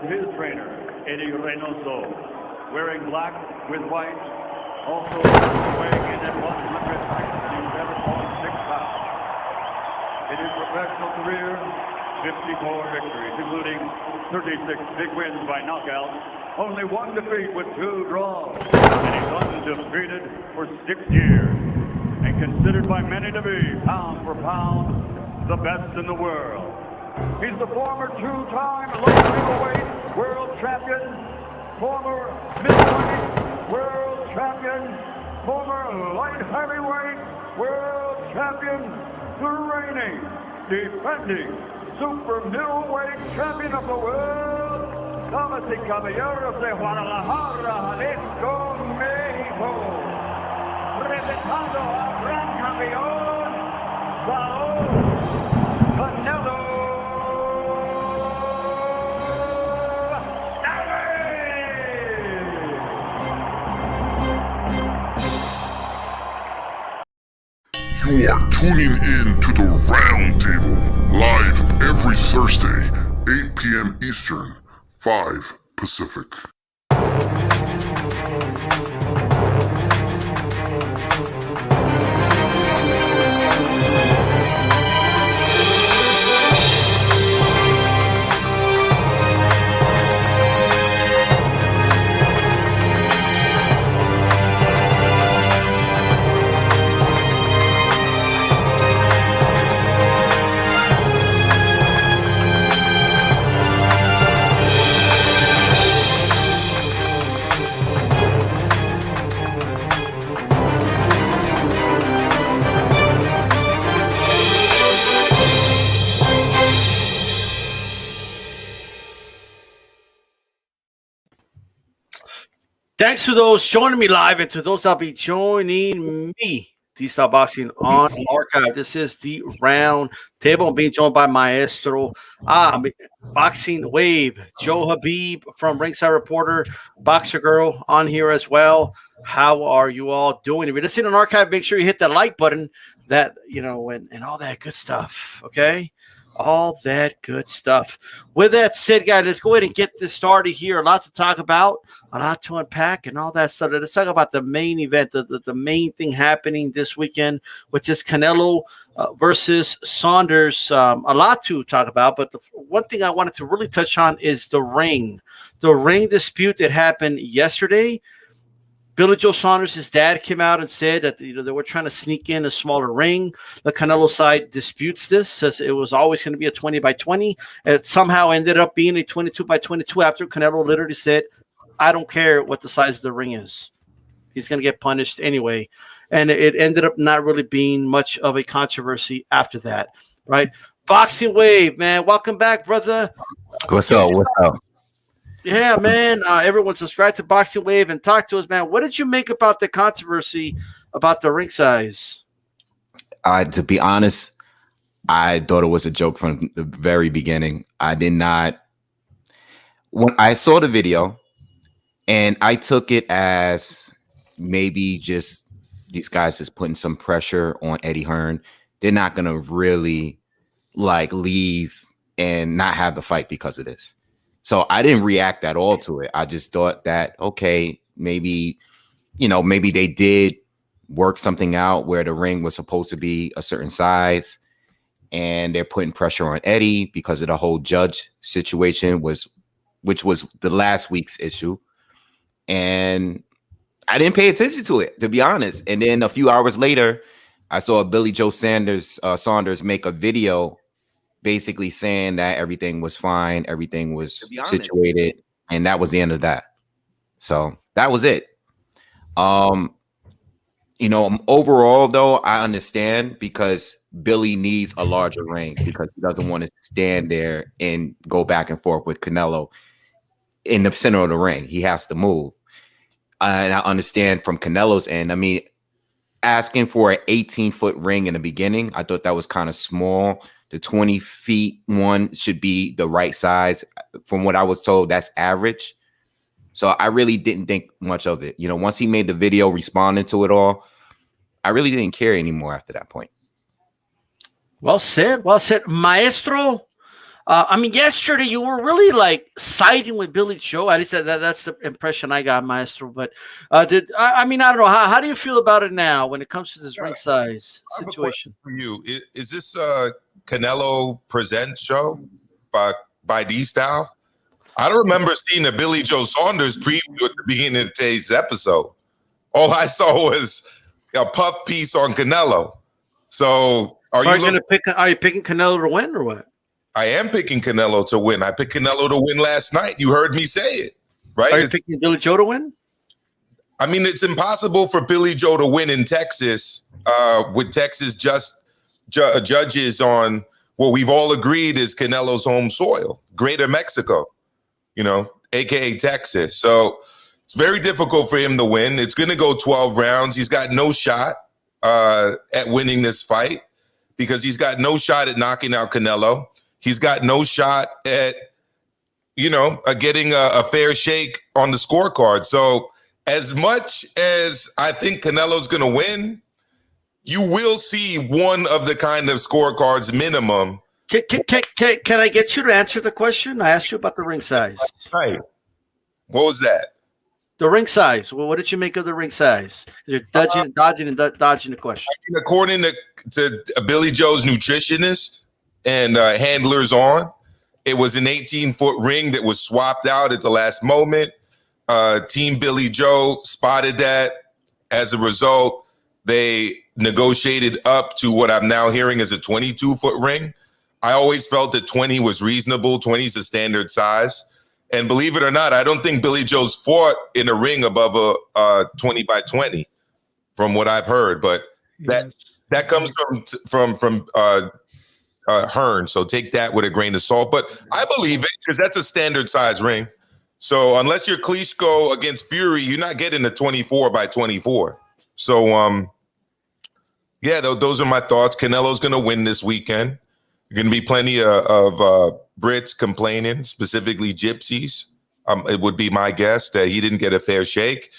with his trainer, Eddie Reynoso, wearing black with white, also weighing in at 167.6 pounds. In his professional career, 54 victories, including 36 big wins by knockout, only one defeat with 2 draws, and he's undefeated for 6 years, and considered by many to be, pound for pound, the best in the world. He's the former 2-time light middleweight world champion, former middleweight world champion, former light heavyweight world champion, the reigning, defending super middleweight champion of the world, damas y caballeros de Guadalajara, Jalisco, México, representando al gran campeón, Saúl Canelo. You are tuning in to the Roundtable, live every Thursday, 8 p.m. Eastern, 5 Pacific. Thanks to those joining me live and to those that'll be joining me. D-Style Boxing on Archive. This is the Round Table. I'm being joined by Maestro. Boxing Wave. Joe Habib from Ringside Reporter. Boxer Girl on here as well. How are you all doing? If you're listening on Archive, make sure you hit that like button, that, you know, and all that good stuff. Okay? All that good stuff. With that said, guys, let's go ahead and get this started here. A lot to talk about, a lot to unpack, and all that stuff. Let's talk about the main event, the main thing happening this weekend, which is Canelo versus Saunders. A lot to talk about, but the one thing I wanted to really touch on is the ring dispute that happened yesterday. Billy Joe Saunders, his dad, came out and said that, you know, they were trying to sneak in a smaller ring. The Canelo side disputes this, says it was always going to be a 20 by 20. It somehow ended up being a 22 by 22 after Canelo literally said, I don't care what the size of the ring is. He's going to get punished anyway. And it ended up not really being much of a controversy after that, right? Boxing Wave, man. Welcome back, brother. What's up? What's up? Yeah, man. Everyone subscribe to Boxing Wave and talk to us, man. What did you make about the controversy about the ring size? To be honest, I thought it was a joke from the very beginning. I did not. When I saw the video, and I took it as maybe just these guys is putting some pressure on Eddie Hearn. They're not going to really like leave and not have the fight because of this. So I didn't react at all to it. I just thought that, okay, maybe, you know, maybe they did work something out where the ring was supposed to be a certain size and they're putting pressure on Eddie because of the whole judge situation which was the last week's issue. And I didn't pay attention to it, to be honest. And then a few hours later, I saw Billy Joe Saunders make a video basically saying that everything was fine, everything was situated, and that was the end of that. So that was it. You know, overall though, I understand because Billy needs a larger ring because he doesn't want to stand there and go back and forth with Canelo in the center of the ring. He has to move. And I understand from Canelo's end. I mean, asking for an 18-foot ring in the beginning, I thought that was kind of small. The 20 feet one should be the right size. From what I was told, that's average. So I really didn't think much of it. You know, once he made the video responding to it all, I really didn't care anymore after that point. Well said. Well said. Maestro, I mean, yesterday you were really like siding with Billy Joe. At least that's the impression I got, Maestro. But I mean, I don't know. How do you feel about it now when it comes to this ring size situation? For you, is this Canelo Presents show by D Style? I don't remember seeing a Billy Joe Saunders preview at the beginning of today's episode. All I saw was a puff piece on Canelo. So are you picking Canelo to win or what? I am picking Canelo to win. I picked Canelo to win last night. You heard me say it, right? Are you picking Billy Joe to win? I mean, it's impossible for Billy Joe to win in Texas with Texas judges on what we've all agreed is Canelo's home soil, Greater Mexico, aka Texas. So it's very difficult for him to win. It's going to go 12 rounds. He's got no shot at winning this fight because he's got no shot at knocking out Canelo. He's got no shot at, getting a fair shake on the scorecard. So as much as I think Canelo's going to win, you will see one of the kind of scorecards minimum. Can I get you to answer the question? I asked you about the ring size. Right. What was that? The ring size. Well, what did you make of the ring size? You're dodging the question. According to Billy Joe's nutritionist and handlers on, it was an 18-foot ring that was swapped out at the last moment. Team Billy Joe spotted that. As a result, they negotiated up to what I'm now hearing is a 22-foot ring. I always felt that 20 was reasonable. 20 is the standard size. And believe it or not, I don't think Billy Joe's fought in a ring above a 20 by 20 from what I've heard. But that comes from Hearn. So take that with a grain of salt. But I believe it because that's a standard size ring. So unless you're Klitschko against Fury, you're not getting a 24 by 24. So, those are my thoughts. Canelo's going to win this weekend. There are going to be plenty of Brits complaining, specifically gypsies. It would be my guess that he didn't get a fair shake.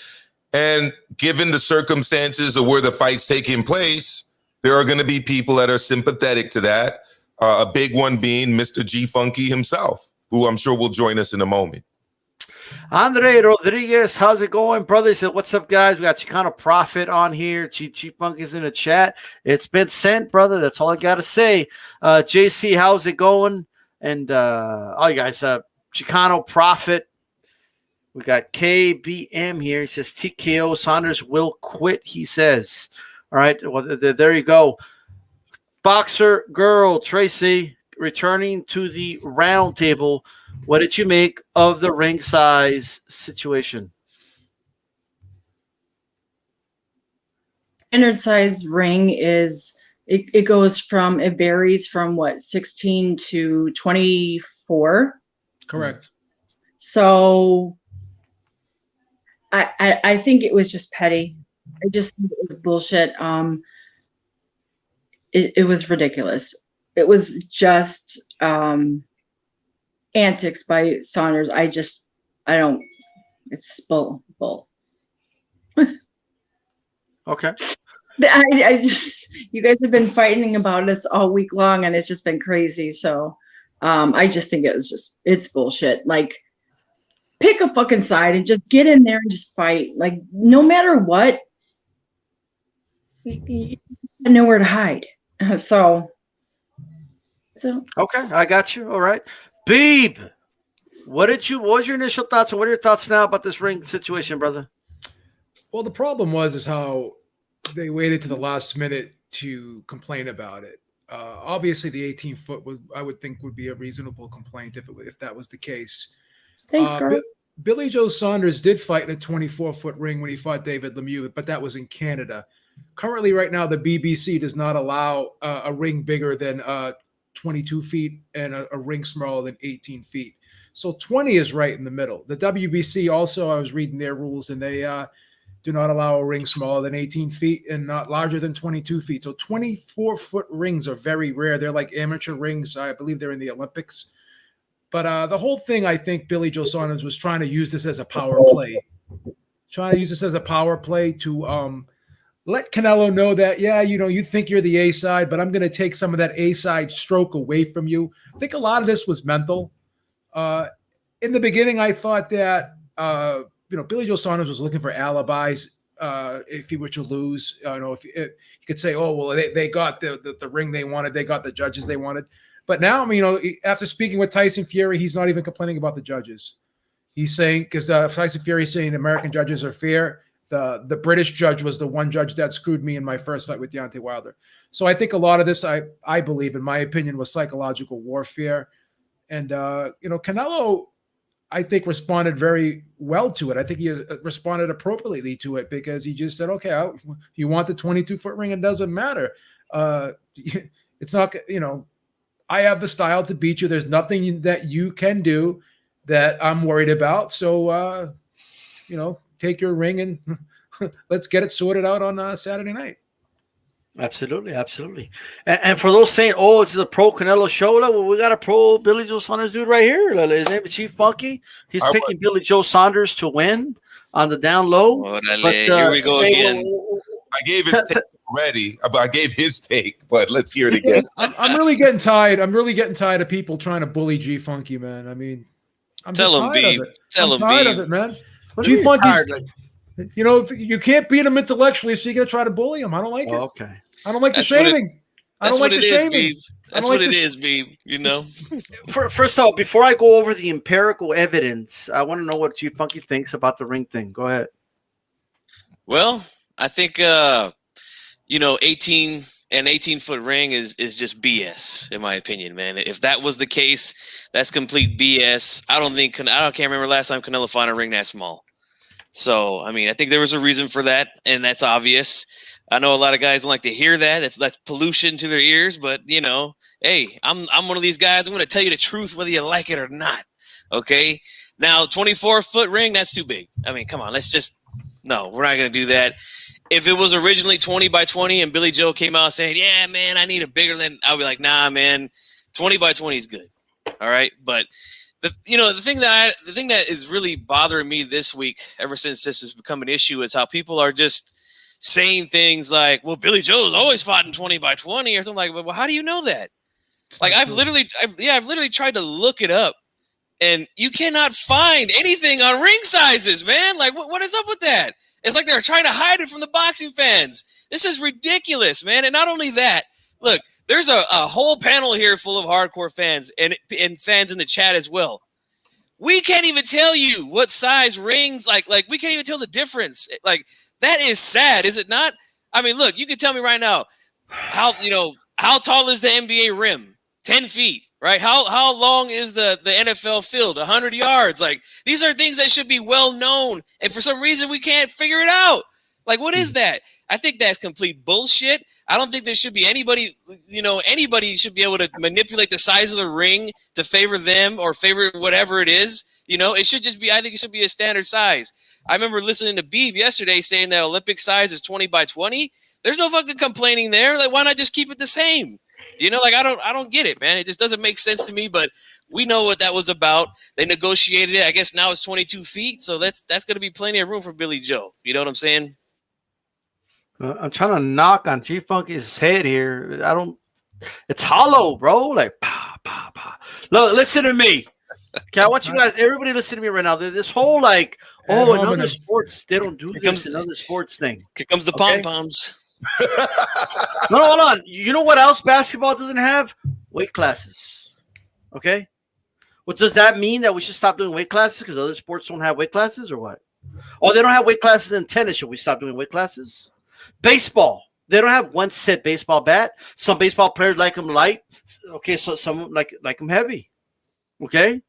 And given the circumstances of where the fight's taking place, there are going to be people that are sympathetic to that. A big one being Mr. G Funky himself, who I'm sure will join us in a moment. Andre Rodriguez, how's it going, brother? He said, what's up, guys? We got Chicano Prophet on here. Chief Funky's in the chat. It's been sent, brother. That's all I got to say. JC, how's it going? And all you guys, Chicano Prophet. We got KBM here. He says, TKO Saunders will quit, he says. All right, well, there you go. Boxer Girl, Tracy, returning to the round table. What did you make of the ring size situation? Standard size ring is it goes from it varies from 16 to 24. Correct. So I think it was just petty. I just think it was bullshit. It was ridiculous. It was just antics by Saunders. It's bull. Okay. I just, you guys have been fighting about this all week long and it's just been crazy. So I just think it's bullshit. Like, pick a fucking side and just get in there and just fight. Like, no matter what, you have nowhere to hide. So okay, I got you. All right. Beeb, what was your initial thoughts, and what are your thoughts now about this ring situation, brother? Well, the problem is how they waited to the last minute to complain about it. Obviously, the 18-foot I would think would be a reasonable complaint if that was the case. Thanks, Carl. Billy Joe Saunders did fight in a 24-foot ring when he fought David Lemieux, but that was in Canada. Currently, right now, the BBC does not allow a ring bigger than 22 feet and a ring smaller than 18 feet. So 20 is right in the middle. The WBC also, I was reading their rules, and they do not allow a ring smaller than 18 feet and not larger than 22 feet. So 24-foot rings are very rare. They're like amateur rings. I believe they're in the Olympics. But the whole thing, I think Billy Joe Saunders was trying to use this as a power play. To let Canelo know that, yeah, you think you're the A side, but I'm going to take some of that A side stroke away from you. I think a lot of this was mental. In the beginning, I thought that, Billy Joe Saunders was looking for alibis. If he were to lose, if you could say, oh, well, they got the ring they wanted, they got the judges they wanted. But now, after speaking with Tyson Fury, he's not even complaining about the judges. He's saying, because Tyson Fury is saying American judges are fair. The British judge was the one judge that screwed me in my first fight with Deontay Wilder. So I think a lot of this, I believe, in my opinion, was psychological warfare. And, Canelo, I think, responded very well to it. I think he responded appropriately to it because he just said, okay, you want the 22-foot ring? It doesn't matter. It's not, I have the style to beat you. There's nothing that you can do that I'm worried about. So, take your ring and let's get it sorted out on Saturday night. Absolutely, absolutely. And for those saying, oh, this is a pro Canelo show, well, we got a pro Billy Joe Saunders dude right here. His name is Chief Funky. He's picking Billy Joe Saunders to win on the down low. But, here we go again. I gave his take already. I gave his take, but let's hear it again. I'm really getting tired. I'm really getting tired of people trying to bully G Funky, man. I'm Tell him, B. Tell him, tired of it, man. G Funky's, you can't beat him intellectually, so you got to try to bully him. I don't like it. Okay. I don't like the shaming. That's what it is, B. That's what it is, B. First of all, before I go over the empirical evidence, I want to know what G Funky thinks about the ring thing. Go ahead. Well, I think 18-foot ring is just BS in my opinion, man. If that was the case, that's complete BS. I can't remember last time Canelo fought a ring that small. So, I think there was a reason for that, and that's obvious. I know a lot of guys don't like to hear that. That's pollution to their ears, but hey, I'm one of these guys. I'm going to tell you the truth whether you like it or not. Okay? Now, 24-foot ring, that's too big. Come on, no, we're not going to do that. If it was originally 20 by 20 and Billy Joe came out saying, yeah, man, I need a bigger than, I'll be like, nah, man, 20 by 20 is good. All right. But the thing that is really bothering me this week, ever since this has become an issue, is how people are just saying things like, well, Billy Joe's always fought in 20 by 20 or something like that. Well, how do you know that? Like, I've literally tried to look it up, and you cannot find anything on ring sizes, man. Like, what is up with that? It's like they're trying to hide it from the boxing fans. This is ridiculous, man. And not only that, look, there's a whole panel here full of hardcore fans and fans in the chat as well. We can't even tell you what size rings, like we can't even tell the difference. Like, that is sad, is it not? Look, you can tell me right now, how tall is the NBA rim? 10 feet, right? How long is the NFL field? 100 yards. Like, these are things that should be well known, and for some reason we can't figure it out. Like, what is that? I think that's complete bullshit. I don't think there should be anybody should be able to manipulate the size of the ring to favor them or favor whatever it is. It should just be, I think it should be a standard size. I remember listening to Beeb yesterday saying that Olympic size is 20 by 20. There's no fucking complaining there. Like, why not just keep it the same? I don't get it, man. It just doesn't make sense to me, but we know what that was about. They negotiated it. I guess now it's 22 feet. So that's going to be plenty of room for Billy Joe. You know what I'm saying? I'm trying to knock on G Funky's head here. It's hollow, bro. Like, pa, pa, pa. Look, listen to me. Okay, I want you guys, everybody listen to me right now. This whole in other sports, they don't do this in other sports thing. Here comes the pom-poms. No, hold on. You know what else basketball doesn't have? Weight classes. Okay? Well, does that mean that we should stop doing weight classes because other sports don't have weight classes or what? Oh, they don't have weight classes in tennis. Should we stop doing weight classes? Baseball. They don't have one set baseball bat. Some baseball players like them light. Okay, so some like them heavy. Okay?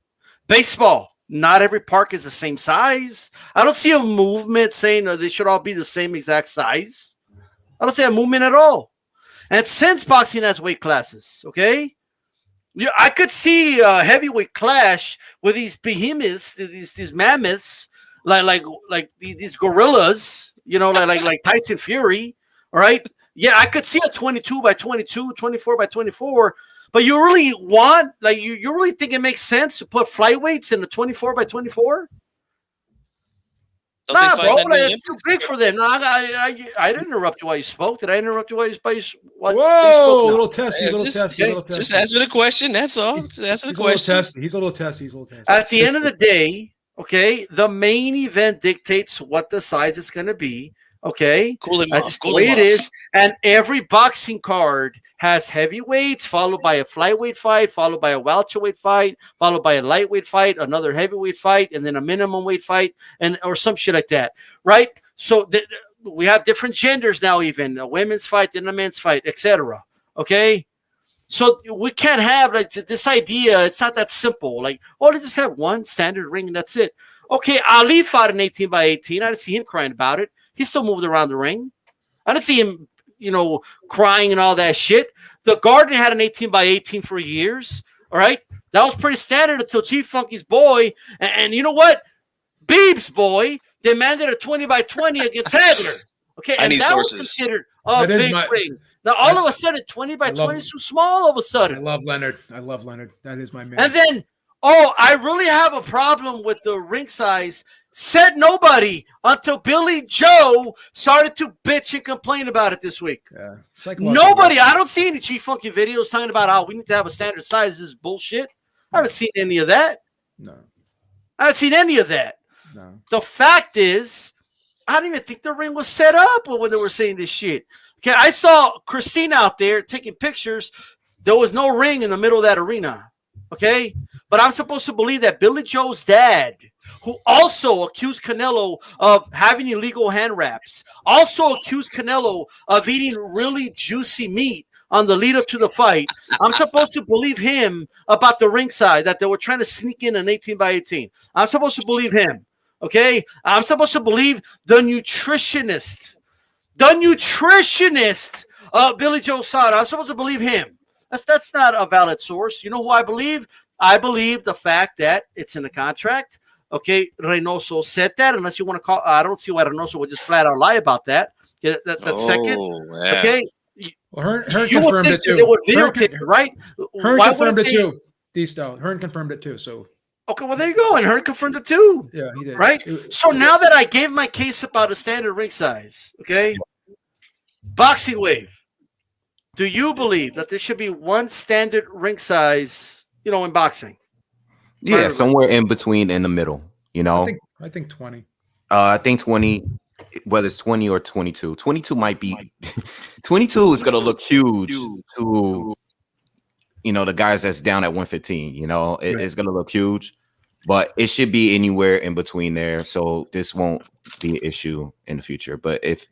Baseball. Not every park is the same size. I don't see a movement saying they should all be the same exact size. I don't see a movement at all. And since boxing has weight classes, okay? I could see a heavyweight clash with these behemoths, these mammoths, like these gorillas, like Tyson Fury, all right? Yeah, I could see a 22 by 22, 24 by 24, but you really you really think it makes sense to put flyweights in a 24 by 24? Don't they Nah, fight bro, in that new it's too Olympics? big for them. No, I didn't interrupt you while you spoke. Did I interrupt you while you spoke? Whoa, little testy, Yeah, little just, testy, little just testy. ask me the question. That's all. Just ask me He's the a little question. testy. He's a little testy. He's a little testy. At the end of the day, okay, the main event dictates what the size is going to be. Okay, Cool him that's off. just Cool the way him it off. is. And every boxing card has heavyweights, followed by a flyweight fight, followed by a welterweight fight, followed by a lightweight fight, another heavyweight fight, and then a minimum weight fight, and or some shit like that, right? So we have different genders now, even a women's fight, then a men's fight, etc. Okay, so we can't have like this idea. It's not that simple. Like, oh, let's just have one standard ring and that's it. Okay, Ali fought an 18 by 18. I didn't see him crying about it. He still moved around the ring. I didn't see him, crying and all that shit. The Garden had an 18 by 18 for years. All right, that was pretty standard until Chief Funky's boy, and you know what, Beeb's boy demanded a 20 by 20 against Hagler. Okay, I and need that sources. was considered a big ring. Now all of a sudden, 20 by 20 is too small. All of a I sudden, love Leonard. I love Leonard. That is my man. and then, I really have a problem with the ring size. Said nobody until Billy Joe started to bitch and complain about it this week. Yeah, Nobody. I don't see any Chief Funky videos talking about how we need to have a standard size. This is bullshit. I haven't seen any of that. No. I haven't seen any of that. No. The fact is, I didn't even think the ring was set up when they were saying this shit. Okay, I saw Christine out there taking pictures. There was no ring in the middle of that arena. Okay, but I'm supposed to believe that Billy Joe's dad, who also accused Canelo of having illegal hand wraps, also accused Canelo of eating really juicy meat on the lead up to the fight. I'm supposed to believe him about the ring size, that they were trying to sneak in an 18 by 18. I'm supposed to believe him. Okay, I'm supposed to believe the nutritionist, Billy Joe Saunders. I'm supposed to believe him. That's not a valid source. You know who I believe? I believe the fact that it's in the contract. Okay, Reynoso said that. Unless you want to call, I don't see why Reynoso would just flat out lie about that. Second. Yeah. Okay. Well, Hearn confirmed it too. They would videotape it, right? Hearn Why confirmed it wouldn't they- too. D-Style. Hearn confirmed it too. So Okay, well there you go. And Hearn confirmed it too. yeah, he did. Right? So now that I gave my case about a standard ring size, okay, boxing wave. Do you believe that there should be one standard ring size, in boxing? Yeah, somewhere in between, in the middle. I think 20. I think 20, whether it's 20 or 22. 22 might be 22 is gonna look huge to the guys that's down at 115. It's gonna look huge, but it should be anywhere in between there. So this won't be an issue in the future. But if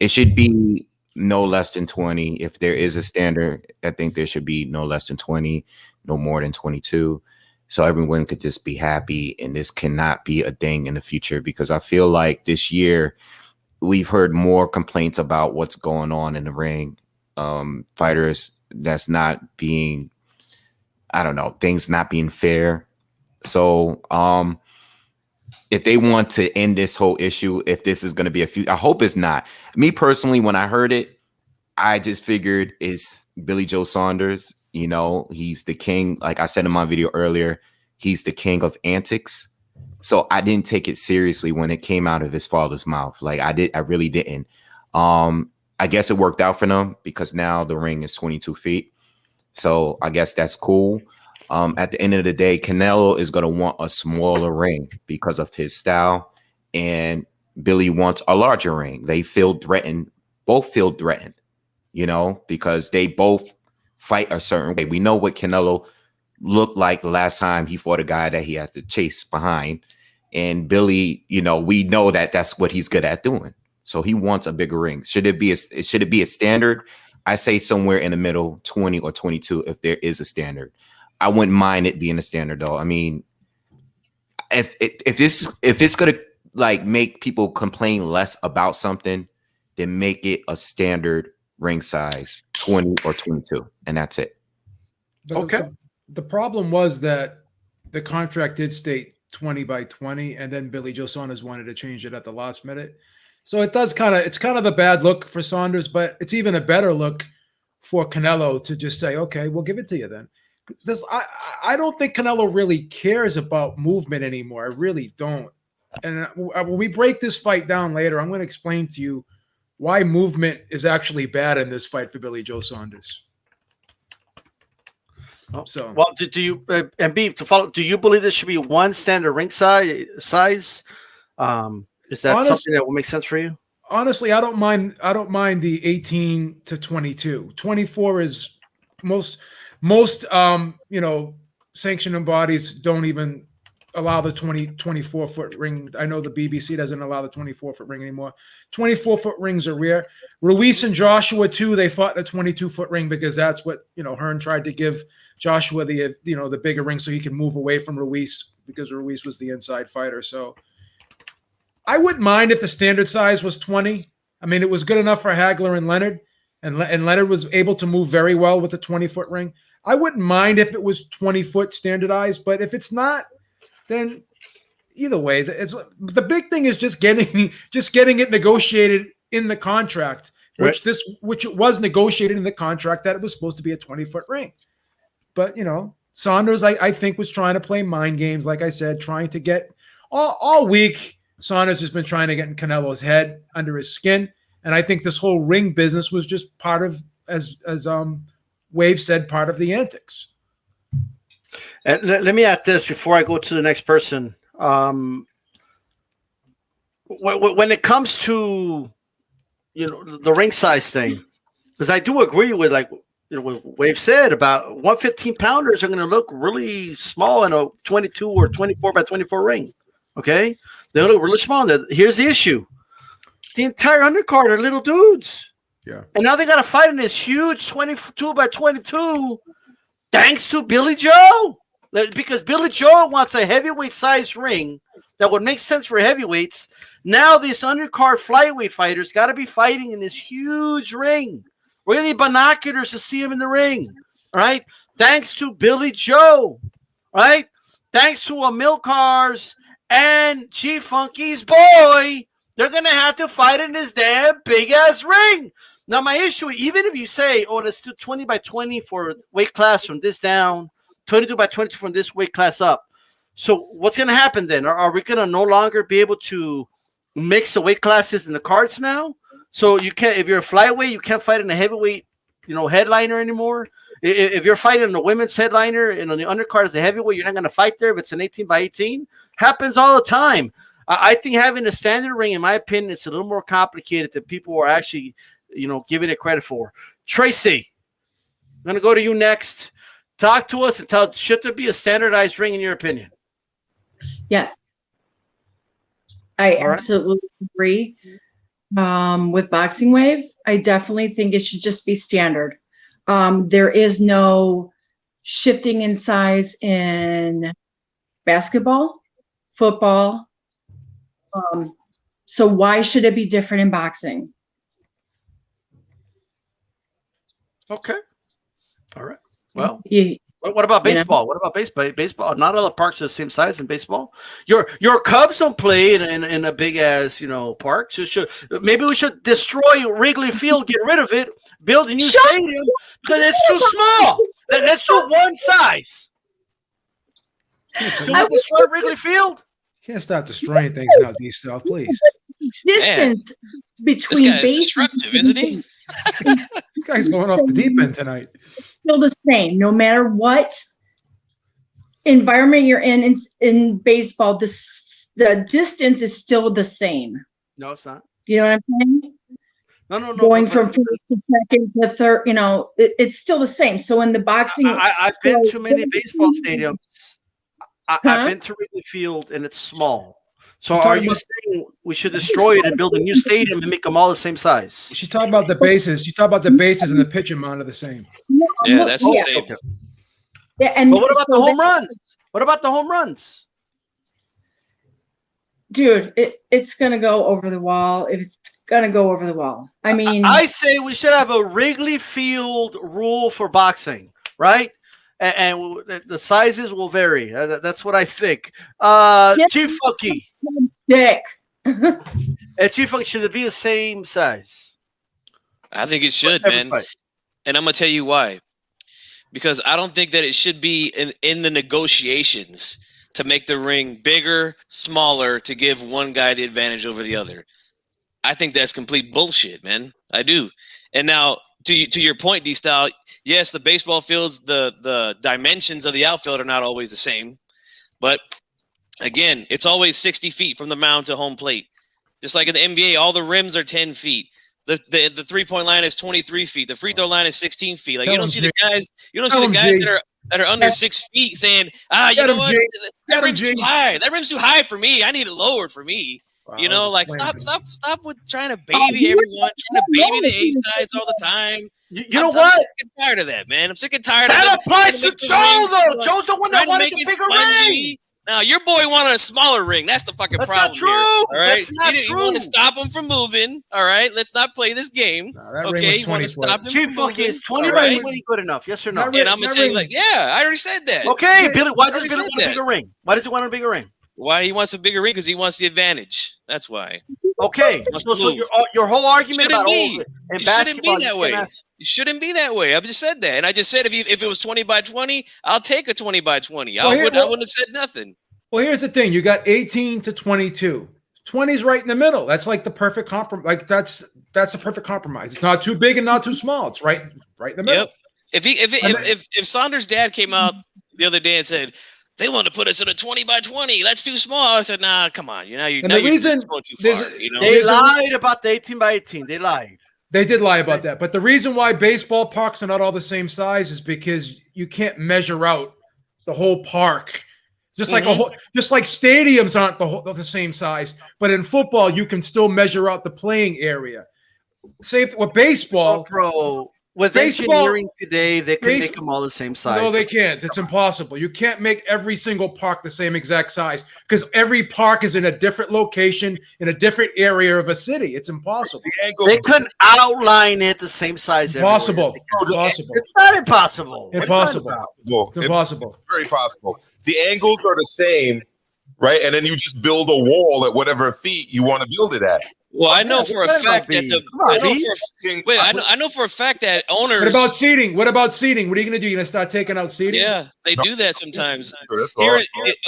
it should be no less than 20, if there is a standard, I think there should be no less than 20, no more than 22. So everyone could just be happy, and this cannot be a thing in the future, because I feel like this year we've heard more complaints about what's going on in the ring. Fighters that's not being, things not being fair. So if they want to end this whole issue, if this is going to be I hope it's not. Me personally, when I heard it, I just figured it's Billy Joe Saunders. He's the king. Like I said in my video earlier, he's the king of antics. So I didn't take it seriously when it came out of his father's mouth. Like I really didn't. I guess it worked out for them, because now the ring is 22 feet. So I guess that's cool. At the end of the day, Canelo is going to want a smaller ring because of his style, and Billy wants a larger ring. They feel threatened. Both feel threatened, because they both fight a certain way. We know what Canelo looked like the last time he fought a guy that he had to chase behind. And Billy, we know that that's what he's good at doing. So he wants a bigger ring. Should it be a standard? I say somewhere in the middle, 20 or 22, if there is a standard. I wouldn't mind it being a standard, though. I mean, if it's gonna make people complain less about something, then make it a standard ring size, 20 or 22, and that's it. But Okay. The problem was that the contract did state 20 by 20, and then Billy Joe Saunders wanted to change it at the last minute. So it's kind of a bad look for Saunders, but it's even a better look for Canelo to just say, okay, we'll give it to you then. I don't think Canelo really cares about movement anymore. I really don't. And when we break this fight down later, I'm going to explain to you why movement is actually bad in this fight for Billy Joe Saunders. So, well, do you and B to follow? Do you believe there should be one standard ring size? Is that something that will make sense for you? Honestly, I don't mind the 18 to 22. 24 is most sanctioning bodies don't even allow the 24-foot ring. I know the BBC doesn't allow the 24-foot ring anymore. 24-foot rings are rare. Ruiz and Joshua too, they fought in a 22-foot ring because that's what, Hearn tried to give Joshua the bigger ring so he could move away from Ruiz because Ruiz was the inside fighter. So I wouldn't mind if the standard size was 20. I mean, it was good enough for Hagler and Leonard, and Leonard was able to move very well with the 20-foot ring. I wouldn't mind if it was 20-foot standardized, but if it's not, then either way, the big thing is just getting it negotiated in the contract, which it was negotiated in the contract that it was supposed to be a 20-foot ring. But Saunders, I think, was trying to play mind games, like I said, trying to get all week. Saunders has been trying to get in Canelo's head, under his skin, and I think this whole ring business was just part of, as Wave said, part of the antics. And let me add this before I go to the next person. When it comes to the ring size thing, because I do agree with what Wave said about 115 pounders are going to look really small in a 22 or 24 by 24 ring. Okay, they look really small. Here's the issue: the entire undercard are little dudes. Yeah, and now they got to fight in this huge 22 by 22, thanks to Billy Joe. Because Billy Joe wants a heavyweight size ring that would make sense for heavyweights. Now these undercard flyweight fighters got to be fighting in this huge ring. We're going to need binoculars to see him in the ring, right? Thanks to Billy Joe, right? Thanks to Amilcar's and Chief Funky's boy, they're going to have to fight in this damn big-ass ring. Now, my issue, even if you say, let's do 20 by 20 for weight class from this down, 22 by 22 from this weight class up. So what's going to happen then? Are we going to no longer be able to mix the weight classes in the cards now? So you can't, if you're a flyweight, you can't fight in a heavyweight, headliner anymore. If you're fighting the women's headliner and on the undercard as a heavyweight, you're not going to fight there if it's an 18 by 18. Happens all the time. I think having a standard ring, in my opinion, is a little more complicated than people are actually, giving it credit for. Tracy, I'm going to go to you next. Talk to us and tell, should there be a standardized ring in your opinion? Yes. I absolutely agree. With Boxing Wave, I definitely think it should just be standard. There is no shifting in size in basketball, football. So why should it be different in boxing? Okay. All right. Well, what about baseball? What about baseball? Baseball, not all the parks are the same size in baseball. Your Cubs don't play in a big ass park. So maybe we should destroy Wrigley Field, get rid of it, build a new stadium because it's too small. Let's do one size. So we destroy Wrigley Field. Can't stop destroying things now, D-Style, please. Distance between this guy is destructive, isn't he? You guys going off the deep end tonight. Still the same, no matter what environment you're in baseball. The distance is still the same. No, it's not. You know what I'm saying? No. Going from first to second to third, it's still the same. So in the boxing, I've been to many baseball stadiums. I've been to Wrigley Field, and it's small. So are you saying we should destroy it and build a new stadium and make them all the same size? She's talking about the bases. She's talking about the bases and the pitch amount are the same. Yeah, that's the same. Okay. Yeah, but what about the home runs? What about the home runs? Dude, it's going to go over the wall. It's going to go over the wall. I mean, I say we should have a Wrigley Field rule for boxing, right? And the sizes will vary. That's what I think. Chief Funky. Dick. Chief Funky, should it be the same size? I think it should, man. And I'm going to tell you why. Because I don't think that it should be in the negotiations to make the ring bigger, smaller, to give one guy the advantage over the other. I think that's complete bullshit, man. I do. And now, to your point, D-Style, yes, the baseball fields, the dimensions of the outfield are not always the same. But, again, it's always 60 feet from the mound to home plate. Just like in the NBA, all the rims are 10 feet. The three-point line is 23 feet. The free throw line is 16 feet. Like, you don't see the guys that are under 6 feet saying, you know what? That rim's too high. That rim's too high for me. I need it lowered for me. Wow, you know, like stop with trying to baby everyone, trying to baby the A-sides all the time. You know what? I'm sick and tired of that, man. I'm sick and tired of that. That applies to Joe, though. Like, Joe's the one that wanted the bigger ring. Now, your boy wanted a smaller ring. That's the fucking That's problem. Not true. Here, all right? That's not true. You want to stop him from moving. All right, let's not play this game. Okay, you want to stop him from moving. Is 20 by 20 good enough? Yes or no? And I'm gonna tell you, like, yeah, I already said that. Okay, Billy. Why does Billy want a bigger ring? Why does he want a bigger ring? Why he wants a bigger ring? Because he wants the advantage. That's why. Okay, so your whole argument about it shouldn't be that way. It shouldn't be that way. I just said that, and I just said if it was 20 by 20, I'll take a 20 by 20. I wouldn't have said nothing. Well, here's the thing: you got 18 to 22. 20 is right in the middle. That's like the perfect compromise. Like that's the perfect compromise. It's not too big and not too small. It's right in the middle. Yep. If Saunders' dad came out the other day and said, they want to put us in a 20 by 20. That's too small. I said, nah, come on. You're going too far. They lied about the 18 by 18. They lied. They did lie about that. But the reason why baseball parks are not all the same size is because you can't measure out the whole park. Just like just like stadiums aren't the same size. But in football, you can still measure out the playing area. Same with baseball. Bro. With engineering today, they can make them all the same size. No, they can't. It's impossible. You can't make every single park the same exact size because every park is in a different location in a different area of a city. It's impossible. They couldn't outline it the same size. Impossible. Impossible. It's not impossible. Impossible. It's impossible. It's very possible. The angles are the same, right? And then you just build a wall at whatever feet you want to build it at. Well, I know for a fact that I know for a fact that owners. What about seating? What are you going to do? You're going to start taking out seating? Yeah, they do that sometimes.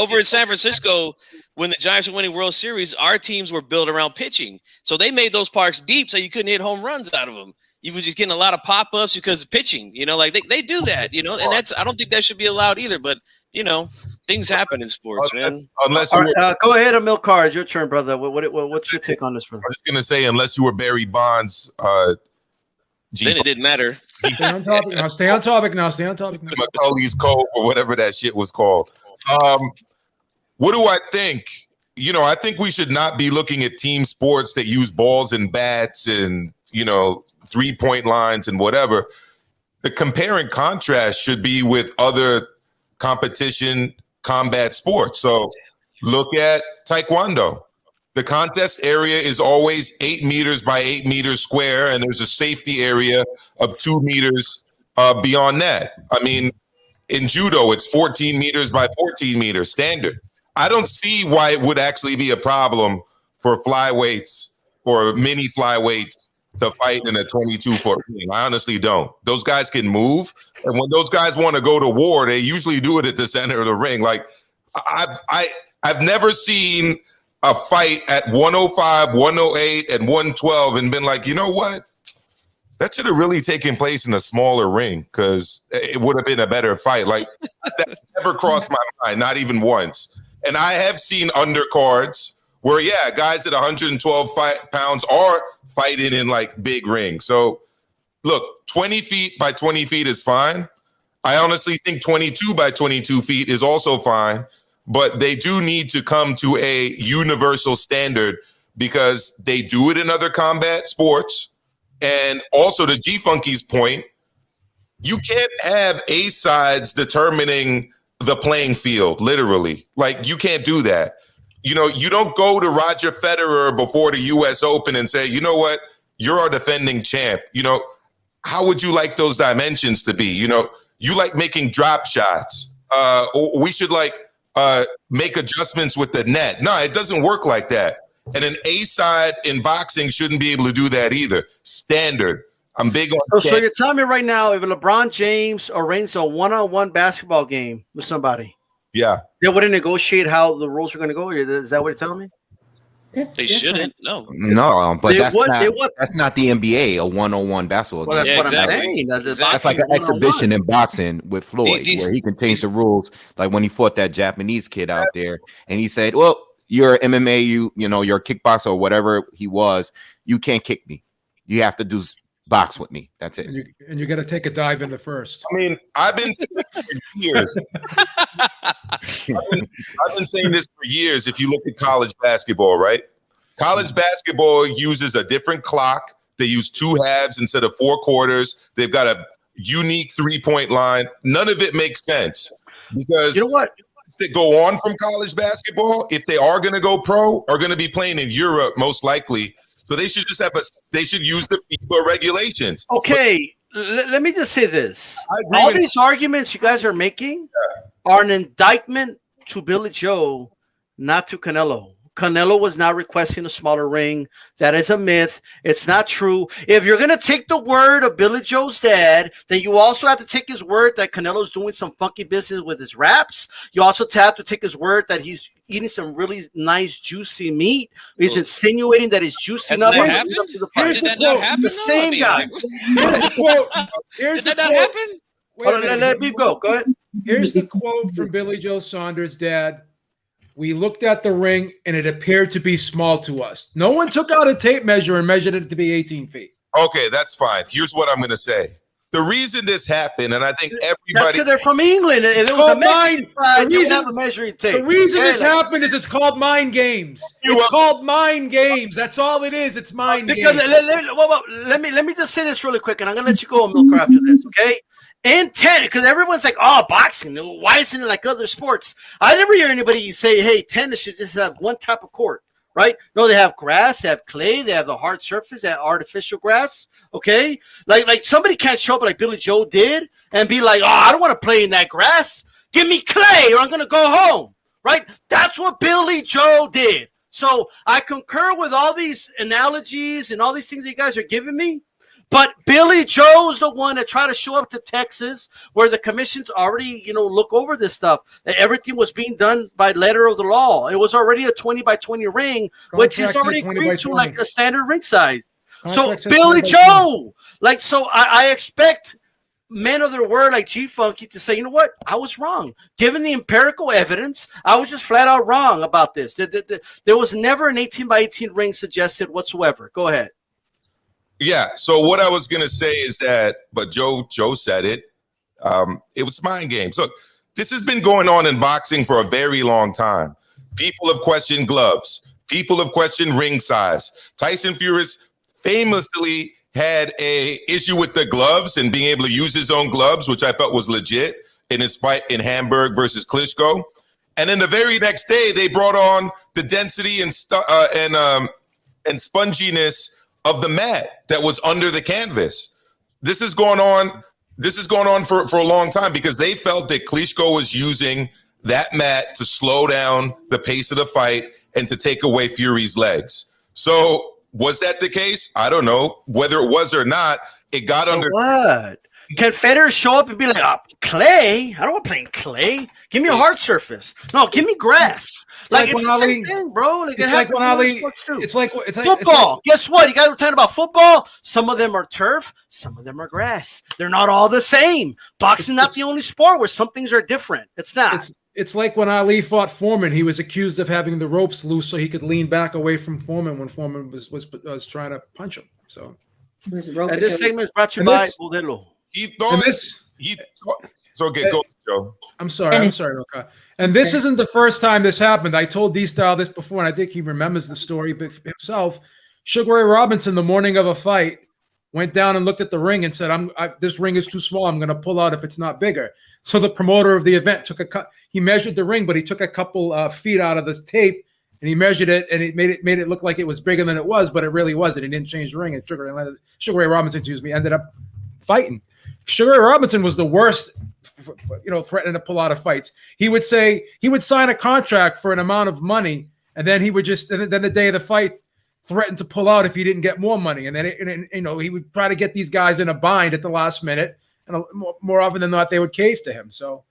Over in San Francisco, when the Giants were winning World Series, our teams were built around pitching. So they made those parks deep so you couldn't hit home runs out of them. You were just getting a lot of pop-ups because of pitching. You know, like they do that, you know, and I don't think that should be allowed either. But, you know, things happen in sports, man. Unless go ahead, Emil Carr. It's your turn, brother. What's your take on this, brother? I was going to say, unless you were Barry Bonds. Then it didn't matter. Stay on topic now. Stay on topic now. Macaulay's Cove or whatever that shit was called. What do I think? You know, I think we should not be looking at team sports that use balls and bats and, you know, 3-point lines and whatever. The compare and contrast should be with other competition combat sports. So look at Taekwondo. The contest area is always 8 meters by 8 meters square, and there's a safety area of 2 meters beyond that. I mean, in judo, it's 14 meters by 14 meters standard. I don't see why it would actually be a problem for flyweights or mini flyweights to fight in a 22-foot ring. I honestly don't. Those guys can move, and when those guys want to go to war, they usually do it at the center of the ring. Like I've never seen a fight at 105, 108, and 112 and been like, you know what? That should have really taken place in a smaller ring because it would have been a better fight. Like that's never crossed my mind, not even once. And I have seen undercards where, yeah, guys at 112 pounds are fighting in like big rings. So look, 20 feet by 20 feet is fine. I honestly think 22 by 22 feet is also fine, but they do need to come to a universal standard because they do it in other combat sports. And also to G-Funky's point, you can't have A-sides determining the playing field, literally. Like, you can't do that. You know, you don't go to Roger Federer before the U.S. Open and say, you know what, you're our defending champ. You know, how would you like those dimensions to be? You know, you like making drop shots. We should make adjustments with the net. No, it doesn't work like that. And an A-side in boxing shouldn't be able to do that either. Standard. I'm big on So you're telling me right now, if LeBron James arranges a one-on-one basketball game with somebody, Yeah. They wouldn't negotiate how the rules are going to go. Is that what you're telling me? They shouldn't. No. No, but They that's would- not they would- that's not the NBA, a one-on-one basketball Well, game. that's Yeah, what I'm exactly. saying. That's like an exhibition in boxing with Floyd, These- where he can change the rules. Like when he fought that Japanese kid out there, and he said, "Well, you're MMA, you're a kickboxer or whatever he was. You can't kick me. You have to do box with me. That's it." And you got to take a dive in the first. I mean, I've been saying this for years. I've been saying this for years. If you look at college basketball, right? College basketball uses a different clock. They use 2 halves instead of 4 quarters. They've got a unique 3-point line. None of it makes sense because You know what? that go on from college basketball, if they are going to go pro, are going to be playing in Europe most likely. So they should just they should use the FIBA regulations. Okay, let me just say this. I agree All with- these arguments you guys are making are an indictment to Billy Joe, not to Canelo. Canelo was not requesting a smaller ring. That is a myth. It's not true. If you're going to take the word of Billy Joe's dad, then you also have to take his word that Canelo's doing some funky business with his raps. You also have to take his word that he's eating some really nice, juicy meat. He's insinuating that he's juicing Has up. that on happened? to the Did fight. that not happen? The though? same I mean, guy. like, Here's the quote. Here's did the that not quote. happen? Wait a Hold on, minute. let me go. Go ahead. Here's the quote from Billy Joe Saunders' dad. "We looked at the ring and it appeared to be small to us. No one took out a tape measure and measured it to be 18 feet. Okay, that's fine. Here's what I'm going to say. The reason this happened, and I think That's everybody because they're from England. If it was a called Mexican mine. side, The they would reason- have a measuring tape. The reason Yeah, this happened is it's called mind games. You It's up- called mind games. That's all it is. It's mind Because games. let me just say this really quick, and I'm gonna let you go, Milker, after this, okay? In 10, because everyone's like, "Oh, boxing, why isn't it like other sports?" I never hear anybody say, "Hey, tennis should just have one type of court." Right? No, they have grass, they have clay, they have the hard surface, they have artificial grass. Okay, like somebody can't show up like Billy Joe did and be like, "Oh, I don't want to play in that grass. Give me clay, or I'm gonna go home." Right? That's what Billy Joe did. So I concur with all these analogies and all these things that you guys are giving me. But Billy Joe's the one that tried to show up to Texas, where the commissions already, look over this stuff. That everything was being done by letter of the law. It was already a 20 by 20 ring, which Contract is already says 20 agreed by to 20. like a standard ring size. Contract So says Billy 20 by Joe, I expect men of their word like G Funky to say, "You know what? I was wrong. Given the empirical evidence, I was just flat out wrong about this. There was never an 18 by 18 ring suggested whatsoever." Go ahead. Yeah. So what I was gonna say is that, but Joe said it. It was mind games. Look, this has been going on in boxing for a very long time. People have questioned gloves. People have questioned ring size. Tyson Fury famously had a issue with the gloves and being able to use his own gloves, which I felt was legit in his fight in Hamburg versus Klitschko. And then the very next day, they brought on the density and sponginess of the mat that was under the canvas. This has gone on for a long time because they felt that Klitschko was using that mat to slow down the pace of the fight and to take away Fury's legs. So was that the case? I don't know. Whether it was or not, it got under. What? Can Federer show up and be like, clay? I don't want to play in clay. Give me a hard surface. No, give me grass. Like it's the same thing, bro. Like It's like when Ali. It's like football. Guess what? You guys were talking about football. Some of them are turf. Some of them are grass. They're not all the same. Boxing not the only sport where some things are different. It's not. It's like when Ali fought Foreman. He was accused of having the ropes loose so he could lean back away from Foreman when Foreman was trying to punch him. So, and this segment is brought to you by Modelo. He thought so. Okay, go, Joe. I'm sorry. Okay. And this isn't the first time this happened. I told D-Style this before, and I think he remembers the story himself. Sugar Ray Robinson, the morning of a fight, went down and looked at the ring and said, this ring is too small. I'm going to pull out if it's not bigger. So the promoter of the event took a cut. He measured the ring, but he took a couple feet out of the tape and he measured it, and it made it look like it was bigger than it was, but it really wasn't. He didn't change the ring, and Sugar Ray Robinson, ended up fighting. Sugar Ray Robinson was the worst, threatening to pull out of fights. He would sign a contract for an amount of money, and then he would then the day of the fight, threaten to pull out if he didn't get more money. And then, he would try to get these guys in a bind at the last minute. And more often than not, they would cave to him. So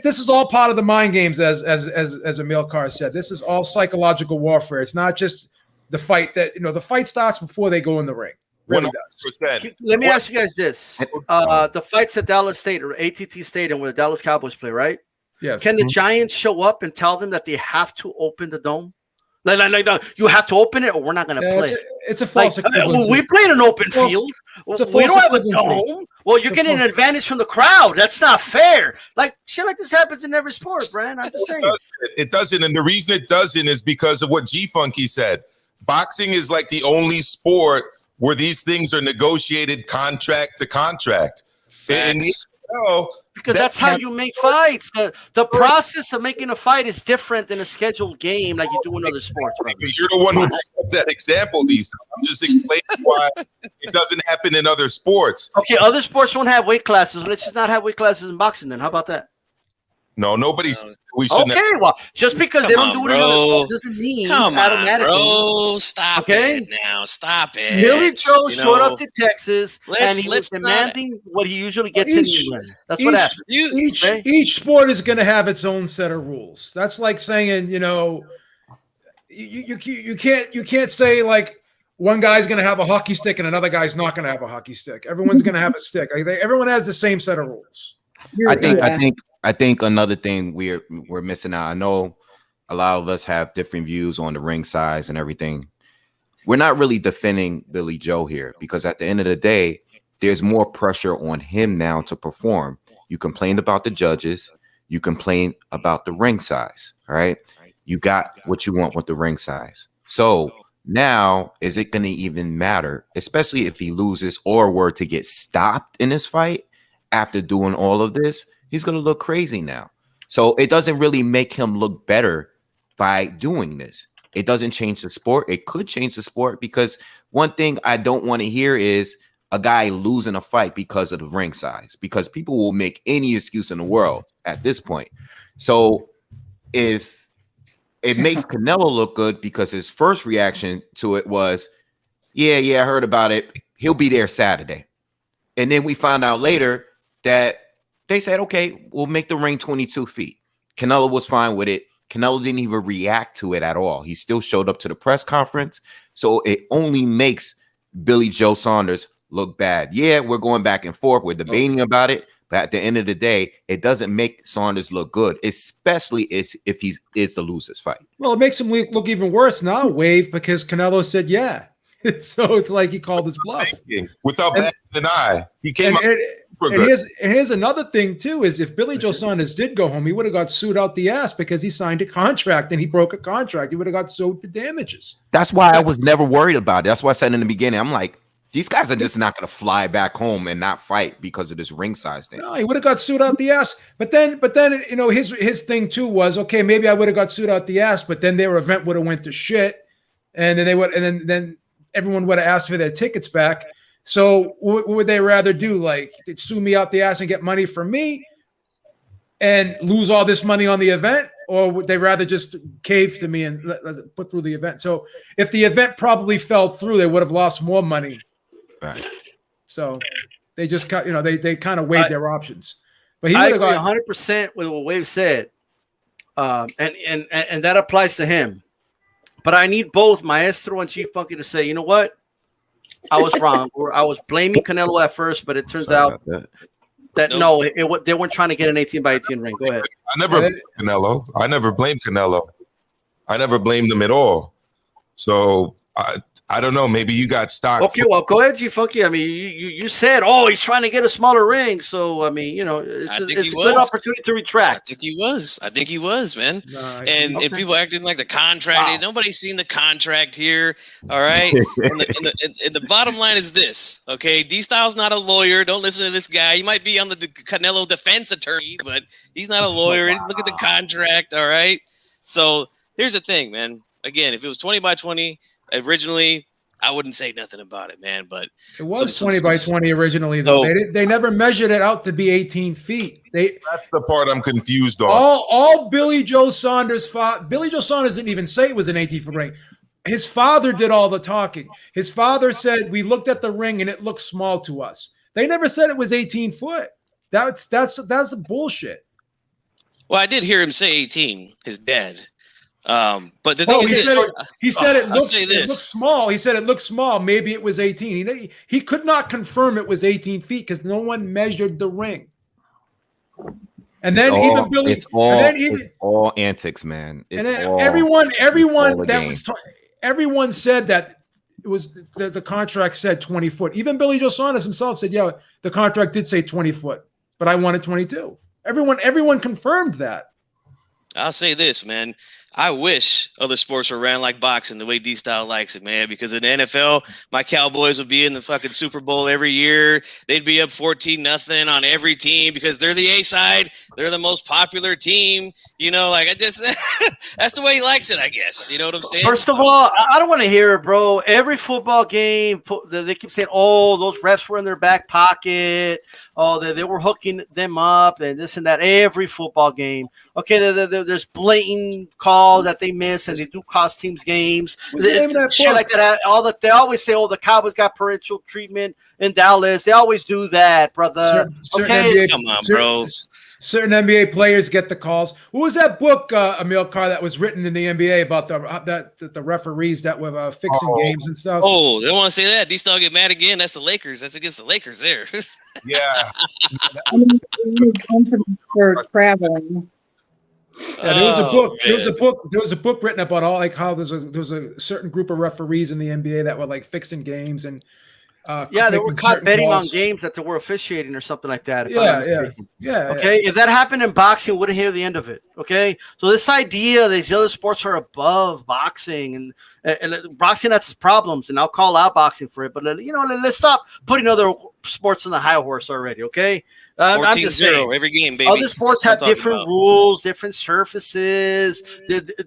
this is all part of the mind games, as Emil Carr said. This is all psychological warfare. It's not just the fight that the fight starts before they go in the ring. Really does. Let me ask you guys this: the fights at Dallas State or AT&T Stadium where the Dallas Cowboys play, right? Yes. Can the Giants show up and tell them that they have to open the dome? Like, no, you have to open it, or we're not going to play. It's a false equivalency. We play in an open field. We don't have a dome. Well, you're getting an advantage from the crowd. That's not fair. Like shit like this happens in every sport, Brian. I'm just saying. It doesn't, and the reason it doesn't is because of what G Funky said. Boxing is like the only sport where these things are negotiated contract to contract. Because that's how you make fights. The process of making a fight is different than a scheduled game like you do in other sports. You're the one who brought up that example these times. I'm just explaining why it doesn't happen in other sports. Okay, other sports don't have weight classes. Let's just not have weight classes in boxing then. How about that? No, nobody's. We should. Okay, well, just because they don't do it in other sports doesn't mean automatically. Bro, stop it now. Stop it. Billy Joe showed up to Texas and he was demanding what he usually gets in England. That's what happened. Each sport is going to have its own set of rules. That's like saying, you can't say like one guy's going to have a hockey stick and another guy's not going to have a hockey stick. Everyone's going to have a stick. Everyone has the same set of rules. I think another thing we're missing out. I know a lot of us have different views on the ring size and everything. We're not really defending Billy Joe here because at the end of the day, there's more pressure on him now to perform. You complained about the judges. You complain about the ring size. All right. You got what you want with the ring size. So now, is it going to even matter, especially if he loses or were to get stopped in this fight after doing all of this? He's going to look crazy now. So it doesn't really make him look better by doing this. It doesn't change the sport. It could change the sport because one thing I don't want to hear is a guy losing a fight because of the ring size, because people will make any excuse in the world at this point. So if it makes Canelo look good because his first reaction to it was, yeah, I heard about it. He'll be there Saturday. And then we found out later that they said, okay, we'll make the ring 22 feet. Canelo was fine with it. Canelo didn't even react to it at all. He still showed up to the press conference. So it only makes Billy Joe Saunders look bad. Yeah, we're going back and forth. We're debating about it. But at the end of the day, it doesn't make Saunders look good, especially if he is the loser's fight. Well, it makes him look even worse now, Wave, because Canelo said, yeah. So it's like he called his bluff. Without batting an eye. He came up. And here's another thing, too, is if Billy Joe Saunders did go home, he would have got sued out the ass because he signed a contract and he broke a contract. He would have got sued for damages. That's why I was never worried about it. That's why I said in the beginning, I'm like, these guys are just not going to fly back home and not fight because of this ring size thing. No, he would have got sued out the ass. But then, his thing, too, was, okay, maybe I would have got sued out the ass, but then their event would have went to shit. And then everyone would have asked for their tickets back. So what would they rather do? Like sue me out the ass and get money from me and lose all this money on the event? Or would they rather just cave to me and put through the event? So if the event probably fell through, they would have lost more money. Right. So they just cut, they kind of weighed their options. But I agree 100% with what Wave said. And that applies to him. But I need both Maestro and Chief Funky to say, you know what? I was wrong. I was blaming Canelo at first, but it turns out that they weren't trying to get an 18-by-18 ring. Go ahead. I never blamed Canelo. I never blamed Canelo. I never blamed him at all. So I don't know. Maybe you got stock. Okay, well, go ahead, G Funky. I mean, you said, he's trying to get a smaller ring. So I mean, it's a good opportunity to retract. I think he was, man. And people acting like the contract. Wow. Nobody's seen the contract here. All right. and the bottom line is this. Okay, D-Style's not a lawyer. Don't listen to this guy. He might be on the Canelo defense attorney, but he's not a lawyer. Wow. Look at the contract. All right. So here's the thing, man. Again, if it was 20 by 20. Originally, I wouldn't say nothing about it, man. But it was 20 by 20 originally, though. They never measured it out to be 18 feet. That's the part I'm confused on. All Billy Joe Saunders fought. Billy Joe Saunders didn't even say it was an 18-foot ring. His father did all the talking. His father said, we looked at the ring and it looked small to us. They never said it was 18 foot. That's bullshit. Well, I did hear him say 18, his dad. But the thing is, he said it looks small. He said it looked small. Maybe it was 18. He could not confirm it was 18 feet because no one measured the ring. And then it's all antics, man. Everyone said that it was the contract said 20 foot. Even Billy Joe Saunders himself said, "Yeah, the contract did say 20 foot, but I wanted 22." Everyone confirmed that. I'll say this, man. I wish other sports were ran like boxing the way D-Style likes it, man, because in the NFL, my Cowboys would be in the fucking Super Bowl every year. They'd be up 14-0 on every team because they're the A-side. They're the most popular team. You know, like that's the way he likes it, I guess. You know what I'm saying? First of all, I don't want to hear it, bro. Every football game, they keep saying, oh, those refs were in their back pocket. Oh, they were hooking them up and this and that. Every football game. Okay, there's blatant calls that they miss and they do cost teams games. Shit like that. They always say, oh, the Cowboys got parental treatment in Dallas. They always do that, brother. Come on, bro. Certain NBA players get the calls. What was that book, Emil Carr, that was written in the NBA about the referees that were fixing games and stuff? Oh, they want to say that. D-Style get mad again. That's the Lakers. That's against the Lakers there. Yeah. For traveling. Yeah, there was a book. There was a book written about all like how there was a certain group of referees in the NBA that were like fixing games and they were caught betting on games that they were officiating or something like that. Yeah. Okay, if that happened in boxing, we wouldn't hear the end of it. Okay, so this idea that these other sports are above boxing and boxing has its problems, and I'll call out boxing for it. But let's stop putting other sports on the high horse already. Okay. I'm just saying, every game, baby. Other sports have different rules, different surfaces.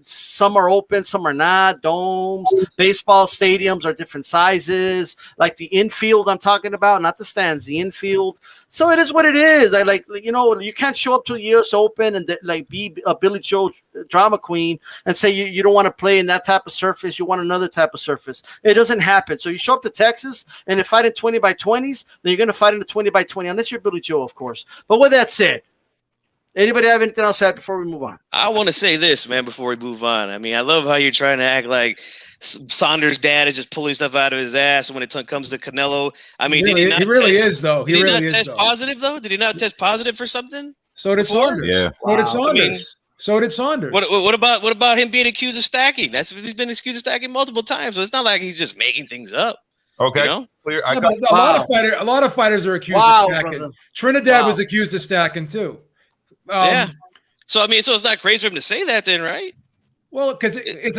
Some are open, some are not. Domes, baseball stadiums are different sizes. Like the infield, I'm talking about, not the stands, the infield. So it is what it is. You can't show up to the U.S. Open and be a Billy Joe drama queen and say you don't want to play in that type of surface. You want another type of surface. It doesn't happen. So you show up to Texas and you fight in 20 by 20s, then you're going to fight in the 20 by 20, unless you're Billy Joe, of course. But with that said, anybody have anything else to add before we move on? I want to say this, man, before we move on. I mean, I love how you're trying to act like Saunders' dad is just pulling stuff out of his ass when it comes to Canelo. I mean, he really is, though. Did he not test positive, though? Did he not test positive for something? So did Saunders. Yeah. So did Saunders. So did Saunders. What about him being accused of stacking? He's been accused of stacking multiple times. So it's not like he's just making things up. Okay. Clear. A lot of fighters are accused of stacking. Brother. Trinidad was accused of stacking too. Yeah. So it's not crazy for him to say that, then, right? Well, because it's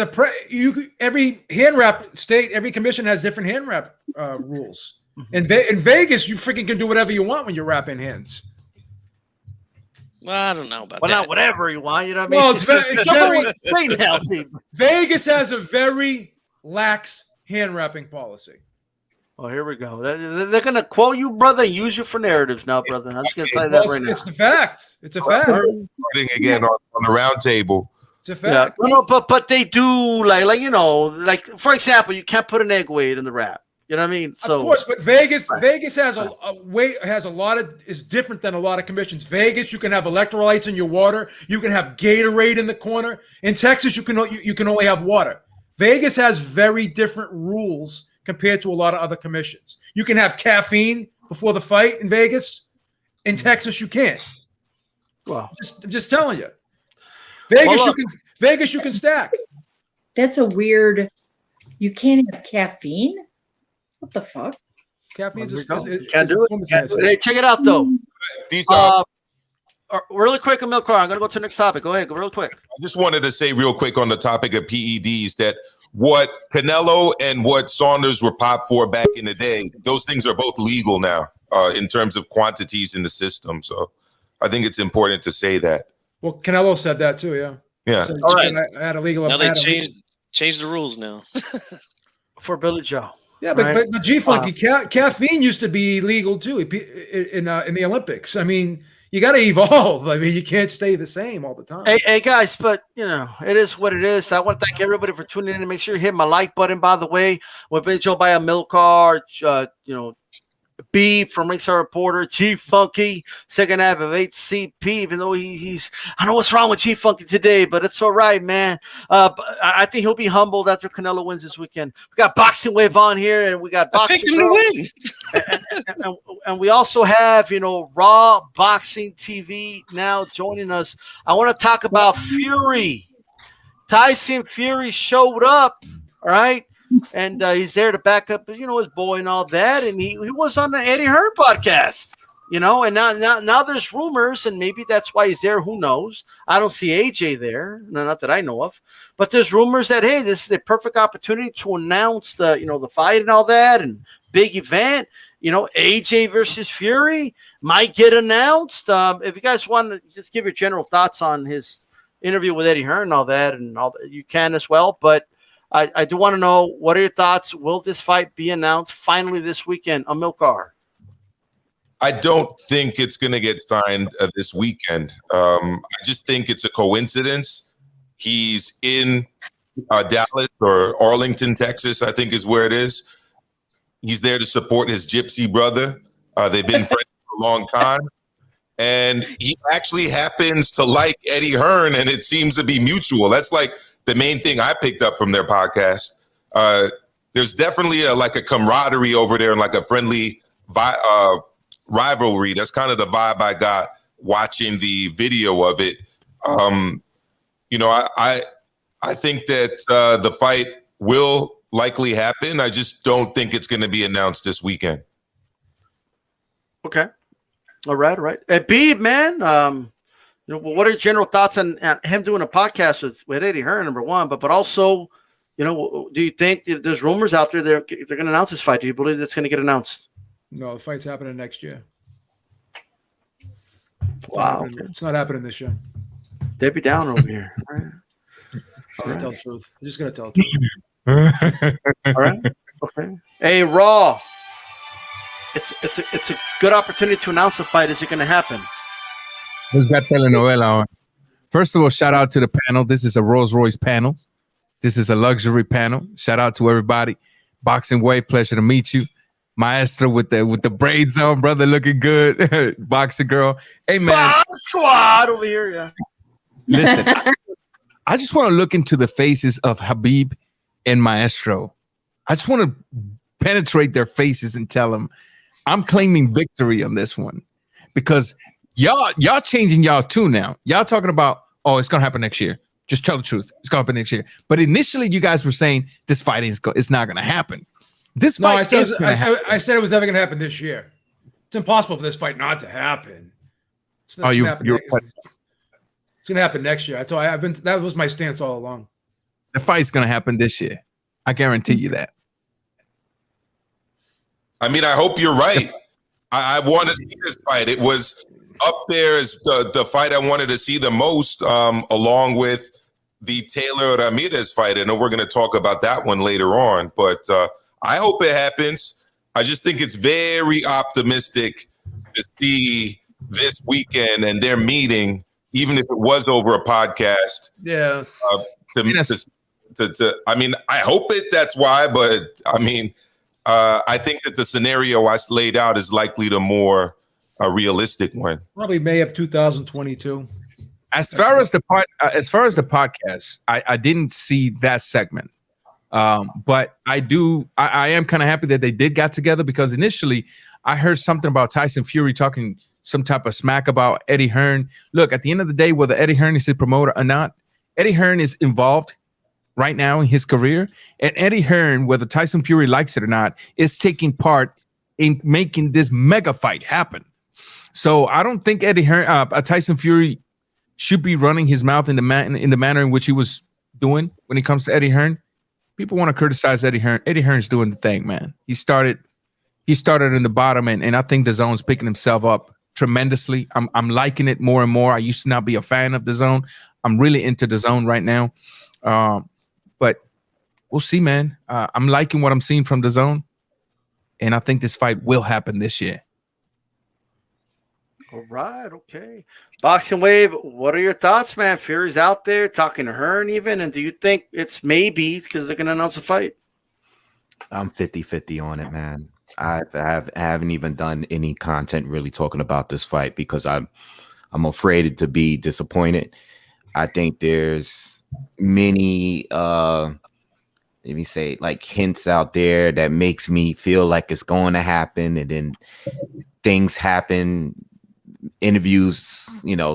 every hand wrap state, every commission has different hand wrap rules. In Vegas, you freaking can do whatever you want when you're wrapping hands. Well, I don't know about that. Well, not whatever you want. You know what I mean? Well, it's very healthy. Vegas has a very lax hand wrapping policy. Oh, here we go. They're going to quote you, brother, and use you for narratives now, brother. I'm just going to tell you that right now. It's the fact. It's a fact. Starting again on the round table. It's a fact. Yeah. No, but they do like for example, you can't put an egg weight in the wrap. You know what I mean? So of course, but Vegas has is different than a lot of commissions. Vegas, you can have electrolytes in your water. You can have Gatorade in the corner. In Texas, you can only have water. Vegas has very different rules compared to a lot of other commissions. You can have caffeine before the fight in Vegas. In Texas, you can't. Well, I'm just telling you. Vegas, you can stack. That's a weird. You can't have caffeine. What the fuck? Caffeine can't do it. Hey, check it out though. These are really quick, Emil Carr. I'm gonna go to the next topic. Go ahead, go real quick. I just wanted to say real quick on the topic of PEDs that what Canelo and what Saunders were popped for back in the day, those things are both legal now in terms of quantities in the system. So I think it's important to say that. Well, Canelo said that too, yeah. Yeah. So all right. Now they changed the rules now. For Billy Joe. Yeah, but G-Funky, caffeine used to be legal too in the Olympics. I mean, you got to evolve. I mean, you can't stay the same all the time. Hey, guys, but, it is what it is. I want to thank everybody for tuning in and make sure you hit my like button, by the way. We've been joined by a milk card, B from Ringside Reporter, Chief Funky, second half of HCP, even though he's I don't know what's wrong with Chief Funky today, but it's all right, man. But I think he'll be humbled after Canelo wins this weekend. We got Boxing Wave on here, and we got I picked him to win. and we also have, Raw Boxing TV now joining us. I want to talk about Fury. Tyson Fury showed up, all right? And he's there to back up, his boy and all that. And he was on the Eddie Hearn podcast, and now there's rumors, and maybe that's why he's there. Who knows? I don't see AJ there, not that I know of. But there's rumors that, hey, this is a perfect opportunity to announce the fight and all that, and big event. AJ versus Fury might get announced. If you guys want to just give your general thoughts on his interview with Eddie Hearn and all that, you can as well. But I do want to know, what are your thoughts? Will this fight be announced finally this weekend? Amilcar. I don't think it's going to get signed this weekend. I just think it's a coincidence. He's in Dallas or Arlington, Texas, I think is where it is. He's there to support his gypsy brother. They've been friends for a long time. And he actually happens to like Eddie Hearn, and it seems to be mutual. That's like the main thing I picked up from their podcast. There's definitely a camaraderie over there and like a friendly rivalry. That's kind of the vibe I got watching the video of it. I think that the fight will likely happen. I just don't think it's going to be announced this weekend. Okay. All right. B, man, what are your general thoughts on him doing a podcast with Eddie Hearn, number one, but also, do you think there's rumors out there they're going to announce this fight? Do you believe that's going to get announced? No, the fight's happening next year. Wow. It's not happening this year. Debbie Downer over here. All right. I'm going to tell the truth. I'm just going to tell the truth. All right. Okay. Hey, Raw. It's a good opportunity to announce the fight. Is it going to happen? Who's got telenovela on? First of all, shout out to the panel. This is a Rolls Royce panel. This is a luxury panel. Shout out to everybody. Boxing Wave, pleasure to meet you. Maestro with the braids on, brother, looking good. Boxing girl. Hey, man. Squad over here, yeah. Listen, I just want to look into the faces of Habib and Maestro. I just want to penetrate their faces and tell them I'm claiming victory on this one, because y'all changing y'all tune now. Y'all talking about, oh, it's gonna happen next year. Just tell the truth. It's gonna happen next year. But initially, you guys were saying this fight it's not gonna happen. This fight I said it was never gonna happen this year. It's impossible for this fight not to happen. It's gonna happen next year. That was my stance all along. The fight's gonna happen this year. I guarantee you that. I mean, I hope you're right. I want to see this fight. It was up there as the fight I wanted to see the most, along with the Taylor Ramirez fight. I know we're going to talk about that one later on, but I hope it happens. I just think it's very optimistic to see this weekend and their meeting, even if it was over a podcast. Yeah. I mean, I hope that's why, but I mean, I think that the scenario I laid out is likely the more realistic one. Probably May of 2022. As far as the podcast, I didn't see that segment, but I am kind of happy that they did got together, because initially I heard something about Tyson Fury talking some type of smack about Eddie Hearn. Look, at the end of the day, whether Eddie Hearn is his promoter or not, Eddie Hearn is involved right now in his career, and Eddie Hearn, whether Tyson Fury likes it or not, is taking part in making this mega fight happen. So I don't think Eddie Hearn, Tyson Fury, should be running his mouth in the manner in which he was doing when it comes to Eddie Hearn. People want to criticize Eddie Hearn. Eddie Hearn's doing the thing, man. He started in the bottom, and I think the zone's picking himself up tremendously. I'm liking it more and more. I used to not be a fan of the zone. I'm really into the zone right now. But we'll see, man. I'm liking what I'm seeing from the zone, and I think this fight will happen this year. All right, okay. Boxing Wave, what are your thoughts, man? Fury's out there talking to Hearn even, and do you think it's maybe because they're going to announce a fight? I'm 50-50 on it, man. I haven't even done any content really talking about this fight because I'm afraid to be disappointed. I think there's many let me say like hints out there that makes me feel like it's going to happen, and then things happen, interviews,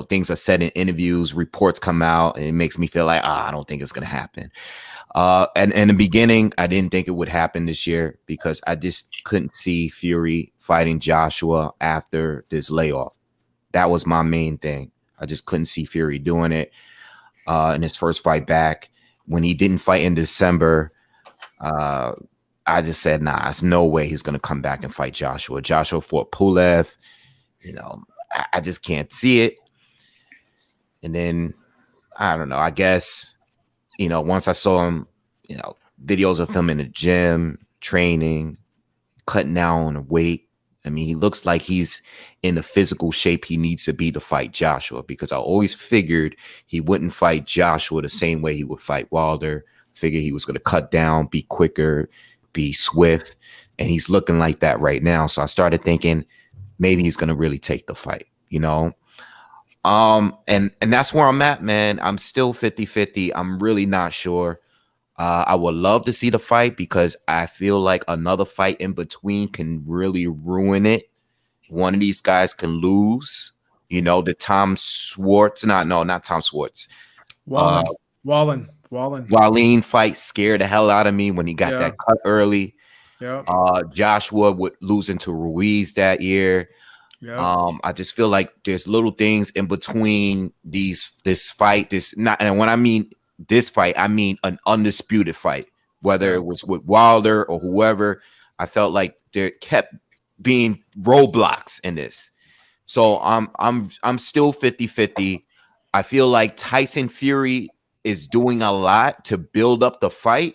things are said in interviews, reports come out, and it makes me feel like I don't think it's going to happen. And in the beginning, I didn't think it would happen this year because I just couldn't see Fury fighting Joshua after this layoff. That was my main thing. I just couldn't see Fury doing it in his first fight back. When he didn't fight in December, I just said, nah, there's no way he's going to come back and fight Joshua. Joshua fought Pulev. I just can't see it. And then, I don't know, I guess, once I saw him, videos of him in the gym, training, cutting down on weight. I mean, he looks like he's in the physical shape he needs to be to fight Joshua, because I always figured he wouldn't fight Joshua the same way he would fight Wilder. Figured he was going to cut down, be quicker, be swift, and he's looking like that right now. So I started thinking maybe he's going to really take the fight, and that's where I'm at, man. I'm still 50-50. I'm really not sure. I would love to see the fight because I feel like another fight in between can really ruin it. One of these guys can lose. The Tom Schwartz, not Tom Schwartz. Wallin fight scared the hell out of me when he got that cut early. Yeah. Joshua would lose into Ruiz that year. Yeah. I just feel like there's little things in between this fight. And when I mean this fight, I mean an undisputed fight, whether it was with Wilder or whoever. I felt like there kept being roadblocks in this. So I'm still 50-50. I feel like Tyson Fury is doing a lot to build up the fight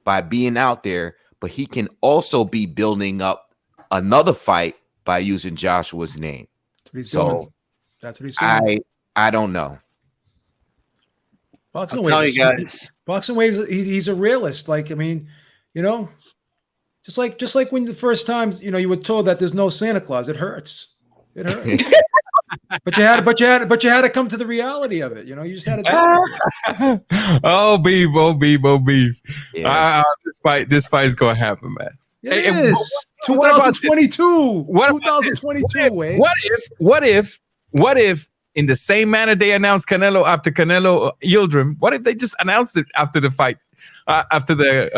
by being out there, but he can also be building up another fight by using Joshua's name. That's what he's doing. That's what he's doing. I don't know. Boxing waves. He's a realist. Like, I mean, just like when the first time, you were told that there's no Santa Claus, it hurts. It hurts. but you had to come to the reality of it. You just had to do it. Oh, beef. Yeah. This fight is gonna happen, man. It is 2022. 2022. What if in the same manner they announced Canelo after Canelo Yildirim? What if they just announced it after the fight, after the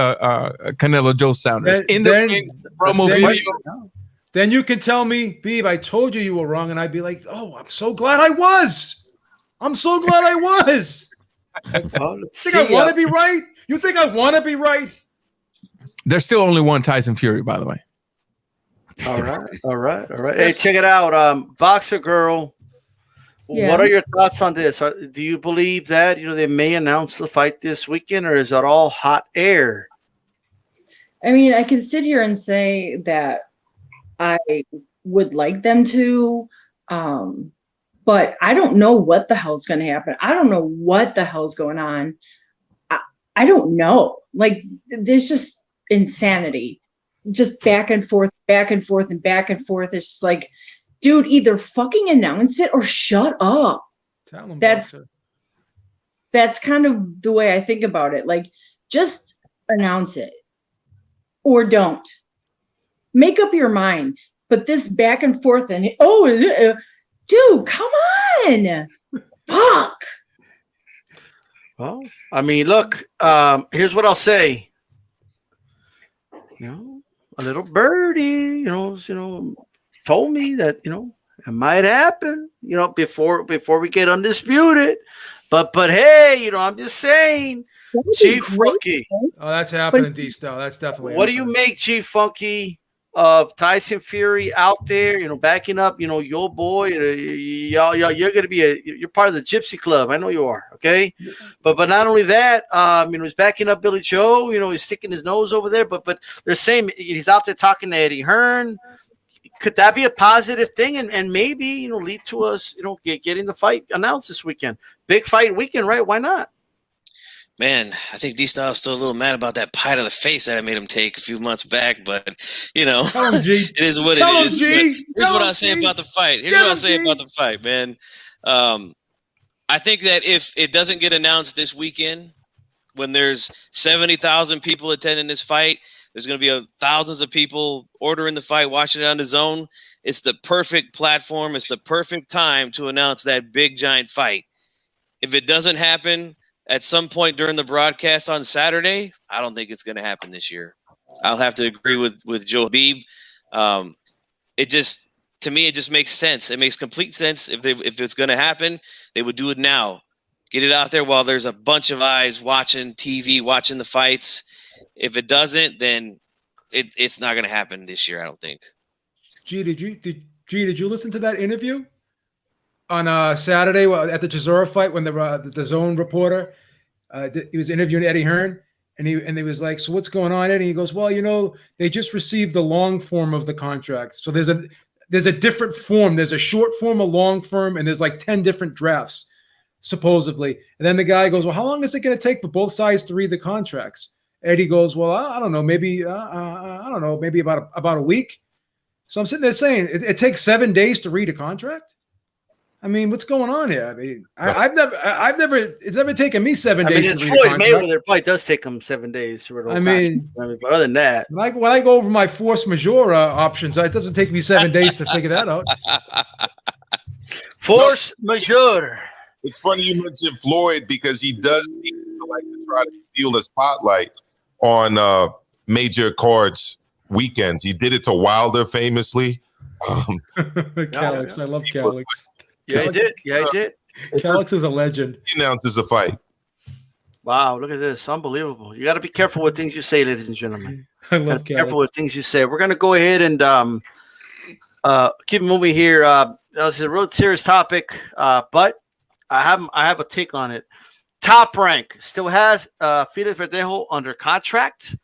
Canelo Joe Saunders in the promo video? Then you can tell me, Beeb, I told you were wrong, and I'd be like, oh, I'm so glad I was. Think I want to be right? You think I want to be right? There's still only one Tyson Fury, by the way. All right. Hey, check it out. Boxer Girl, what are your thoughts on this? Do you believe that they may announce the fight this weekend, or is that all hot air? I mean, I can sit here and say that I would like them to, but I don't know what the hell's going to happen. I don't know what the hell's going on. I don't know. Like, there's just insanity, just back and forth. It's just like, dude, either fucking announce it or shut up. Tell them that's kind of the way I think about it. Like, just announce it or don't. Make up your mind. But this back and forth and dude, come on. Fuck. Well, I mean, look, here's what I'll say. A little birdie, told me that, it might happen, before we get undisputed. But hey, I'm just saying, Chief Funky. Oh, that's happening, D-Style. That's definitely what happening. Do you make, Chief Funky, of Tyson Fury out there, backing up, your boy? Y'all, you're gonna be you're part of the Gypsy Club. I know you are, okay? But not only that, he's backing up Billy Joe. He's sticking his nose over there. But they're saying he's out there talking to Eddie Hearn. Could that be a positive thing and maybe lead to us getting the fight announced this weekend? Big fight weekend, right? Why not? Man, I think D-Style's still a little mad about that pie to the face that I made him take a few months back, but Tell him, G. it is what Tell it him, is. G. Here's Tell what him, I say G. about the fight. Here's Get what I him, say G. about the fight, man. I think that if it doesn't get announced this weekend, when there's 70,000 people attending this fight, there's going to be thousands of people ordering the fight, watching it on the zone. It's the perfect platform. It's the perfect time to announce that big, giant fight. If it doesn't happen at some point during the broadcast on Saturday, I don't think it's going to happen this year. I'll have to agree with Joe Habib. To me, it just makes sense. It makes complete sense. If it's going to happen, they would do it now. Get it out there while there's a bunch of eyes watching TV, watching the fights. If it doesn't, then it's not going to happen this year, I don't think. G, did you listen to that interview on Saturday at the Chisora fight when the zone reporter he was interviewing Eddie Hearn, and he was like, "So what's going on, Eddie?" He goes, "Well, they just received the long form of the contract. So there's a different form. There's a short form, a long form, and there's like 10 different drafts, supposedly." And then the guy goes, "Well, how long is it going to take for both sides to read the contracts?" Eddie goes, "Well, I don't know, maybe I don't know, maybe about a week." So I'm sitting there saying, it takes 7 days to read a contract. I mean, what's going on here? I mean, it's never taken me 7 days to read a contract. Mayweather probably does take him 7 days to read a contract. But other than that, when I go over my force majeure options, it doesn't take me 7 days to figure that out. Force majeure. It's funny you mentioned Floyd because he does seem to like to try to steal the spotlight on major cards weekends. He did it to Wilder famously. Calix, I love Calix. Yeah, he did. Yeah, he did. Calix is a legend. He announces a fight. Wow, look at this. Unbelievable. You got to be careful with things you say, ladies and gentlemen. I love Calix. Careful with things you say. We're going to go ahead and keep moving here. This is a real serious topic, but I have a take on it. Top Rank still has Felix Verdejo under contract.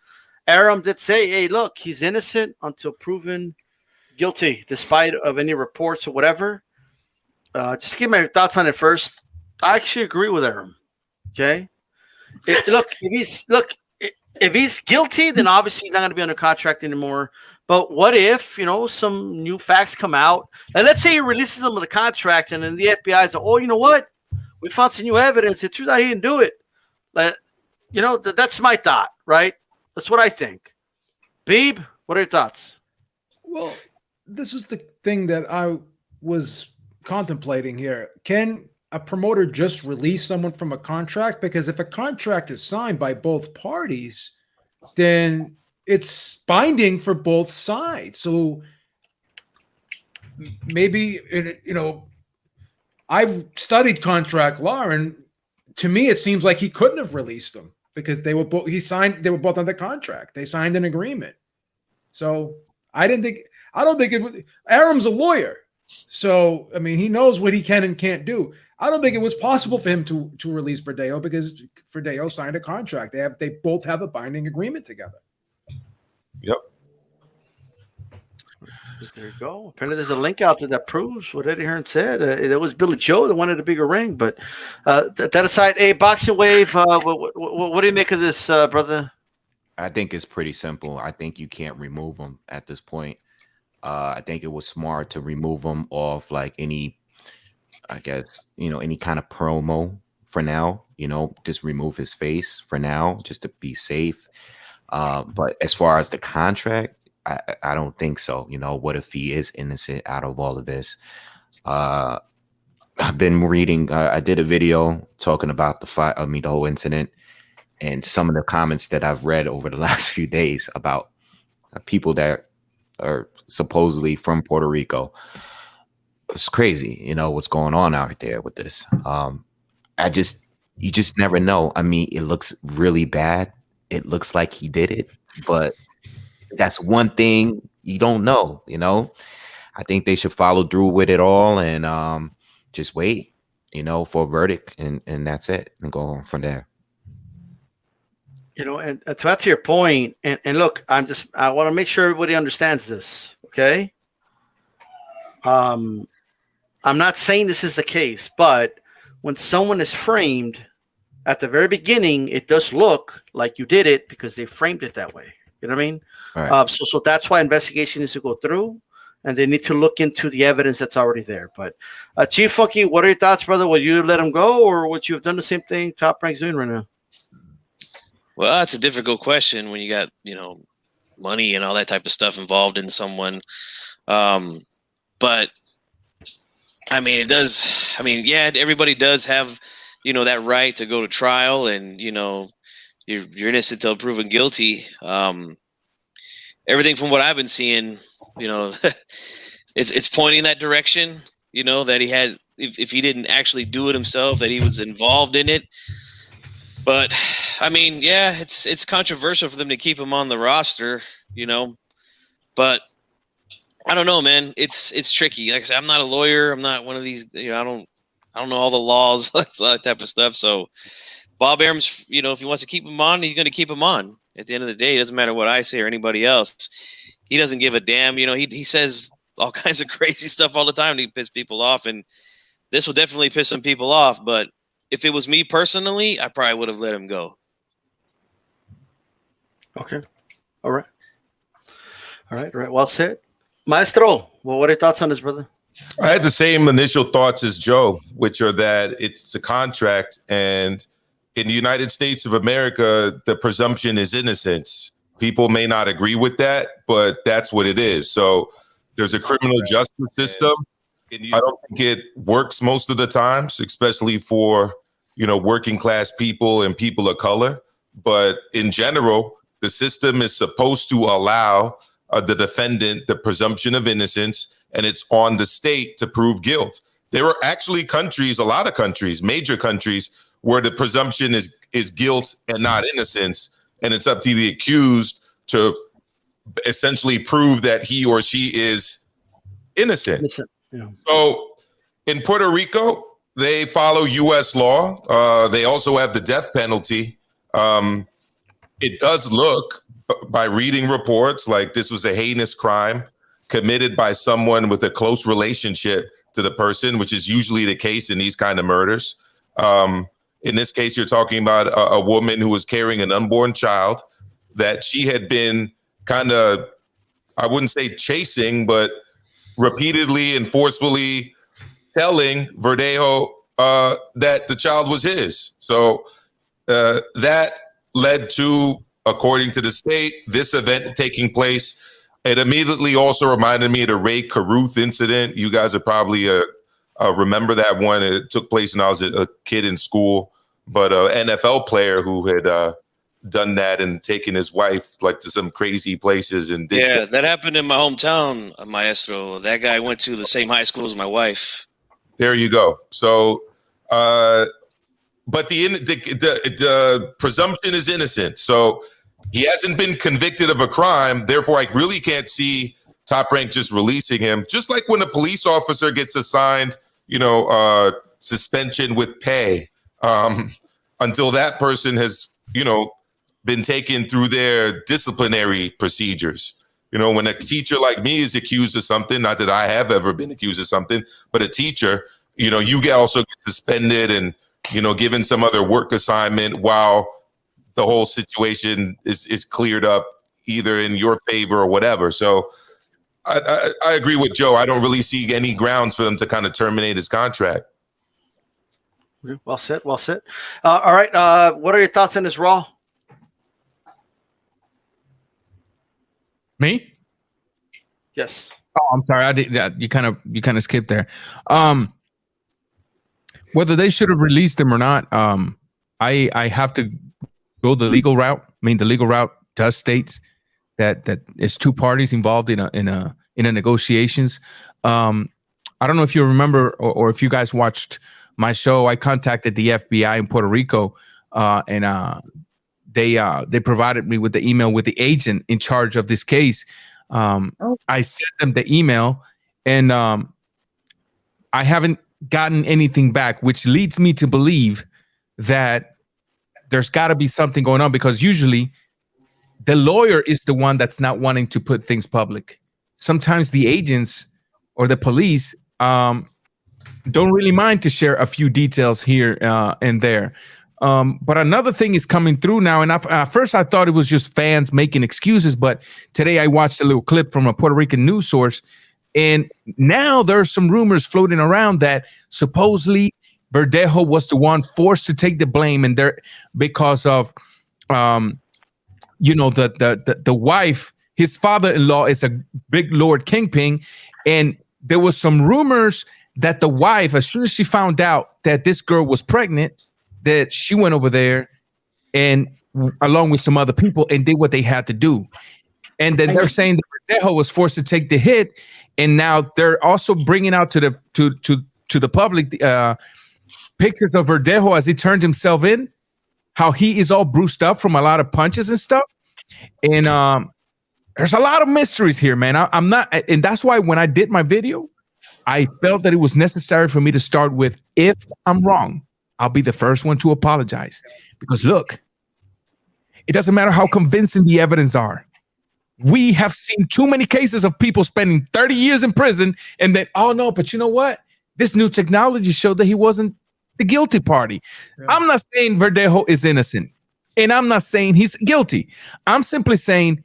Arum did say, hey, look, he's innocent until proven guilty, despite of any reports or whatever. Just give my thoughts on it first. I actually agree with Arum. Okay. If he's guilty, then obviously he's not going to be under contract anymore. But what if, some new facts come out? And let's say he releases him with a contract, and then the FBI is like, oh, you know what? We found some new evidence. It turns out he didn't do it. That's my thought, right? That's what I think. Beeb, what are your thoughts? Well, this is the thing that I was contemplating here. Can a promoter just release someone from a contract? Because if a contract is signed by both parties, then it's binding for both sides. So maybe, I've studied contract law, and to me, it seems like he couldn't have released them because they were both under contract. They signed an agreement. So I don't think it was. Arum's a lawyer. So, I mean, he knows what he can and can't do. I don't think it was possible for him to release Verdejo because Verdejo signed a contract. They both have a binding agreement together. Yep. There you go. Apparently, there's a link out there that proves what Eddie Hearn said. It was Billy Joe that wanted a bigger ring. But that aside, Boxing Wave, what do you make of this, brother? I think it's pretty simple. I think you can't remove him at this point. I think it was smart to remove him off like any kind of promo for now. Just remove his face for now, just to be safe. But as far as the contract, I don't think so. What if he is innocent out of all of this? I've been reading. I did a video talking about the whole incident, and some of the comments that I've read over the last few days about people that are supposedly from Puerto Rico. It's crazy, what's going on out there with this. You just never know. I mean, it looks really bad. It looks like he did it, but that's one thing you don't know, I think they should follow through with it all and just wait, for a verdict, and that's it, and go on from there. And to add to your point, and look, I want to make sure everybody understands this, okay? I'm not saying this is the case, but when someone is framed at the very beginning, it does look like you did it because they framed it that way. You know what I mean? Right. So that's why investigation needs to go through, and they need to look into the evidence that's already there. But Chief Funky, what are your thoughts, brother? Will you let him go, or would you have done the same thing Top Rank's doing right now? Well, that's a difficult question when you got, money and all that type of stuff involved in someone. But I mean, it does. I mean, yeah, everybody does have, that right to go to trial, and you're innocent till proven guilty. Everything from what I've been seeing, it's pointing that direction. That he had, if he didn't actually do it himself, that he was involved in it. But I mean, yeah, it's controversial for them to keep him on the roster, But I don't know, man. It's tricky. Like I said, I'm not a lawyer. I'm not one of these. I don't know all the laws, that type of stuff. So Bob Arum's, if he wants to keep him on, he's going to keep him on. At the end of the day, it doesn't matter what I say or anybody else. He doesn't give a damn. He says all kinds of crazy stuff all the time to piss people off, and this will definitely piss some people off. But if it was me personally, I probably would have let him go. Okay. All right. Well said. Maestro, well, what are your thoughts on this, brother? I had the same initial thoughts as Joe, which are that it's a contract, and in the United States of America, the presumption is innocence. People may not agree with that, but that's what it is. So there's a criminal justice system. I don't think it works most of the times, especially for, working class people and people of color. But in general, the system is supposed to allow the defendant the presumption of innocence, and it's on the state to prove guilt. There are actually countries, a lot of countries, major countries, where the presumption is guilt and not innocence, and it's up to the accused to essentially prove that he or she is innocent. Yeah. So in Puerto Rico, they follow U.S. law. They also have the death penalty. It does look, by reading reports, like this was a heinous crime committed by someone with a close relationship to the person, which is usually the case in these kind of murders. In this case, you're talking about a woman who was carrying an unborn child that she had been kind of, I wouldn't say chasing, but repeatedly and forcefully telling Verdejo that the child was his. So that led to, according to the state, this event taking place. It immediately also reminded me of the Ray Caruth incident. You guys are probably remember that one. It took place when I was a kid in school, but an NFL player who had done that and taken his wife to some crazy places. And that happened in my hometown, Maestro. That guy went to the same high school as my wife. There you go. So, but the presumption is innocent. So he hasn't been convicted of a crime. Therefore, I really can't see Top Rank just releasing him. Just like when a police officer gets assigned, suspension with pay until that person has, been taken through their disciplinary procedures. When a teacher like me is accused of something, not that I have ever been accused of something, but a teacher, you also get suspended and, given some other work assignment while the whole situation is cleared up either in your favor or whatever. So I agree with Joe. I don't really see any grounds for them to kind of terminate his contract. Well said. All right. What are your thoughts on this Raw? Me? Yes. Oh, I'm sorry. I did. Yeah, you kind of skipped there. Whether they should have released him or not, I have to go the legal route. I mean, the legal route does state that it's two parties involved in a negotiations. I don't know if you remember or if you guys watched my show. I contacted the FBI in Puerto Rico, and they provided me with the email with the agent in charge of this case. I sent them the email, and I haven't gotten anything back, which leads me to believe that there's got to be something going on, because usually the lawyer is the one that's not wanting to put things public. Sometimes the agents or the police don't really mind to share a few details here and there. But another thing is coming through now, and at first I thought it was just fans making excuses, but today I watched a little clip from a Puerto Rican news source, and now there are some rumors floating around that supposedly Verdejo was the one forced to take the blame, and there because of the wife, his father-in-law is a big Lord Kingpin, and there was some rumors that the wife, as soon as she found out that this girl was pregnant, that she went over there and along with some other people and did what they had to do. And then they're saying that Verdejo was forced to take the hit, and now they're also bringing out to the public pictures of Verdejo as he turned himself in, how he is all bruised up from a lot of punches and stuff. And there's a lot of mysteries here, man. I'm not, and that's why when I did my video, I felt that it was necessary for me to start with, if I'm wrong, I'll be the first one to apologize. Because look, it doesn't matter how convincing the evidence are. We have seen too many cases of people spending 30 years in prison and then, oh no, but you know what? This new technology showed that he wasn't the guilty party. Yeah. I'm not saying Verdejo is innocent, and I'm not saying he's guilty. I'm simply saying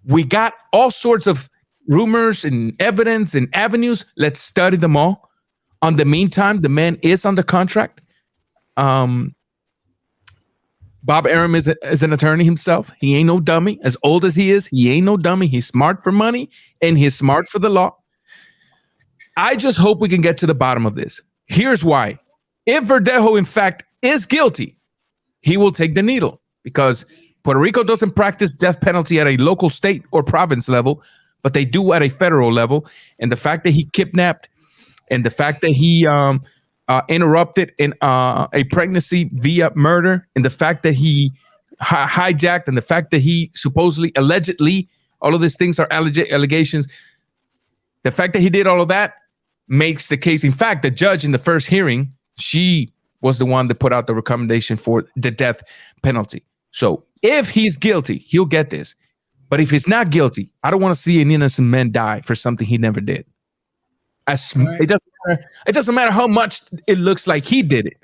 we got all sorts of rumors and evidence and avenues. Let's study them all. On the meantime, the man is under contract. Bob Arum is an attorney himself. He ain't no dummy. As old as he is, he ain't no dummy. He's smart for money, and he's smart for the law. I just hope we can get to the bottom of this. Here's why. If Verdejo, in fact, is guilty, he will take the needle, because Puerto Rico doesn't practice death penalty at a local, state, or province level, but they do at a federal level. And the fact that he kidnapped, and the fact that he interrupted a pregnancy via murder, and the fact that he hijacked, and the fact that he supposedly, allegedly, all of these things are allegations. The fact that he did all of that makes the case. In fact, the judge in the first hearing, she was the one that put out the recommendation for the death penalty. So if he's guilty, he'll get this. But if he's not guilty, I don't want to see an innocent man die for something he never did. It doesn't matter how much it looks like he did it.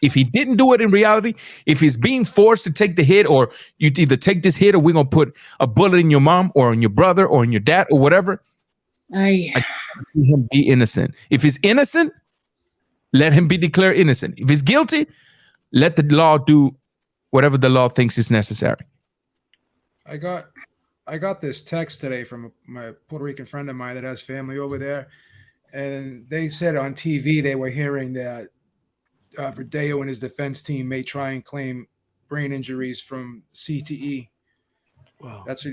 If he didn't do it in reality, if he's being forced to take the hit, or you either take this hit or we're going to put a bullet in your mom or in your brother or in your dad or whatever, I see him be innocent. If he's innocent, let him be declared innocent. If he's guilty, let the law do whatever the law thinks is necessary. I got this text today from my Puerto Rican friend of mine that has family over there, and they said on TV they were hearing that Verdejo and his defense team may try and claim brain injuries from CTE. Wow. That's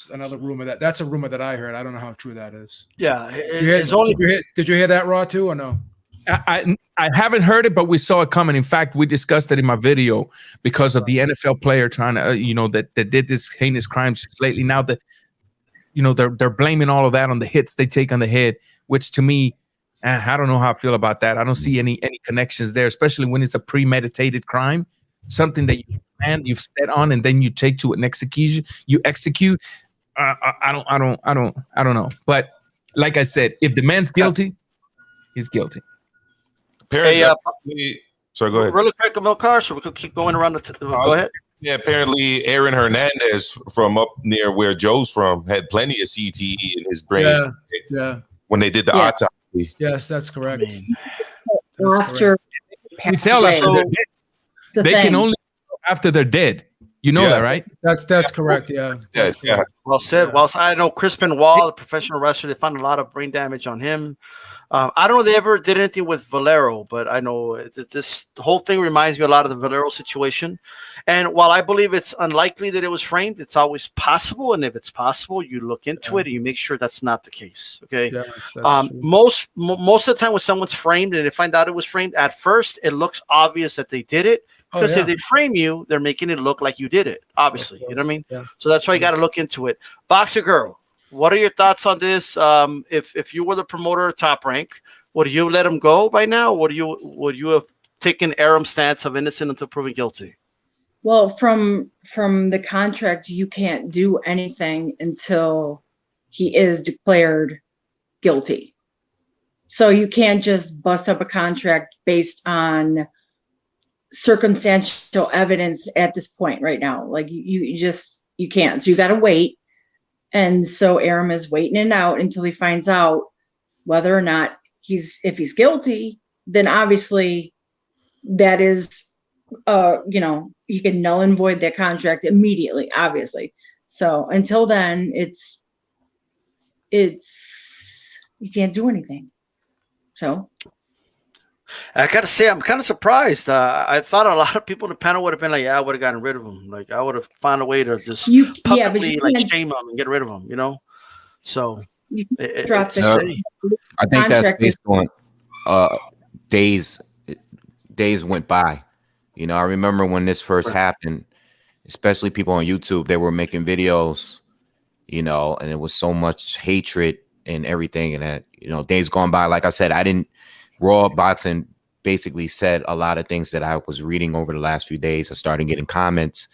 another rumor. That's a rumor that I heard. I don't know how true that is. Yeah. Did you hear that, Raw, too, or no? I haven't heard it, but we saw it coming. In fact, we discussed it in my video because of the NFL player trying to, that did this heinous crimes just lately. Now that, they're blaming all of that on the hits they take on the head, which to me, I don't know how I feel about that. I don't see any connections there, especially when it's a premeditated crime, something that you've set on and then you take to an execution. You execute. I don't know. But like I said, if the man's guilty, he's guilty. Apparently, sorry, go ahead. Really quick, Milcar, so we could keep going around go ahead. Yeah, apparently Aaron Hernandez from up near where Joe's from had plenty of CTE in his brain. Yeah. When they did the autopsy. Yes, that's correct. After you tell us they can only after they're dead. You know that, right? That's correct. Yeah. Yeah. Well said. Well, I know Chris Benoit, the professional wrestler, they found a lot of brain damage on him. I don't know if they ever did anything with Valero, but I know that this whole thing reminds me a lot of the Valero situation. And while I believe it's unlikely that it was framed, it's always possible. And if it's possible, you look into it and you make sure that's not the case. Okay. Yeah, most of the time when someone's framed and they find out it was framed, at first it looks obvious that they did it. Because if they frame you, they're making it look like you did it, obviously. You know what I mean? Yeah. So that's why you got to look into it. Boxer Girl, what are your thoughts on this? If you were the promoter of Top Rank, would you let him go by now? Would you have taken Arum's stance of innocent until proven guilty? Well, from the contract, you can't do anything until he is declared guilty. So you can't just bust up a contract based on circumstantial evidence at this point right now. Like you can't. So you got to wait. And so Arum is waiting it out until he finds out whether or not if he's guilty, then obviously that is, you can null and void that contract immediately, obviously. So until then, it's you can't do anything. So I gotta say, I'm kind of surprised. I thought a lot of people in the panel would have been like, "Yeah, I would have gotten rid of him. Like, I would have found a way to just publicly shame him and get rid of him." So I think that's based on days went by. I remember when this first happened, especially people on YouTube, they were making videos, and it was so much hatred and everything, and that days gone by. Like I said, Raw Boxing basically said a lot of things that I was reading over the last few days. I started getting comments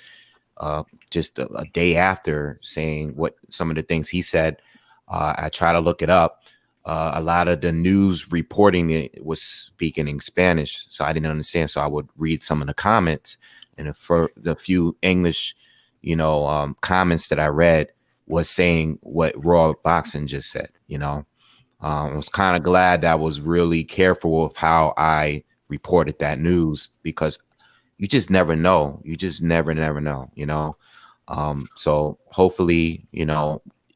just a day after saying what some of the things he said. I try to look it up. A lot of the news reporting it was speaking in Spanish, so I didn't understand. So I would read some of the comments, and for the few English, comments that I read was saying what Raw Boxing just said. I was kind of glad that I was really careful of how I reported that news, because you just never know. You just never know, So hopefully,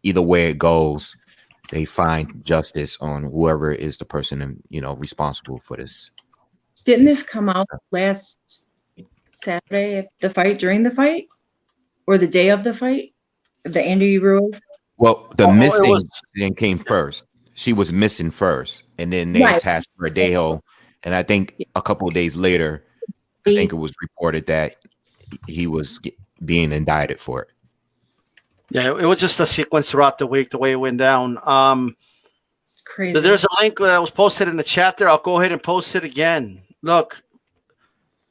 either way it goes, they find justice on whoever is the person, responsible for this. Didn't this come out last Saturday at the fight, during the fight, or the day of the fight? The Andy Ruiz? Well, the missing thing came first. She was missing first, and then they attached Verdejo. And I think a couple of days later, I think it was reported that he was being indicted for it. Yeah, it was just a sequence throughout the week, the way it went down. Crazy. There's a link that was posted in the chat there. I'll go ahead and post it again. Look,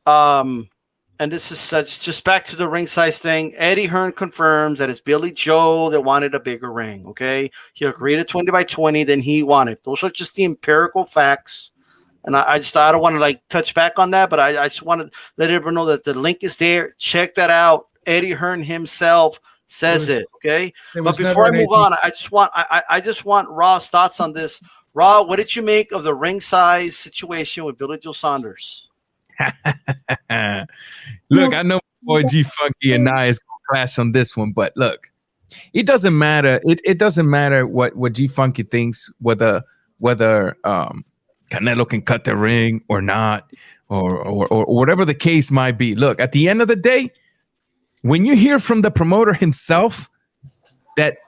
and this is just back to the ring size thing. Eddie Hearn confirms that it's Billy Joe that wanted a bigger ring. Okay, he agreed to 20 by 20, then he wanted. Those are just the empirical facts. And I don't want to touch back on that, but I just want to let everyone know that the link is there. Check that out. Eddie Hearn himself says it. Okay, but before I move on, I just want Raw's thoughts on this. Raw, what did you make of the ring size situation with Billy Joe Saunders? Look, I know boy G Funky and I is gonna clash on this one, but look, it doesn't matter. It doesn't matter what G Funky thinks, whether Canelo can cut the ring or not, or whatever the case might be. Look, at the end of the day, when you hear from the promoter himself that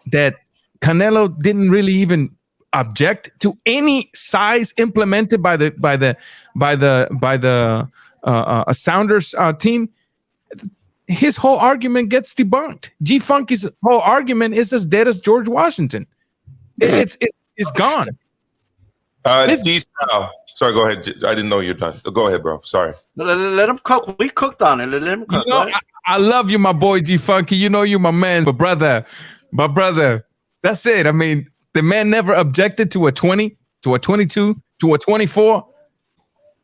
Canelo didn't really even object to any size implemented by the Saunders team, his whole argument gets debunked. G Funky's whole argument is as dead as George Washington. It's gone. Sorry, go ahead. I didn't know you're done. Go ahead, bro. Sorry. Let him cook. We cooked on it. Let him cook. I love you, my boy G Funky. You're my man, but my brother. That's it. I mean, the man never objected to a 20, to a 22, to a 24.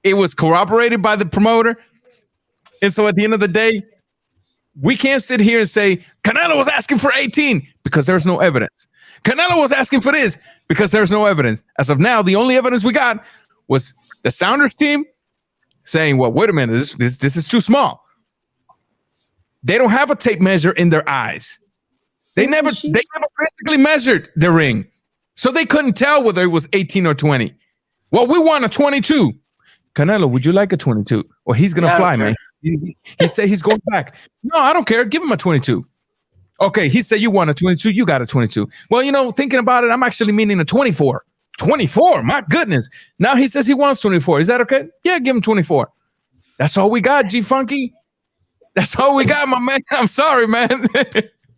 It was corroborated by the promoter. And so at the end of the day, we can't sit here and say Canelo was asking for 18 because there's no evidence. Canelo was asking for this because there's no evidence. As of now, the only evidence we got was the Saunders team saying, well, wait a minute, this is too small. They don't have a tape measure in their eyes. They never physically measured the ring. So they couldn't tell whether it was 18 or 20. Well, we want a 22. Canelo, would you like a 22? Or he's going to fly, man. He said he's going back. No, I don't care. Give him a 22. Okay, he said you want a 22. You got a 22. Well, thinking about it, I'm actually meaning a 24. 24, my goodness. Now he says he wants 24. Is that okay? Yeah, give him 24. That's all we got, G Funky. That's all we got, my man. I'm sorry, man.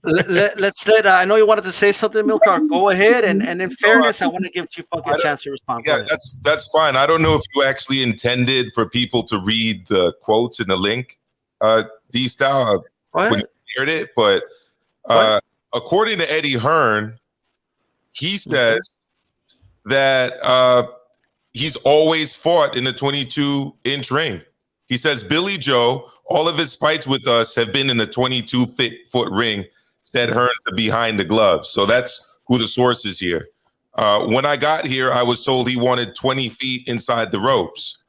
Let's let. I know you wanted to say something, Milcar. Go ahead, and in fairness, I want to give you a chance to respond. Yeah, that's fine. I don't know if you actually intended for people to read the quotes in the link, D-Style, when you shared it, but according to Eddie Hearn, he says that he's always fought in the 22-inch ring. He says, Billy Joe, all of his fights with us have been in a 22-foot ring, said Hearn to behind the gloves. So that's who the source is here. When I got here, I was told he wanted 20 feet inside the ropes.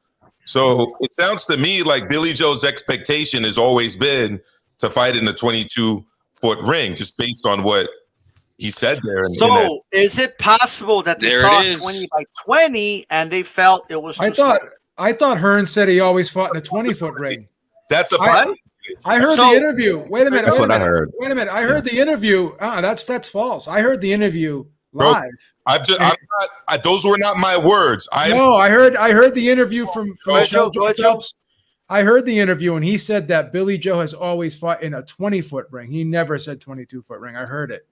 So it sounds to me like Billy Joe's expectation has always been to fight in a 22-foot ring, just based on what he said there. So is it possible that they saw 20 by 20 and they felt it was too small? I thought Hearn said he always fought in a 20-foot ring. That's a I heard the interview. Wait a minute. That's what I heard. Wait a minute. I heard the interview. That's false. I heard the interview live. Bro, those were not my words. I heard the interview from Joe Phelps. I heard the interview, and he said that Billy Joe has always fought in a 20-foot ring. He never said 22-foot ring. I heard it.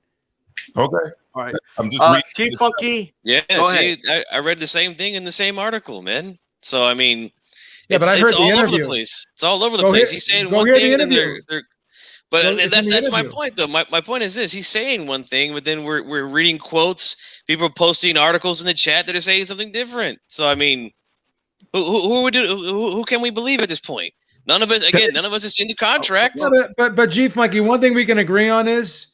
Okay. All right. I'm just T-Funky. Yeah, see, I read the same thing in the same article, man. So, I mean, yeah, but I heard it's the all interview. over the place. It's all over the place. He's saying one thing, and that's my point, though. My point is this: he's saying one thing, but then we're reading quotes. People are posting articles in the chat that are saying something different. So, I mean, who can we believe at this point? None of us. Again, none of us has seen the contract. Yeah, but G Funky, one thing we can agree on is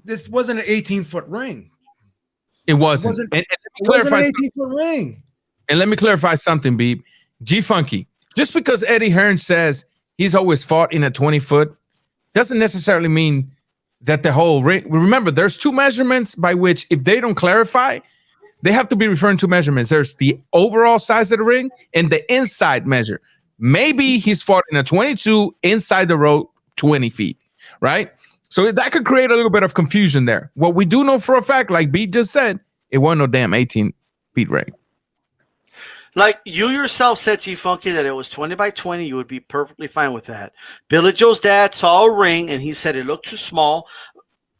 this wasn't an 18-foot ring. It wasn't. It wasn't an 18-foot ring. And let me clarify something, Beep. G Funky, just because Eddie Hearn says he's always fought in a 20-foot doesn't necessarily mean that the whole ring. Remember, there's two measurements by which, if they don't clarify, they have to be referring to measurements. There's the overall size of the ring and the inside measure. Maybe he's fought in a 22 inside the rope 20 feet, right? So that could create a little bit of confusion there. What we do know for a fact, like Beat just said, it wasn't no damn 18-feet ring. Like you yourself said, T-Funky, that it was 20 by 20. You would be perfectly fine with that. Billy Joe's dad saw a ring, and he said it looked too small.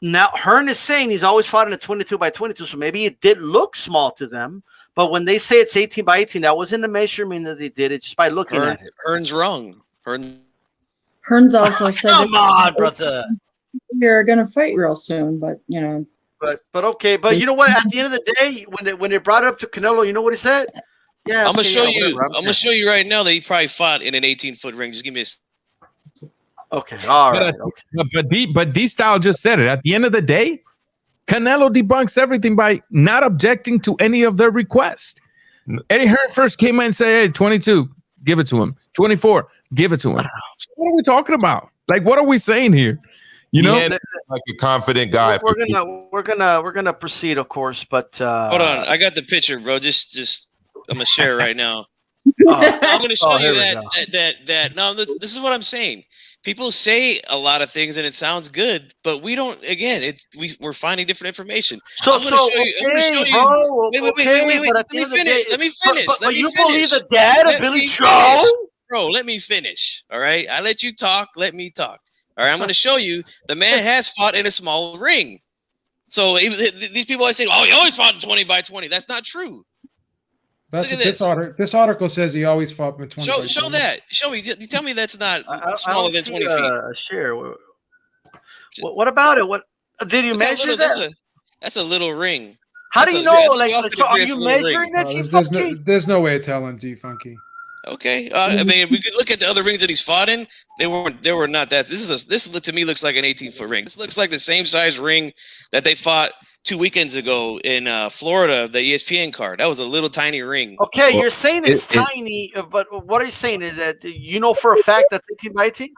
Now, Hearn is saying he's always fought in a 22 by 22, so maybe it did look small to them. But when they say it's 18 by 18, that wasn't the measurement that they did it just by looking at it. Hearn's wrong. Hearn's also said, "Come on, brother, you're gonna fight real soon." But you know, but okay. But you know what? At the end of the day, when they brought it up to Canelo, you know what he said? Yeah, I'm gonna show you. I'm gonna show you right now that he probably fought in an 18-foot ring. Just give me a. Okay, all right. But D-Style just said it. At the end of the day, Canelo debunks everything by not objecting to any of their requests. Eddie Hearn first came in and said, "Hey, 22, give it to him. 24, give it to him." So what are we talking about? Like, what are we saying here? You know, like a confident guy. We're gonna proceed, of course. But hold on, I got the picture, bro. Just I'm gonna share it right now. I'm gonna show you that. No, this is what I'm saying. People say a lot of things and it sounds good, but we don't. Again, we're finding different information. I'm gonna show you. Wait. Let me finish. But you believe the dad of Billy Joe? Bro, let me finish. All right, I let you talk. Let me talk. All right, I'm going to show you the man has fought in a small ring. So these people always say, "Oh, he always fought in 20 by 20." That's not true. Look at this article says he always fought in 20 by 20. Show that. Show me. You tell me that's not smaller than 20 feet. Share. What about it? What did you measure that? That's a little ring. How do you know? Like, are you measuring that, G-Funky? There's no way of telling, G-Funky. Okay, I mean, if we could look at the other rings that he's fought in, they were not that. This to me looks like an 18-foot ring. This looks like the same size ring that they fought 2 weekends ago in Florida, the ESPN card. That was a little tiny ring. Okay, you're saying it's tiny, but what are you saying? Is that you know for a fact that's 18 by 18?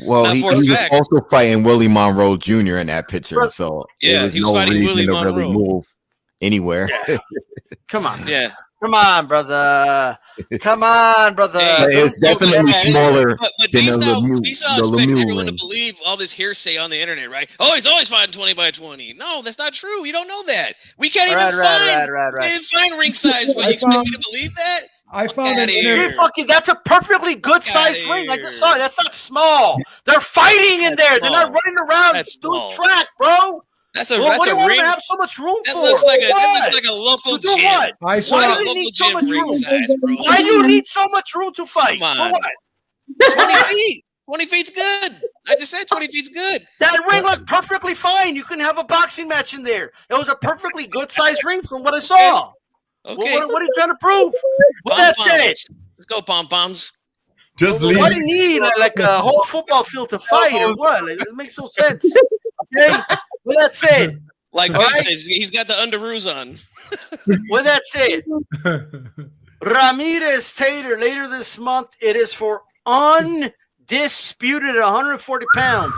Well, he was also fighting Willie Monroe Jr. in that picture, so yeah, he was no fighting Willie Monroe. Really move anywhere. Yeah. Come on, yeah. Come on, brother. Come on, brother. Hey, it's definitely smaller but than these the expects Lemieux everyone ring. to believe all this hearsay on the internet, right? Oh, he's always fighting 20 by 20. No, that's not true. You don't know that. We can't even find ring size. What, you expect me to believe that? I found it. That's a perfectly good size ring. I just saw it. That's not small. They're fighting in there. They're not running around doing track, bro. That's a what do you ring. Have so much room that for? Looks like a local gym. What? Why do you need so much room? Why do you need so much room to fight? Come on. For what? 20 feet. 20 feet's good. I just said 20 feet's good. That ring looked perfectly fine. You couldn't have a boxing match in there. It was a perfectly good sized ring from what I saw. Okay. What are you trying to prove? What that say? Let's go, pom-poms. Just Why leave. do you need like a whole football field to fight or what? Like, it makes no sense. Okay, well that's it. Like All Beach right. says, he's got the underoos on. Well, that's it. Ramirez Tater later this month. It is for undisputed 140 pounds.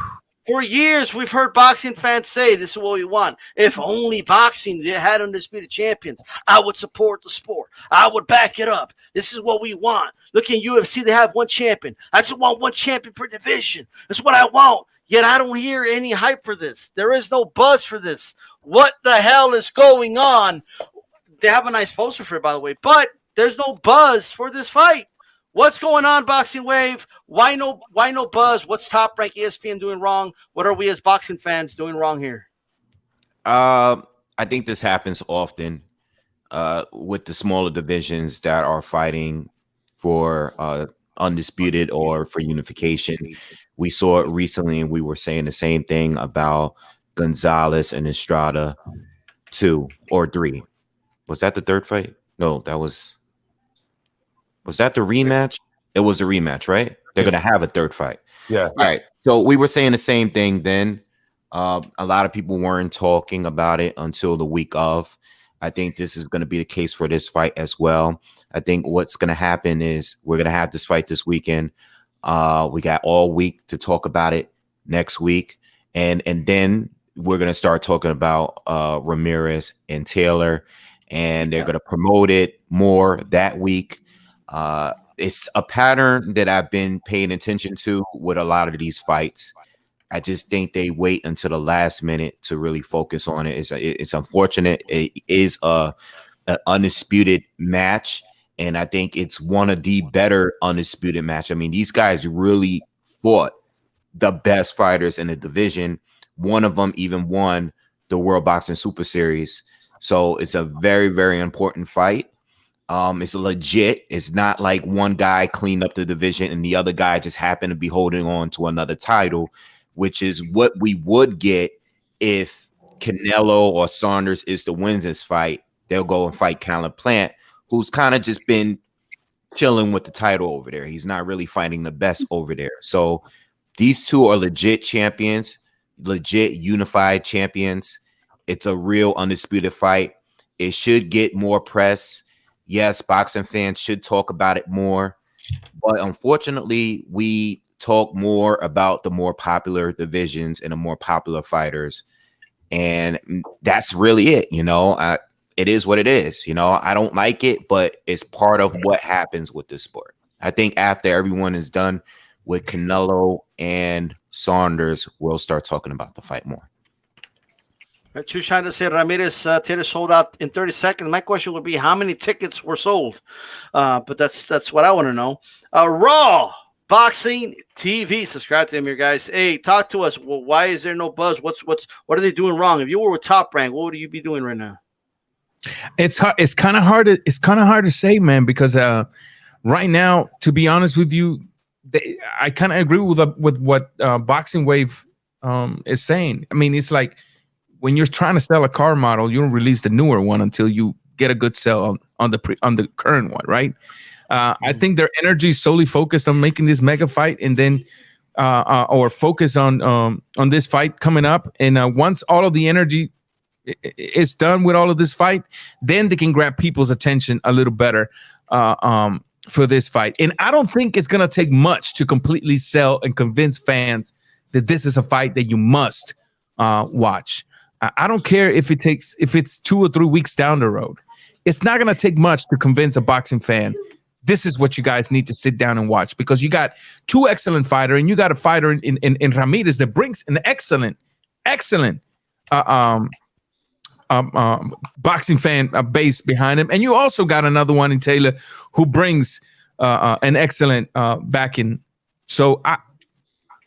For years, we've heard boxing fans say this is what we want. If only boxing had undisputed champions, I would support the sport. I would back it up. This is what we want. Look in UFC, they have one champion. I just want one champion per division. That's what I want. Yet I don't hear any hype for this. There is no buzz for this. What the hell is going on? They have a nice poster for it, by the way, but there's no buzz for this fight. What's going on, Boxing Wave? Why no buzz? What's Top Rank ESPN doing wrong? What are we as boxing fans doing wrong here? I think this happens often with the smaller divisions that are fighting for undisputed or for unification. We saw it recently, and we were saying the same thing about Gonzalez and Estrada 2 or 3. Was that the third fight? No, was that the rematch? It was the rematch, right? They're going to have a third fight. Yeah. All right. So we were saying the same thing then. A lot of people weren't talking about it until the week of. I think this is going to be the case for this fight as well. I think what's going to happen is we're going to have this fight this weekend. We got all week to talk about it next week. And then we're going to start talking about Ramirez and Taylor, and they're going to promote it more that week. It's a pattern that I've been paying attention to with a lot of these fights. I just think they wait until the last minute to really focus on it. It's unfortunate. It is an undisputed match, and I think it's one of the better undisputed match. I mean, these guys really fought the best fighters in the division. One of them even won the World Boxing Super Series. So it's a very, very important fight. It's legit. It's not like one guy cleaned up the division and the other guy just happened to be holding on to another title, which is what we would get if Canelo or Saunders is to win this fight. They'll go and fight Callan Plant, who's kind of just been chilling with the title over there. He's not really fighting the best over there. So these two are legit champions, legit unified champions. It's a real undisputed fight. It should get more press. Yes, boxing fans should talk about it more, but unfortunately, we talk more about the more popular divisions and the more popular fighters, and that's really it. It is what it is. I don't like it, but it's part of what happens with this sport. I think after everyone is done with Canelo and Saunders, we'll start talking about the fight more. Chushan said Ramirez Taylor sold out in 30 seconds. My question would be how many tickets were sold? But that's what I want to know. Raw Boxing TV. Subscribe to him here, guys. Hey, talk to us. Well, why is there no buzz? What are they doing wrong? If you were with Top Rank, what would you be doing right now? It's hard. It's kind of hard. It's kind of hard to say, man, because right now, to be honest with you, I kind of agree with what Boxing Wave is saying. I mean, it's like, when you're trying to sell a car model, you don't release the newer one until you get a good sell on the current one, right? I think their energy is solely focused on making this mega fight, and then or focus on this fight coming up. And once all of the energy is done with all of this fight, then they can grab people's attention a little better for this fight. And I don't think it's gonna take much to completely sell and convince fans that this is a fight that you must watch. I don't care if it's 2 or 3 weeks down the road. It's not going to take much to convince a boxing fan. This is what you guys need to sit down and watch, because you got two excellent fighters, and you got a fighter in Ramirez that brings an excellent boxing fan base behind him. And you also got another one in Taylor who brings an excellent backing. So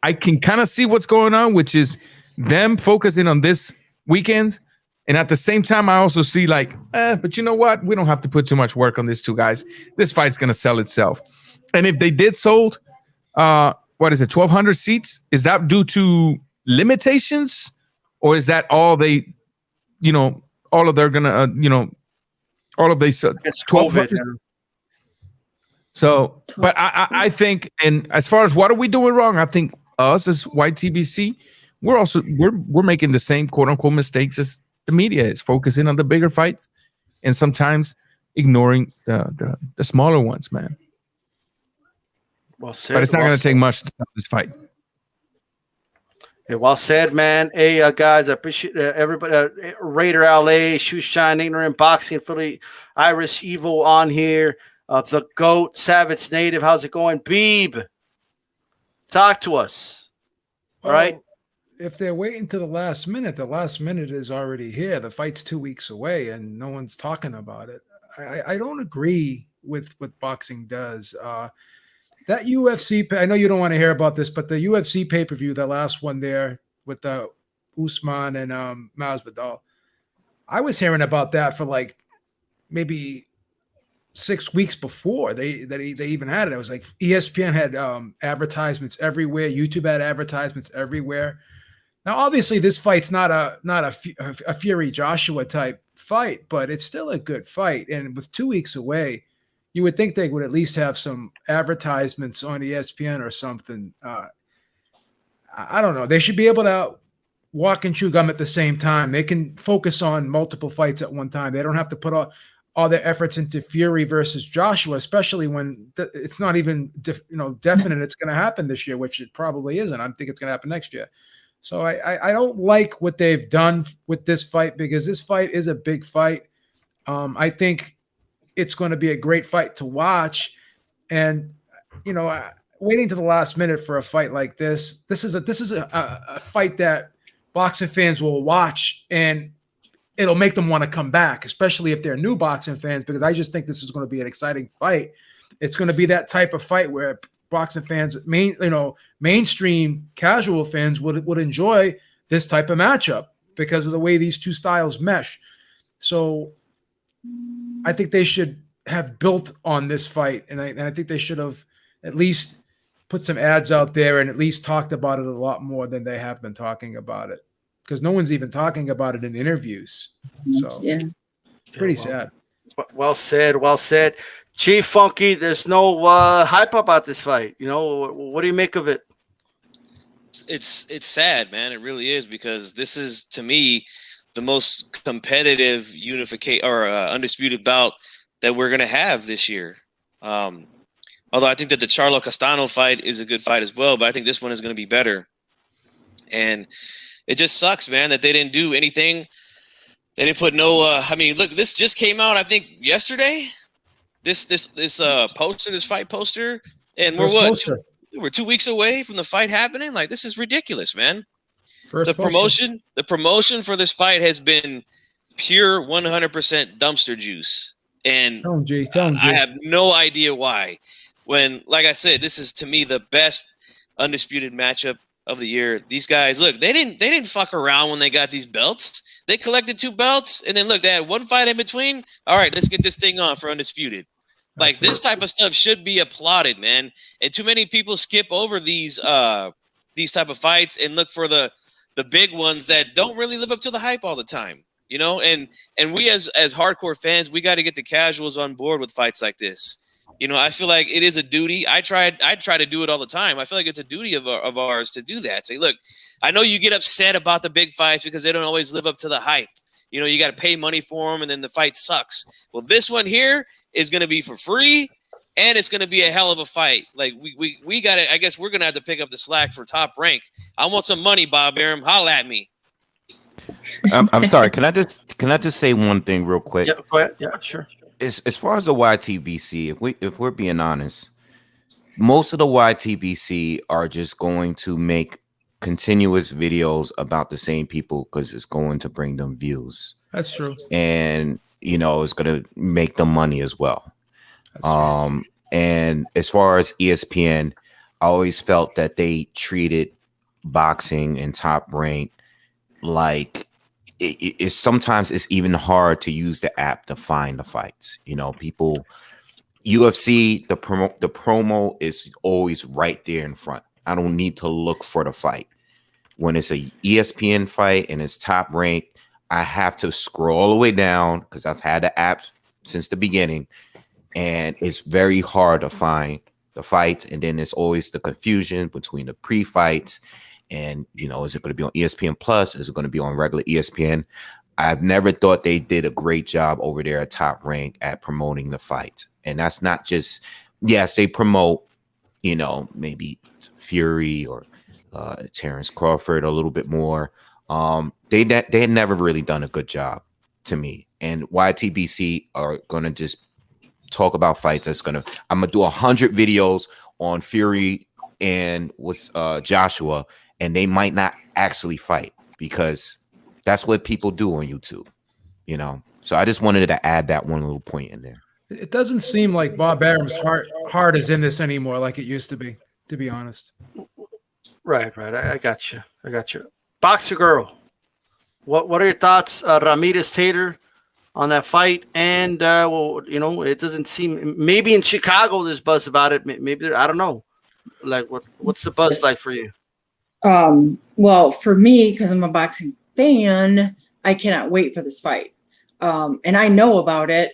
I can kind of see what's going on, which is them focusing on this weekend, and at the same time, I also see but you know what? We don't have to put too much work on these two guys. This fight's gonna sell itself. And if they did sold, what is it, 1,200 seats? Is that due to limitations, or is that all they, all of they're gonna, all of they 1,200? So, but I think, and as far as what are we doing wrong, I think us as YTBC, we're making the same quote unquote mistakes as the media is, focusing on the bigger fights and sometimes ignoring the smaller ones, man. Well said, but it's not going to take much to stop this fight. Yeah, well said, man. Hey, guys, I appreciate everybody. Raider LA, Shoe Shine, Ignorant Boxing, Philly, Irish Evil on here. The GOAT, Savage Native. How's it going? Beeb, talk to us. All right. If they're waiting to the last minute is already here. The fight's 2 weeks away, and no one's talking about it. I don't agree with what boxing does. That UFC, I know you don't want to hear about this, but the UFC pay-per-view, the last one there with the Usman and Masvidal, I was hearing about that for like maybe 6 weeks before they even had it. It was like ESPN had advertisements everywhere. YouTube had advertisements everywhere. Now, obviously, this fight's not a Fury Joshua type fight, but it's still a good fight. And with 2 weeks away, you would think they would at least have some advertisements on ESPN or something. I don't know. They should be able to walk and chew gum at the same time. They can focus on multiple fights at one time. They don't have to put all their efforts into Fury versus Joshua, especially when it's not even definite it's going to happen this year, which it probably isn't. I think it's going to happen next year. So I don't like what they've done with this fight, because this fight is a big fight. I think it's going to be a great fight to watch. And, waiting to the last minute for a fight like this is a fight that boxing fans will watch, and it'll make them want to come back, especially if they're new boxing fans, because I just think this is going to be an exciting fight. It's going to be that type of fight where boxing fans, mainstream casual fans would enjoy this type of matchup because of the way these two styles mesh. So I think they should have built on this fight, and I think they should have at least put some ads out there and at least talked about it a lot more than they have been talking about it, because no one's even talking about it in interviews. So Yeah. it's pretty sad. Well said. Well said. Chief Funky, there's no hype about this fight. What do you make of it? It's sad, man. It really is, because this is, to me, the most competitive unification or undisputed bout that we're gonna have this year. Although I think that the Charlo Castano fight is a good fight as well, but I think this one is going to be better. And it just sucks, man, that they didn't do anything. They didn't put no. Look, this just came out, I think, yesterday. This poster, this fight poster, and we're 2 weeks away from the fight happening. Like, this is ridiculous, man. The promotion for this fight has been pure 100% dumpster juice, and Tell him, G. I have no idea why. When, like I said, this is to me the best undisputed matchup of the year. These guys, look, they didn't fuck around when they got these belts. They collected 2 belts, and then look, they had one fight in between. All right, let's get this thing on for undisputed. Like, this type of stuff should be applauded, man. And too many people skip over these type of fights and look for the big ones that don't really live up to the hype all the time, And we as hardcore fans, we got to get the casuals on board with fights like this. I feel like it is a duty. I try to do it all the time. I feel like it's a duty of ours to do that. Say, look, I know you get upset about the big fights because they don't always live up to the hype. You got to pay money for them, and then the fight sucks. Well, this one here is going to be for free, and it's going to be a hell of a fight. Like, we got to. I guess we're going to have to pick up the slack for Top Rank. I want some money, Bob Arum. Holla at me. I'm sorry. Can I just say one thing real quick? Yeah, go ahead. Yeah, sure. As far as the YTBC, if we're being honest, most of the YTBC are just going to make continuous videos about the same people because it's going to bring them views. That's true. And it's going to make them money as well. And as far as ESPN, I always felt that they treated boxing and Top Rank like it's sometimes it's even hard to use the app to find the fights. People, UFC, the promo is always right there in front. I don't need to look for the fight. When it's a ESPN fight and it's Top Rank, I have to scroll all the way down because I've had the app since the beginning and it's very hard to find the fights. And then there's always the confusion between the pre-fights and, you know, is it going to be on ESPN Plus? Is it going to be on regular ESPN? I've never thought they did a great job over there at Top Rank at promoting the fight. And that's not just, yes, they promote, you know, maybe Fury or Terrence Crawford a little bit more. They had never really done a good job to me. And YTBC are going to just talk about fights. I'm going to do 100 videos on Fury and Joshua, and they might not actually fight because that's what people do on YouTube, you know? So I just wanted to add that one little point in there. It doesn't seem like Bob Arum's heart is in this anymore like it used to be honest. Right. I got you. Boxer Girl, what are your thoughts, Ramirez Taylor, on that fight? And well, you know, it doesn't seem, maybe in Chicago there's buzz about it. Maybe I don't know. Like what's the buzz like for you? Well, for me, because I'm a boxing fan, I cannot wait for this fight. And I know about it.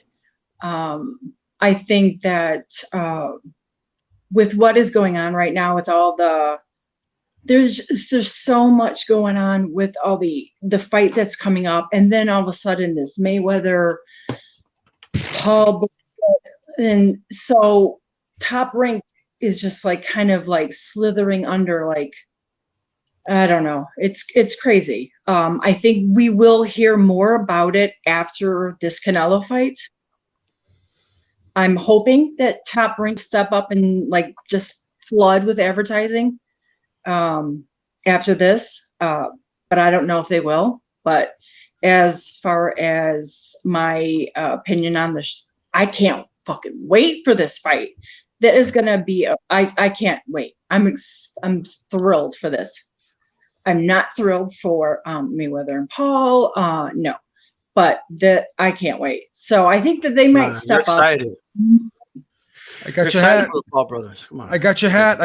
I think that with what is going on right now, with all there's so much going on with all the fight that's coming up, and then all of a sudden this Mayweather Paul, and so Top Rank is just like kind of like slithering under, like, I don't know. It's crazy. I think we will hear more about it after this Canelo fight. I'm hoping that Top Rank step up and like just flood with advertising after this. But I don't know if they will. But as far as my opinion on this, I can't fucking wait for this fight. That is going to be, I can't wait. I'm thrilled for this. I'm not thrilled for Mayweather and Paul. No, but that I can't wait. So I think that they might step up. Excited. I got your hat. For the Paul brothers. Come on. I got your hat.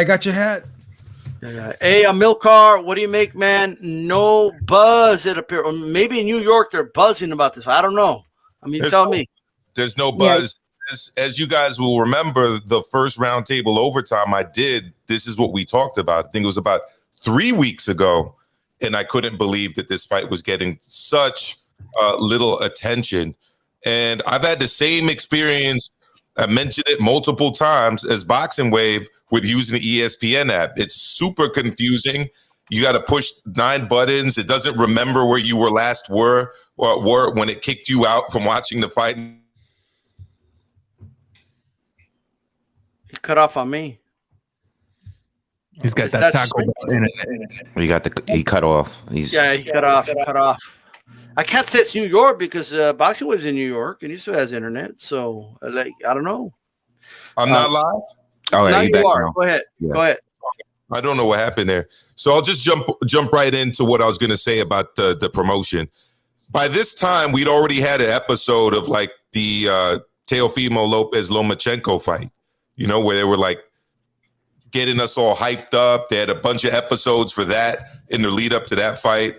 Yeah. Hey, Amilcar, what do you make, man? No buzz, it appears. Or maybe in New York they're buzzing about this. I don't know. I mean, tell me. There's no buzz. Yeah. As you guys will remember, the first roundtable overtime I did, this is what we talked about. I think it was about 3 weeks ago, and I couldn't believe that this fight was getting such little attention. And I've had the same experience. I mentioned it multiple times as Boxing Wave with using the ESPN app. It's super confusing. You got to push 9 buttons. It doesn't remember where you were last were when it kicked you out from watching the fight. He cut off on me. He's got that taco internet. He cut off. He cut off. I can't say it's New York because Boxing Wave's in New York and he still has internet. So, like, I don't know. I'm not live? Oh, now you are. now. Go ahead. Yeah. Go ahead. I don't know what happened there. So I'll just jump right into what I was going to say about the promotion. By this time, we'd already had an episode of like the Teofimo Lopez Lomachenko fight, you know, where they were like getting us all hyped up. They had a bunch of episodes for that in the lead up to that fight.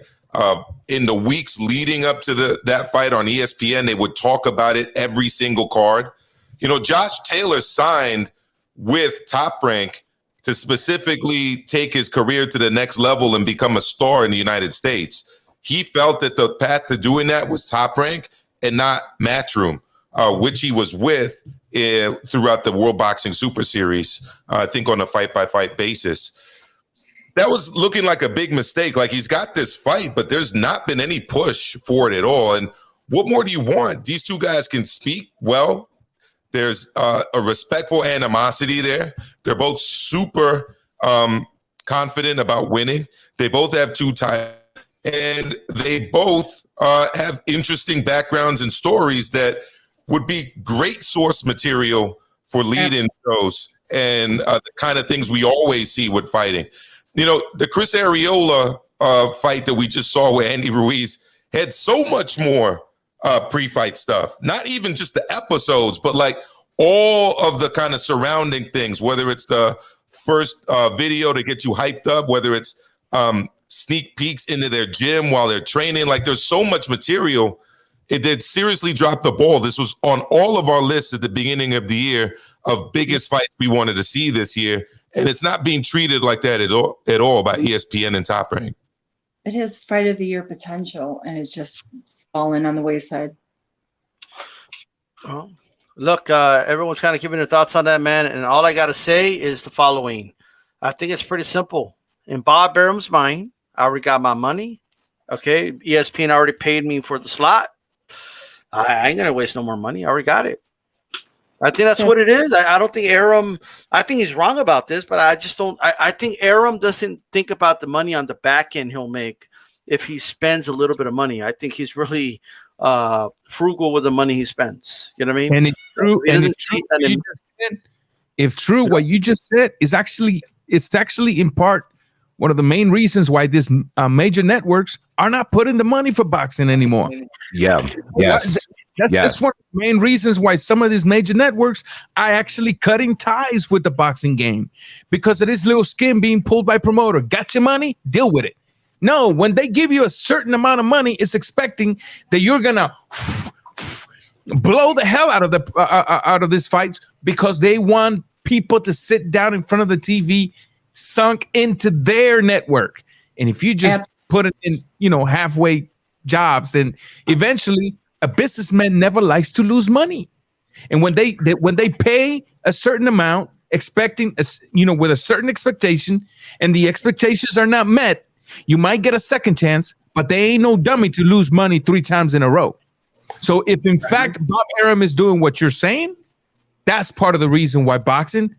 In the weeks leading up to that fight on ESPN, they would talk about it every single card. You know, Josh Taylor signed with Top Rank to specifically take his career to the next level and become a star in the United States. He felt that the path to doing that was Top Rank and not Matchroom, which he was with throughout the World Boxing Super Series, I think on a fight-by-fight basis. That was looking like a big mistake. Like, he's got this fight, but there's not been any push for it at all. And what more do you want? These two guys can speak well. There's a respectful animosity there. They're both super confident about winning. They both have 2 titles, and they both have interesting backgrounds and stories that would be great source material for lead-in shows and the kind of things we always see with fighting. You know, the Chris Arreola fight that we just saw with Andy Ruiz had so much more pre-fight stuff. Not even just the episodes, but like all of the kind of surrounding things, whether it's the first video to get you hyped up, whether it's sneak peeks into their gym while they're training. Like, there's so much material it did seriously drop the ball. This was on all of our lists at the beginning of the year of biggest fights we wanted to see this year. And it's not being treated like that at all by ESPN and Top Rank. It has fight of the year potential, and it's just fallen on the wayside. Well, look, everyone's kind of giving their thoughts on that, man. And all I got to say is the following. I think it's pretty simple. In Bob Arum's mind, I already got my money. Okay, ESPN already paid me for the slot. I ain't going to waste no more money. I already got it. I think that's what it is. I don't think Arum, I think he's wrong about this, but I just don't. I think Arum doesn't think about the money on the back end he'll make if he spends a little bit of money. I think he's really frugal with the money he spends. You know what I mean? And it's true. If true, what you just said is actually, it's actually in part one of the main reasons why these major networks are not putting the money for boxing anymore. Yeah. Yes. That's one of the main reasons why some of these major networks are actually cutting ties with the boxing game, because of this little skin being pulled by promoter. Got your money? Deal with it. No, when they give you a certain amount of money, it's expecting that you're gonna blow the hell out of these fights, because they want people to sit down in front of the TV sunk into their network. And if you just put it in, halfway jobs, then eventually a businessman never likes to lose money. And when they pay a certain amount, expecting with a certain expectation, and the expectations are not met, you might get a second chance, but they ain't no dummy to lose money 3 times in a row. So if in fact Bob Arum is doing what you're saying, that's part of the reason why boxing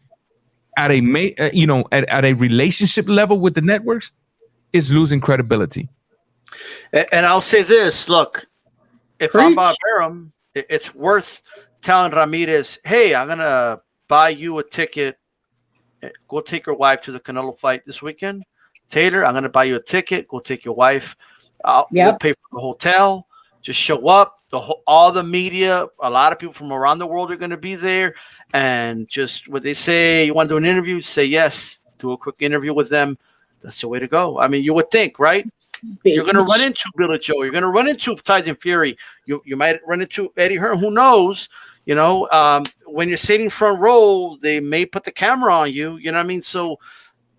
at a relationship level with the networks is losing credibility. And I'll say this, look, if I'm Bob Arum, it's worth telling Ramirez, hey, I'm going to buy you a ticket. Go take your wife to the Canelo fight this weekend. Taylor, I'm going to buy you a ticket. Go take your wife. We'll pay for the hotel. Just show up. All the media, a lot of people from around the world are going to be there. And just what they say, you want to do an interview, say yes. Do a quick interview with them. That's the way to go. I mean, you would think, right? You're going to run into Billy Joe. You're going to run into Tyson Fury. You might run into Eddie Hearn. Who knows? When you're sitting front row, they may put the camera on you. You know what I mean? So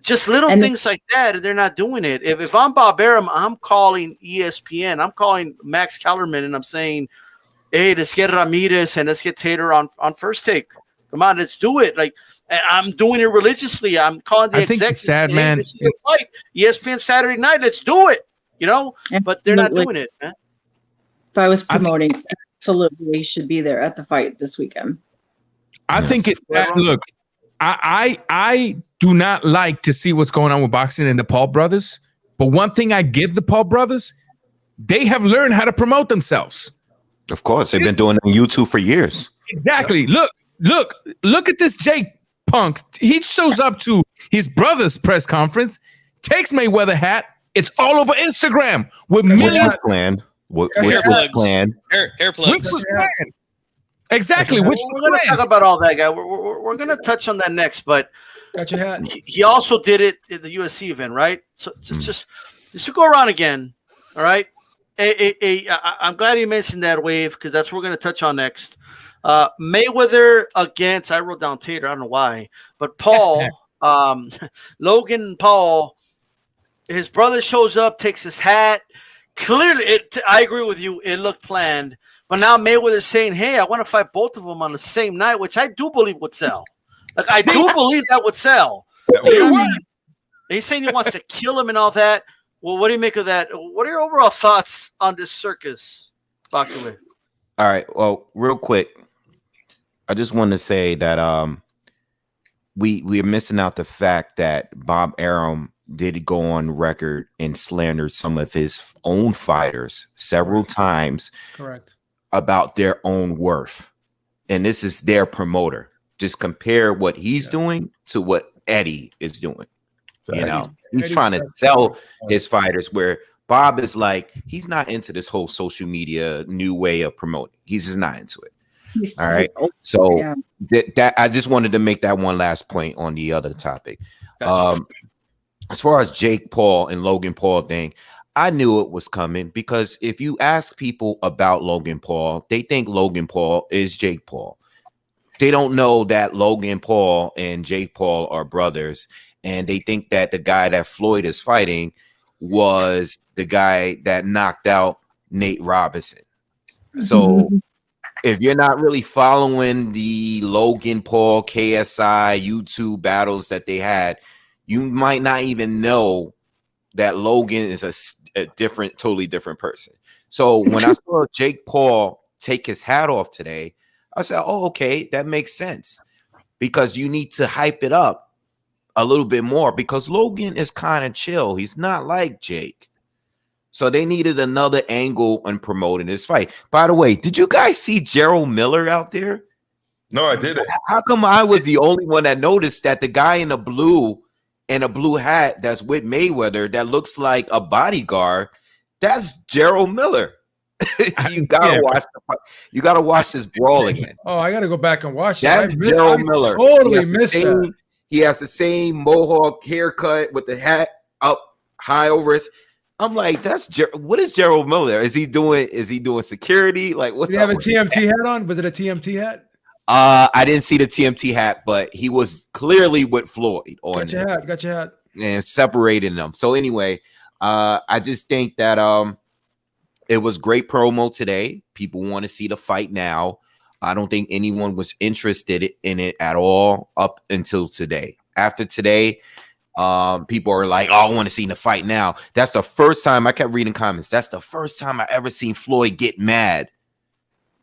just little things like that, they're not doing it. If I'm Bob Arum, I'm calling ESPN. I'm calling Max Kellerman, and I'm saying, hey, let's get Ramirez and let's get Taylor on First Take. Come on, let's do it. Like, I'm doing it religiously. I'm calling the execs. It's sad, man. Fight. ESPN Saturday night. Let's do it. But they're not doing it. Man. If I was promoting, absolutely should be there at the fight this weekend. I think it. Look, I do not like to see what's going on with boxing and the Paul brothers. But one thing I give the Paul brothers, they have learned how to promote themselves. Of course, they've been doing it on YouTube for years. Exactly. Look at this Jake Punk. He shows up to his brother's press conference, takes Mayweather hat. It's all over Instagram with millions. Which was planned. Hair plugs. Which was planned. Exactly. We're going to talk about all that, guy. We're going to touch on that next, but got your hat. He also did it at the UFC event, right? So just to go around again, all right? I'm glad you mentioned that, Wave, because that's what we're going to touch on next. Mayweather against, I wrote down Tater, I don't know why, but Paul, Logan Paul, his brother shows up, takes his hat. Clearly, I agree with you. It looked planned. But now Mayweather's saying, hey, I want to fight both of them on the same night, which I do believe would sell. Like, I do believe that would sell. He's saying he wants to kill him and all that. Well, what do you make of that? What are your overall thoughts on this circus, Boxing Wave? All right. Well, real quick, I just want to say that we are missing out the fact that Bob Arum did go on record and slander some of his own fighters several times. Correct. About their own worth. And this is their promoter. Just compare what he's doing to what Eddie is doing. He's trying to sell his fighters, where Bob is like, he's not into this whole social media new way of promoting. He's just not into it. All right. So that I just wanted to make that one last point on the other topic. As far as Jake Paul and Logan Paul thing, I knew it was coming because if you ask people about Logan Paul, they think Logan Paul is Jake Paul. They don't know that Logan Paul and Jake Paul are brothers, and they think that the guy that Floyd is fighting was the guy that knocked out Nate Robinson. So if you're not really following the Logan Paul KSI YouTube battles that they had, you might not even know that Logan is a different, totally different person. So when I saw Jake Paul take his hat off today, I said, oh, okay, that makes sense, because you need to hype it up a little bit more, because Logan is kind of chill. He's not like Jake. So they needed another angle on promoting this fight. By the way, did you guys see Gerald Miller out there? No, I didn't. How come I was the only one that noticed that the guy in the blue hat that's with Mayweather that looks like a bodyguard, that's Gerald Miller. You gotta watch this brawl again. Oh, I gotta go back and watch that. That's Gerald Miller. Totally missed that. He has the same mohawk haircut with the hat up high over his. I'm like, what is Gerald Miller? Is he doing security? Like, what's Did he have a TMT hat on? Was it a TMT hat? I didn't see the TMT hat, but he was clearly with Floyd on. Got your hat. And separating them. So anyway, I just think that it was great promo today. People want to see the fight now. I don't think anyone was interested in it at all up until today. After today, people are like, oh, I want to see the fight now. That's the first time I kept reading comments. That's the first time I ever seen Floyd get mad.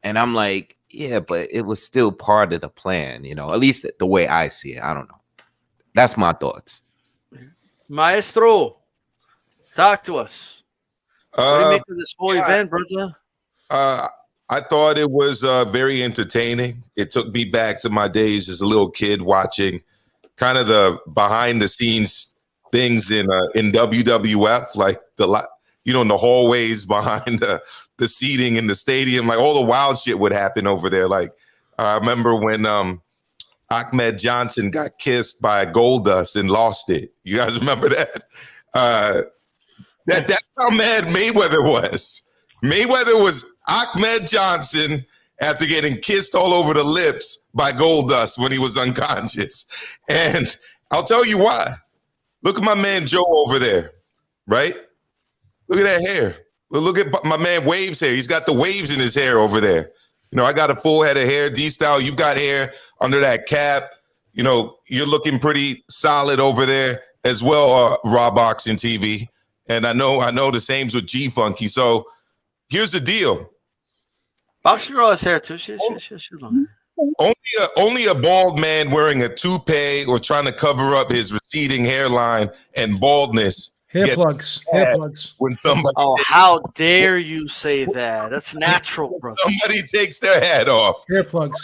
And I'm like, yeah, but it was still part of the plan, at least the way I see it. I don't know. That's my thoughts. Maestro, talk to us. What do you make of this whole event, brother? I thought it was very entertaining. It took me back to my days as a little kid watching kind of the behind the scenes things in WWF, like in the hallways behind the seating in the stadium, like all the wild shit would happen over there. Like I remember when Ahmed Johnson got kissed by Goldust and lost it. You guys remember that? That's how mad Mayweather was. Mayweather was Ahmed Johnson after getting kissed all over the lips by Goldust when he was unconscious. And I'll tell you why. Look at my man Joe over there, right? Look at that hair. Look at my man Waves' hair. He's got the waves in his hair over there. I got a full head of hair. D-Style, you've got hair under that cap. You're looking pretty solid over there as well, Raw Boxing TV. And I know the same's with G-Funky. So here's the deal. Boxing Raw is hair too. Only a bald man wearing a toupee or trying to cover up his receding hairline and baldness. Hair plugs. When somebody how dare you say that? That's natural, bro. Somebody takes their hat off. Hair plugs.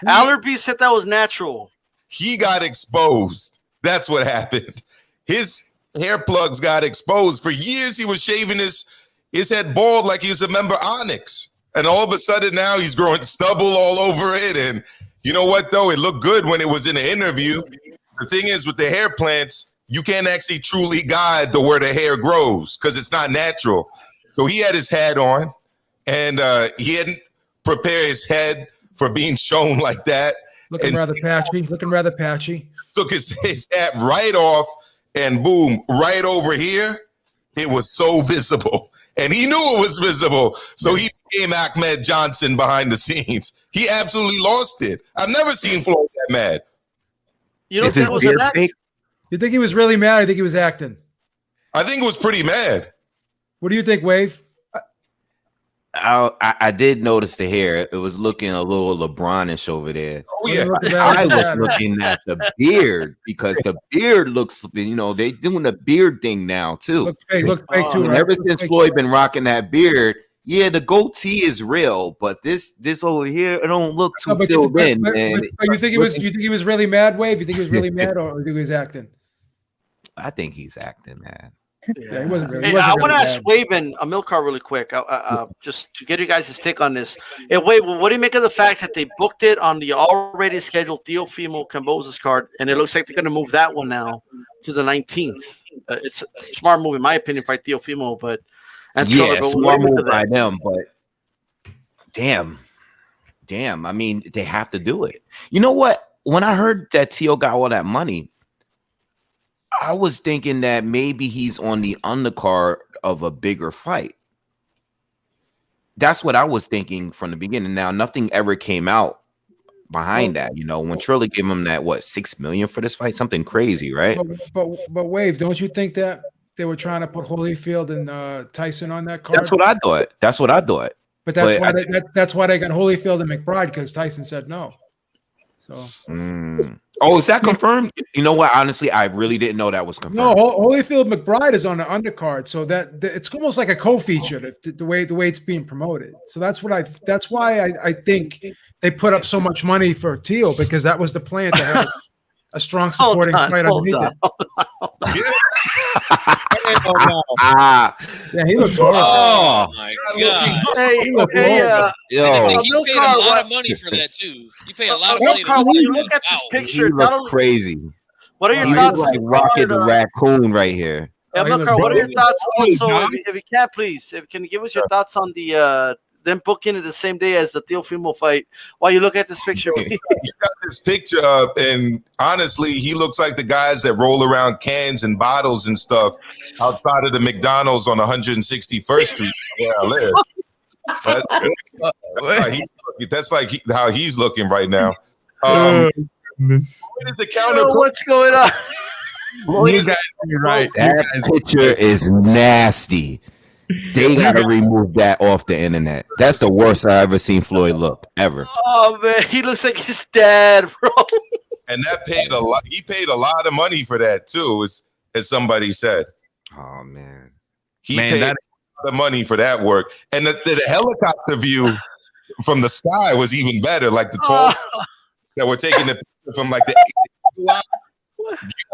Allerby said that was natural. He got exposed. That's what happened. His hair plugs got exposed. For years, he was shaving his head bald like he was a member Onyx. And all of a sudden now he's growing stubble all over it. And you know what, though? It looked good when it was in an interview. The thing is, with the hair plants, you can't actually truly guide where the hair grows because it's not natural. So he had his hat on, and he hadn't prepared his head for being shown like that. Looking rather patchy. Took his hat right off, and boom, right over here, it was so visible. And he knew it was visible. So he became Ahmed Johnson behind the scenes. He absolutely lost it. I've never seen Floyd that mad. You don't think it was an act? You think he was really mad? Or you think he was acting? I think it was pretty mad. What do you think, Wave? I did notice the hair. It was looking a little LeBronish over there. Oh, yeah. I was looking at the beard because the beard looks, they doing the beard thing now too. Looks fake too. Right? Ever since Floyd been rocking that beard, yeah, the goatee is real, but this over here, it don't look too filled in. But you think he was really mad, Wave? You think he was really mad, or do you think he was acting? I think he's acting, man. Yeah, he wasn't I want to ask Wave and Amilcar really quick, just to get you guys' take on this. Hey, Wave, what do you make of the fact that they booked it on the already scheduled Teofimo Kambosos card, and it looks like they're going to move that one now to the 19th it's a smart move in my opinion by Teofimo, but yeah, but smart move by them. But damn. I mean, they have to do it. You know what? When I heard that Teo got all that money, I was thinking that maybe he's on the undercard of a bigger fight. That's what I was thinking from the beginning. Now, nothing ever came out behind that. You know, when Triller gave him that, what, $6 million for this fight? Something crazy, right? But Wave, don't you think that they were trying to put Holyfield and Tyson on that card? That's what I thought. But that's why they got Holyfield and McBride, because Tyson said no. So. Oh, is that confirmed? You know what? Honestly, I really didn't know that was confirmed. No, Holyfield McBride is on the undercard, so that it's almost like a co-feature the way it's being promoted. So that's why I think they put up so much money for Teo, because that was the plan to have a strong supporting fight underneath it. Yeah, he looks horrible. Oh my god! He paid a lot of money for that too. You pay a lot of money. When you look at this picture, he looks crazy. What are your He thoughts? looks like Rocket the Raccoon right here. Yeah, what are your thoughts? Also, if you can, please, can you give us your thoughts on the them booking it the same day as the Teofimo fight? While you look at this picture, he got this picture up, and honestly, he looks like the guys that roll around cans and bottles and stuff outside of the McDonald's on 161st Street where I live. That's like how he's looking right now. What is the counter? What's going on? You guys are right. That picture is nasty. They gotta remove that off the internet. That's the worst I ever seen Floyd look ever. Oh man, he looks like his dad, bro. And that paid a lot. He paid a lot of money for that too, as somebody said. Oh man, he paid a lot of money for that work. And the helicopter view from the sky was even better. Like the tall that were taking the picture from like the. You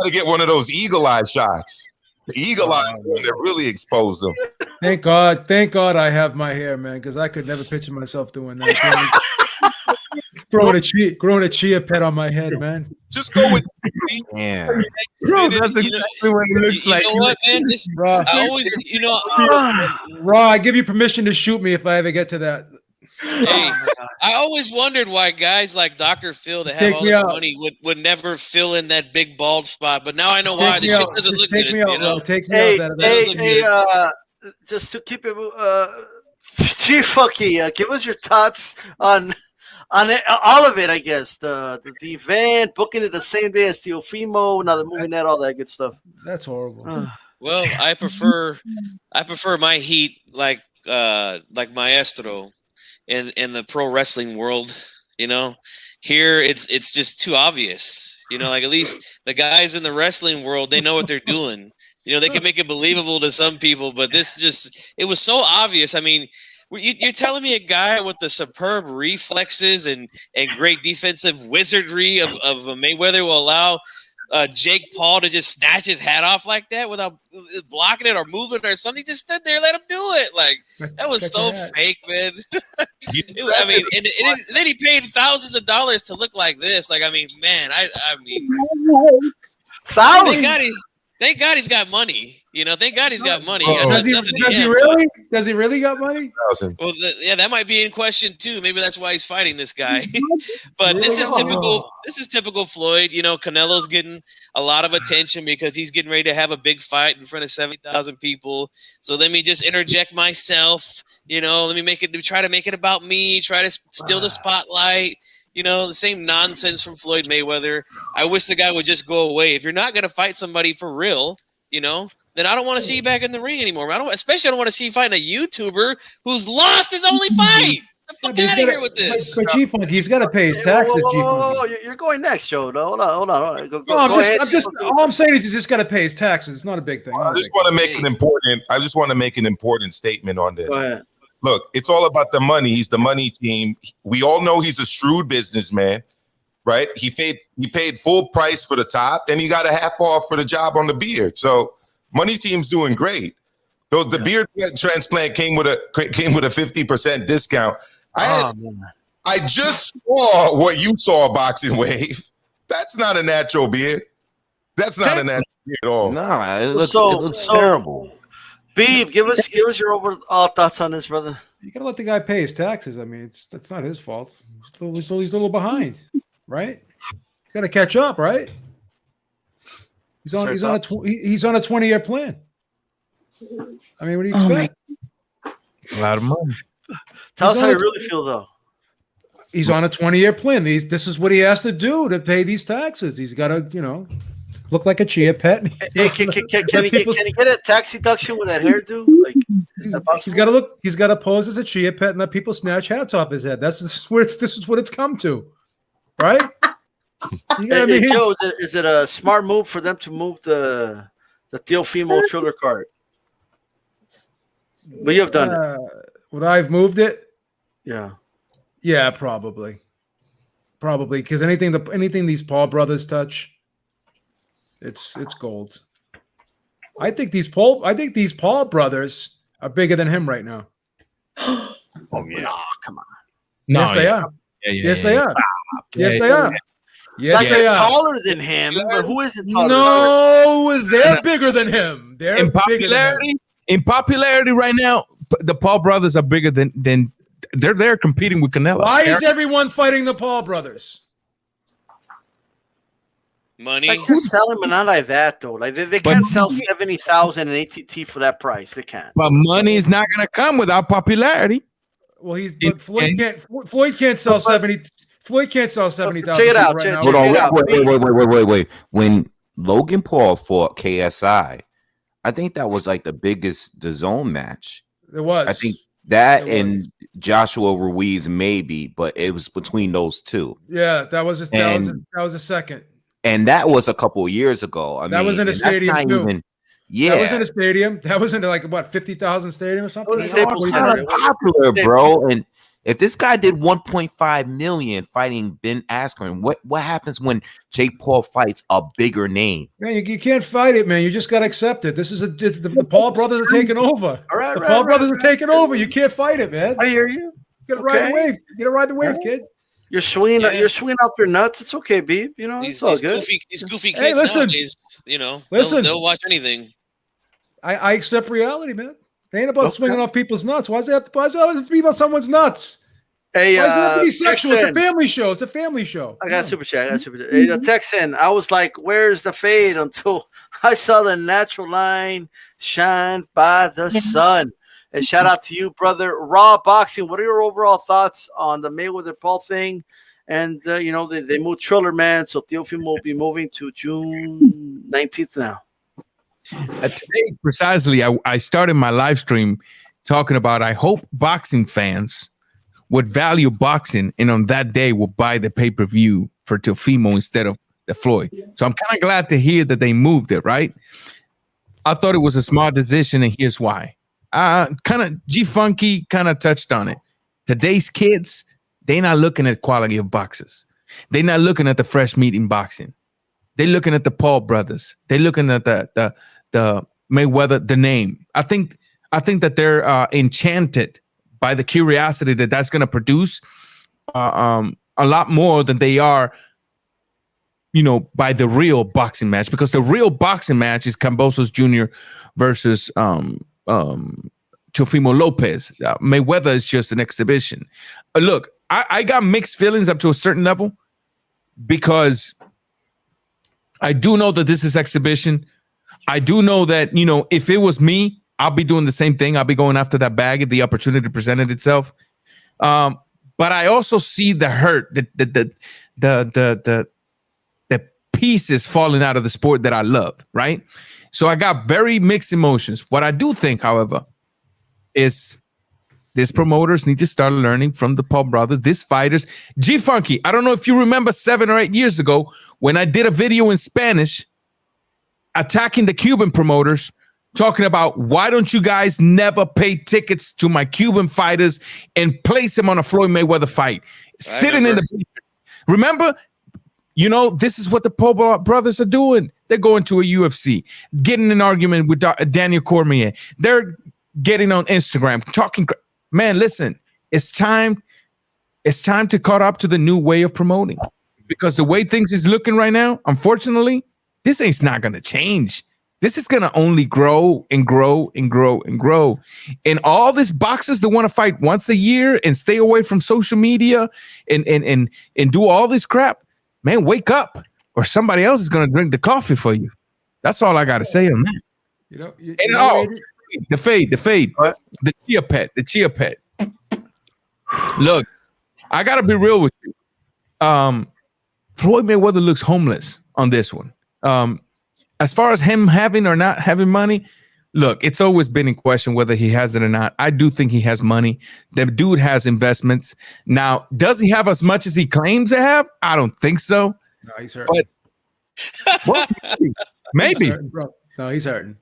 gotta get one of those eagle eye shots. The eagle eyes one that really exposed them. Thank God I have my hair, man, because I could never picture myself doing that. growing a chia pet on my head, man. Just go with man. Bro, that's exactly what it looks like. You know what, man? I always, Raw, I give you permission to shoot me if I ever get to that. Hey, I always wondered why guys like Dr. Phil that have all this money would never fill in that big bald spot, but now I know why. This shit doesn't look good. Take me out. Just to keep it, G-Funky, give us your thoughts on it, all of it. I guess the event, booking it the same day as Teofimo, now the movie net, all that good stuff. That's horrible. Well, I prefer my heat like Maestro. In the pro wrestling world, here it's just too obvious. Like at least the guys in the wrestling world, they know what they're doing. They can make it believable to some people, but it was so obvious. I mean, you're telling me a guy with the superb reflexes and great defensive wizardry of a Mayweather will allow Jake Paul to just snatch his hat off like that without blocking it or moving or something? He just stood there, let him do it. Like that was so fake, man. And then he paid thousands of dollars to look like this. Like, I mean, man, thank God he's got money. Thank God he's got money. Does he really? Does he really got money? Well, that might be in question too. Maybe that's why he's fighting this guy. But this is typical. This is typical Floyd. Canelo's getting a lot of attention because he's getting ready to have a big fight in front of 70,000 people. So let me just interject myself. Let me try to make it about me. Try to steal the spotlight. The same nonsense from Floyd Mayweather. I wish the guy would just go away. If you're not going to fight somebody for real, then I don't want to see you back in the ring anymore. I don't want to see you fighting a YouTuber who's lost his only fight. The fuck out of here with this. But G-Funk, he's got to pay his taxes. You're going next, Joe. No, hold on. Go ahead. I'm just. All I'm saying is he's just got to pay his taxes. It's not a big thing. I just want to make an important statement on this. Go ahead. Look, it's all about the money. He's the money team. We all know he's a shrewd businessman, right? He paid full price for the top, and he got a half off for the job on the beard. So money team's doing great. The beard transplant came with a 50% discount. I just saw what you saw, Boxing Wave. That's not a natural beard. That's not a natural at all. Nah, it looks So- terrible. Beeb, give us your overall thoughts on this, brother. You gotta let the guy pay his taxes. I mean, that's not his fault. He's a little behind, right? He's got to catch up, right? He's on a 20-year plan. I mean, what do you expect? A lot of money. Tell us He's how on you a- really feel, though. He's on a 20-year plan. This is what he has to do to pay these taxes. He's got to, look like a chia pet. Hey, can he get a tax deduction with that hairdo? Like, He's got to pose as a chia pet and let people snatch hats off his head. This is what it's come to, right? Hey, Joe, is it a smart move for them to move the Teofimo Triller card? But you have done it. Would I have moved it? Yeah. Yeah, probably, because anything these Paul brothers touch, it's gold. I think these Paul brothers are bigger than him right now. Oh yeah. No, come on. No, Yes, they are. Yes, they are. Yes, they are. Yes, Like they they're are. taller than him, but who isn't taller? No, they're bigger than him. They're In bigger than him. popularity right now, the Paul brothers are bigger than they're there competing with Canelo. Why is everyone fighting the Paul brothers? Money. Like, just sell him, and not like that though. Like they can't sell 70,000 in ATT for that price. They can't. But money is not going to come without popularity. Well, Floyd can't sell 70. Floyd can't sell 70,000. Check it out. right Check- now. check Hold it on, out. wait. When Logan Paul fought KSI, I think that was like the biggest DAZN match. It was. I think that It and Joshua Ruiz maybe, but it was between those two. Yeah, that was And- a second. And that was a couple of years ago. That was in a and that's stadium, not too. Yeah, That was in a stadium. That was in like what 50,000 stadium or something. It was a Staples it's Center. not It was- popular, Staples. bro. And if this guy did 1.5 million fighting Ben Askren, what happens when Jake Paul fights a bigger name? Man, you can't fight it, man. You just got to accept it. The Paul brothers are taking over. All right, The right, Paul right, brothers right. are taking over. You can't fight it, man. I You hear you. gotta ride the Okay. wave. You gotta ride the wave, kid. You're swinging. Yeah. You're swinging off your nuts. It's okay, Beeb. These It's all good. goofy Hey, kids listen. nowadays, Listen. they'll watch anything. I accept reality, man. It ain't about Okay. swinging off people's nuts. Why does it have to be about someone's nuts? Hey, Why does it have to be sexual? It's a Texan. family show. It's a family show. I got super chat. Hey, the Texan. I was like, "Where's the fade?" Until I saw the natural line shine by the sun. And shout out to you, brother. Raw Boxing. What are your overall thoughts on the Mayweather Paul thing? And they moved Triller, man. So Teofimo will be moving to June 19th now. Today, precisely, I started my live stream talking about I hope boxing fans would value boxing and on that day will buy the pay-per-view for Teofimo instead of the Floyd. So I'm kind of glad to hear that they moved it, right? I thought it was a smart decision, and here's why. Kind of G-Funky kind of touched on it. Today's kids, they're not looking at quality of boxers. They're not looking at the fresh meat in boxing. They're looking at the Paul brothers. They're looking at the Mayweather, the name. I think that they're enchanted by the curiosity that's going to produce a lot more than they are, by the real boxing match, because the real boxing match is Kambosos Jr. versus Teofimo Lopez. Mayweather is just an exhibition. Look, I got mixed feelings up to a certain level because I do know that this is exhibition. I do know that, if it was me, I'll be doing the same thing. I'll be going after that bag if the opportunity presented itself. But I also see the hurt, the pieces falling out of the sport that I love, right? So I got very mixed emotions. What I do think, however, is these promoters need to start learning from the Paul brothers, these fighters. G-Funky, I don't know if you remember 7 or 8 years ago when I did a video in Spanish attacking the Cuban promoters, talking about why don't you guys never pay tickets to my Cuban fighters and place them on a Floyd Mayweather fight? Sitting in the remember, this is what the Paul brothers are doing. They're going to a UFC, getting in an argument with Daniel Cormier. They're getting on Instagram, talking. Man, listen, it's time to caught up to the new way of promoting, because the way things is looking right now, unfortunately, this ain't not gonna change. This is gonna only grow and grow and grow and grow. And all these boxers that want to fight once a year and stay away from social media and do all this crap, man, wake up, or somebody else is gonna drink the coffee for you. That's all I gotta say on that. You know, the fade, the chia pet. Look, I gotta be real with you. Floyd Mayweather looks homeless on this one. As far as him having or not having money, look, it's always been in question whether he has it or not. I do think he has money. The dude has investments. Now, does he have as much as he claims to have? I don't think so. No, he's hurting. But well, maybe. He's hurting, bro. No, he's hurting.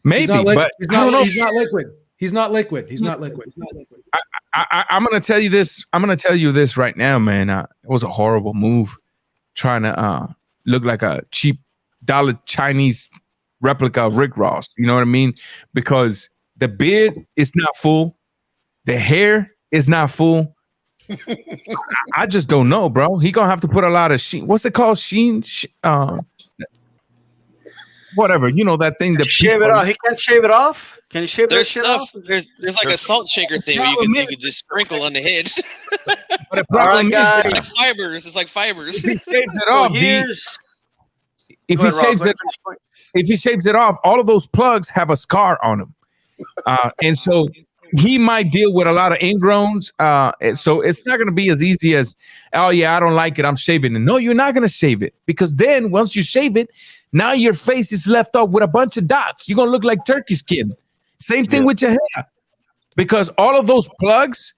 Maybe, but he's not liquid. He's not liquid. He's not liquid. I'm gonna tell you this. I'm gonna tell you this right now, man. It was a horrible move, trying to look like a cheap dollar Chinese replica of Rick Ross. You know what I mean? Because the beard is not full, the hair is not full. I just don't know, bro. He gonna have to put a lot of sheen. What's it called? Sheen. Whatever, you know that thing that shave it off. He can't shave it off. Can you shave that shit off? There's like a salt shaker thing where you can just sprinkle on the head. But all right, guys. It's like fibers. It's like fibers. If he shaves it off, if he shaves it off, all of those plugs have a scar on them, and so he might deal with a lot of ingrowns. So it's not going to be as easy as, oh yeah, I don't like it, I'm shaving it. No, you're not going to shave it, because then once you shave it, now your face is left up with a bunch of dots. You're going to look like turkey skin. Same thing with your hair, because all of those plugs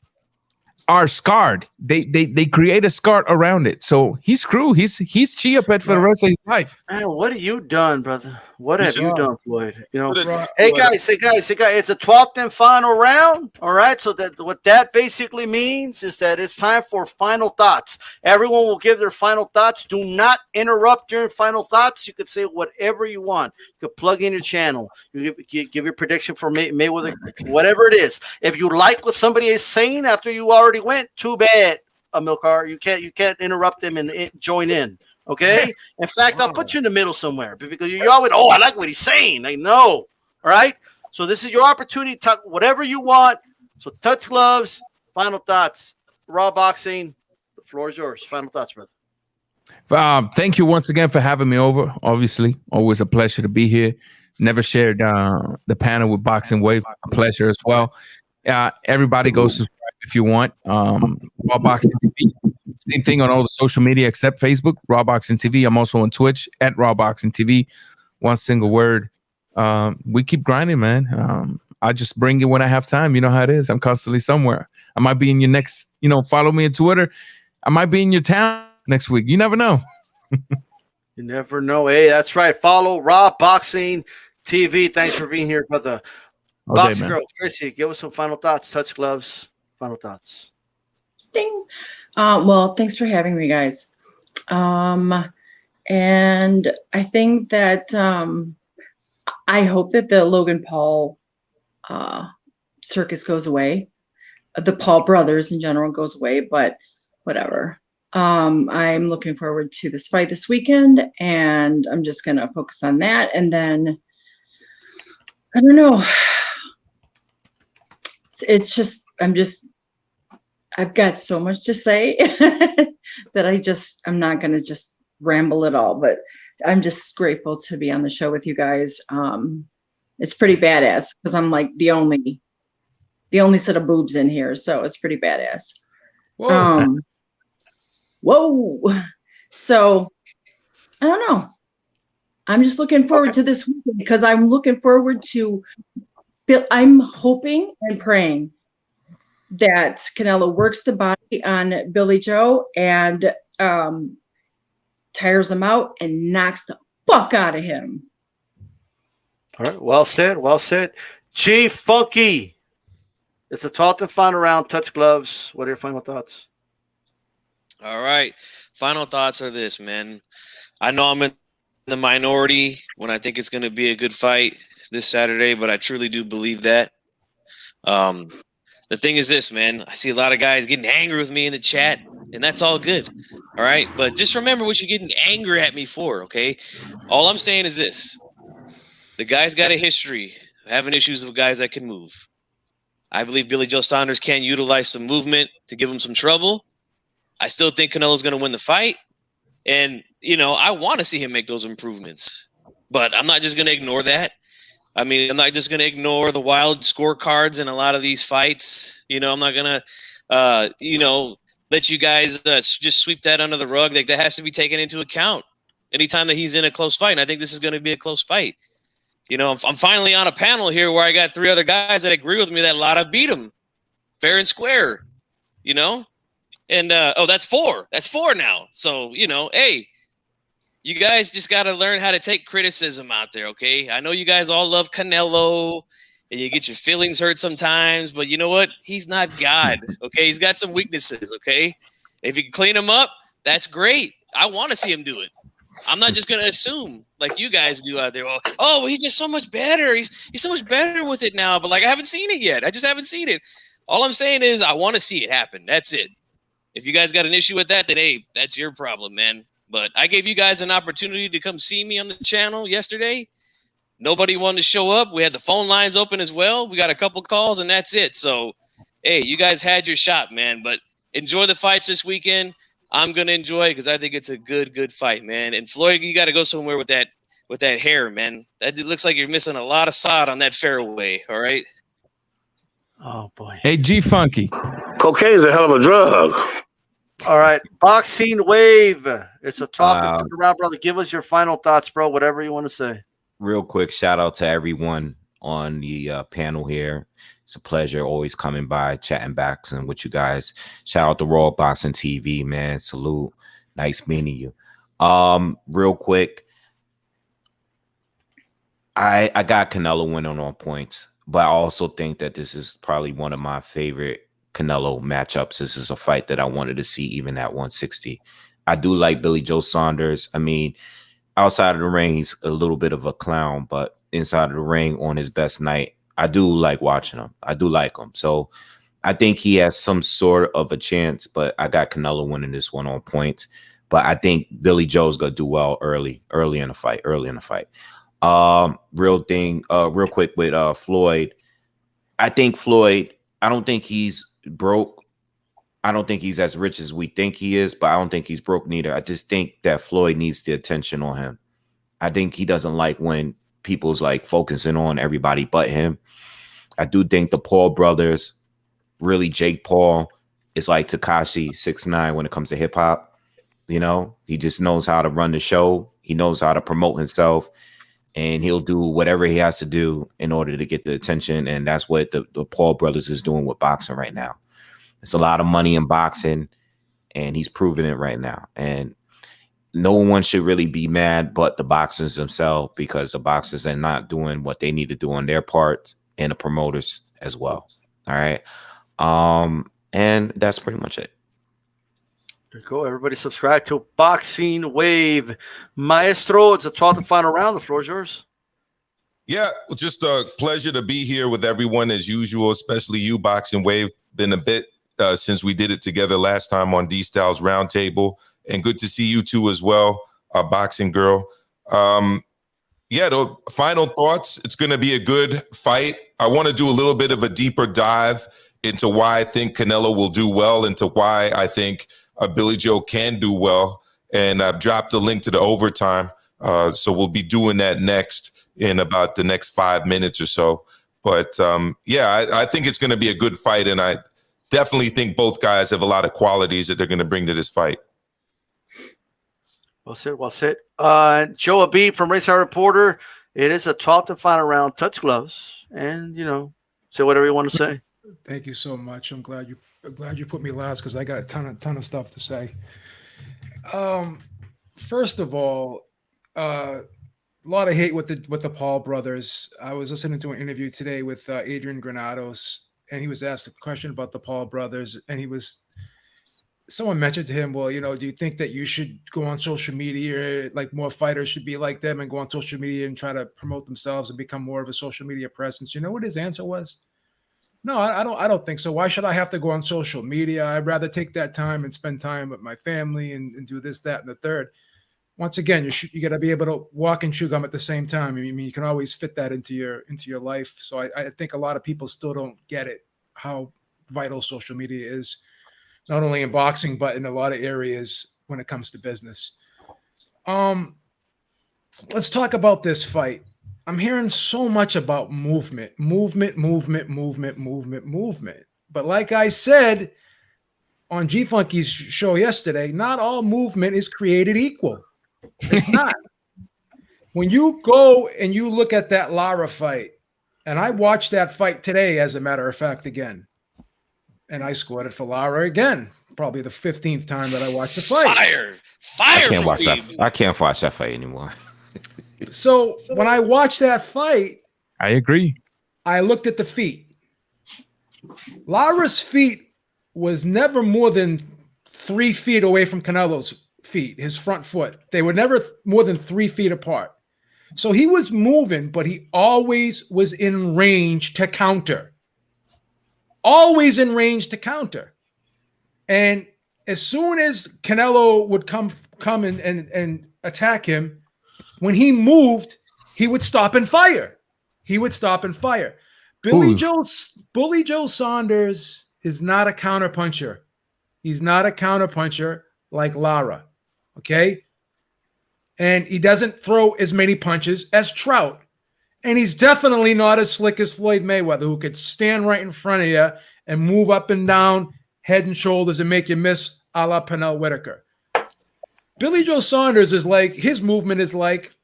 are scarred. They create a scar around it. So he's screwed. He's chia pet for the rest of his life. Man, what have you done, brother? What have you done, Floyd? You know, hey guys, it's a 12th and final round. All right. So that what that basically means is that it's time for final thoughts. Everyone will give their final thoughts. Do not interrupt during final thoughts. You could say whatever you want. You could plug in your channel. You give your prediction for Mayweather, whatever it is. If you like what somebody is saying after you already went, too bad, Amilcar. You can't interrupt them and join in. Okay. In fact, I'll put you in the middle somewhere, because you always, I like what he's saying. Like, no. All right. So this is your opportunity to talk whatever you want. So touch gloves, final thoughts, raw boxing. The floor is yours. Final thoughts, brother. Thank you once again for having me over. Obviously, always a pleasure to be here. Never shared the panel with Boxing Wave. A pleasure as well. Everybody go subscribe if you want. Raw Boxing TV. Same thing on all the social media except Facebook. Raw Boxing TV. I'm also on Twitch at Raw Boxing TV. One single word. We keep grinding, man. I just bring it when I have time. You know how it is. I'm constantly somewhere. I might be in your next. Follow me on Twitter. I might be in your town next week. You never know. You never know. Hey, that's right. Follow Raw Boxing TV. Thanks for being here, brother. Boxing Girl, Tracy, give us some final thoughts. Touch gloves. Final thoughts. Ding. Well, thanks for having me, guys. And I think that I hope that the Logan Paul circus goes away. The Paul brothers in general goes away, but whatever. I'm looking forward to this fight this weekend, and I'm just going to focus on that. And then, I don't know. It's just, I've got so much to say that I'm not going to just ramble at all, but I'm just grateful to be on the show with you guys. It's pretty badass because I'm like the only set of boobs in here. So it's pretty badass. Whoa. So I don't know. I'm just looking forward to this weekend because I'm looking forward to, I'm hoping and praying that Canelo works the body on Billy Joe and tires him out and knocks the fuck out of him. All right. Well said. Well said. Chief Funky. It's a 12th and final round. Touch gloves. What are your final thoughts? All right. Final thoughts are this, man. I know I'm in the minority when I think it's going to be a good fight this Saturday, but I truly do believe that. The thing is this, man. I see a lot of guys getting angry with me in the chat. and that's all good. All right, but just remember what you're getting angry at me for. Okay, all I'm saying is this: the guy's got a history of having issues with guys that can move. I believe Billy Joe Saunders can utilize some movement to give him some trouble. I still think Canelo's going to win the fight. And, I want to see him make those improvements. But I'm not just going to ignore that. I mean, I'm not just going to ignore the wild scorecards in a lot of these fights. I'm not going to, let you guys just sweep that under the rug. Like, that has to be taken into account anytime that he's in a close fight. And I think this is going to be a close fight. I'm finally on a panel here where I got 3 other guys that agree with me that Lara beat him fair and square, And, that's 4. That's 4 now. So, hey, you guys just got to learn how to take criticism out there, okay? I know you guys all love Canelo, and you get your feelings hurt sometimes, but you know what? He's not God, okay? He's got some weaknesses, okay? If you can clean him up, that's great. I want to see him do it. I'm not just going to assume like you guys do out there. Oh, he's just so much better. He's so much better with it now, but, like, I haven't seen it yet. I just haven't seen it. All I'm saying is I want to see it happen. That's it. If you guys got an issue with that, then, hey, that's your problem, man. But I gave you guys an opportunity to come see me on the channel yesterday. Nobody wanted to show up. We had the phone lines open as well. We got a couple calls, and that's it. So, hey, you guys had your shot, man. But enjoy the fights this weekend. I'm going to enjoy it because I think it's a good fight, man. And Floyd, you got to go somewhere with that hair, man. That looks like you're missing a lot of sod on that fairway, all right? Oh, boy. Hey, G Funky. Cocaine's a hell of a drug. All right. Boxing Wave. It's a talk around, brother. Give us your final thoughts, bro. Whatever you want to say. Real quick, shout out to everyone on the panel here. It's a pleasure always coming by, chatting boxing with you guys. Shout out to Raw Boxing TV, man. Salute. Nice meeting you. Real quick, I got Canelo winning on points, but I also think that this is probably one of my favorite Canelo matchups. This is a fight that I wanted to see even at 160. I do like Billy Joe Saunders. I mean, outside of the ring, he's a little bit of a clown, but inside of the ring on his best night, I do like watching him. I do like him. So I think he has some sort of a chance, but I got Canelo winning this one on points. But I think Billy Joe's going to do well early in the fight. Real quick with Floyd. I think Floyd, I don't think he's broke. I don't think he's as rich as we think he is, but I don't think he's broke neither. I just think that Floyd needs the attention on him. I think he doesn't like when people's like focusing on everybody but him. I do think the Paul brothers, really Jake Paul, is like Tekashi 6ix9ine when it comes to hip hop. He just knows how to run the show. He knows how to promote himself, and he'll do whatever he has to do in order to get the attention. And that's what the Paul brothers is doing with boxing right now. It's a lot of money in boxing, and he's proving it right now. And no one should really be mad but the boxers themselves, because the boxers are not doing what they need to do on their part, and the promoters as well. All right. And that's pretty much it. There you go. Everybody subscribe to Boxing Wave. Maestro, it's the 12th and final round. The floor is yours. Yeah, just a pleasure to be here with everyone as usual, especially you, Boxing Wave. Been a bit since we did it together last time on D-Styles Roundtable, and good to see you too as well, Boxing Girl. Yeah, the final thoughts. It's going to be a good fight. I want to do a little bit of a deeper dive into why I think Canelo will do well, into why I think Billy Joe can do well. And I've dropped a link to the overtime. So we'll be doing that next in about the next 5 minutes or so. But yeah, I think it's going to be a good fight. And I definitely think both guys have a lot of qualities that they're going to bring to this fight. Well said. Well said. Joe Abib from Racehour Reporter. It is a 12th and final round. Touch gloves, and say whatever you want to say. Thank you so much. I'm glad you put me last because I got a ton of stuff to say. First of all, a lot of hate with the Paul brothers. I was listening to an interview today with Adrian Granados, and he was asked a question about the Paul brothers, and someone mentioned to him, well, do you think that you should go on social media, like more fighters should be like them and go on social media and try to promote themselves and become more of a social media presence? You know what his answer was? No, I don't. I don't think so. Why should I have to go on social media? I'd rather take that time and spend time with my family and do this, that, and the third. Once again, you got to be able to walk and chew gum at the same time. I mean, you can always fit that into your life. So I think a lot of people still don't get it, how vital social media is, not only in boxing but in a lot of areas when it comes to business. Let's talk about this fight. I'm hearing so much about movement. But like I said on G Funky's show yesterday, not all movement is created equal. It's not. When you go and you look at that Lara fight, and I watched that fight today, as a matter of fact, again, and I scored it for Lara again, probably the 15th time that I watched the fight. Fire! I can't watch that. I can't watch that fight anymore. So when I watched that fight, I agree. I looked at the feet. Lara's feet was never more than 3 feet away from Canelo's feet, his front foot. They were never more than 3 feet apart. So he was moving, but he always was in range to counter. Always in range to counter. And as soon as Canelo would come and attack him, when he moved, he would stop and fire. Billy Joe Saunders is not a counterpuncher. He's not a counterpuncher like Lara. Okay? And he doesn't throw as many punches as Trout. And he's definitely not as slick as Floyd Mayweather, who could stand right in front of you and move up and down, head and shoulders, and make you miss a la Pernell Whitaker. Billy Joe Saunders is like, his movement is like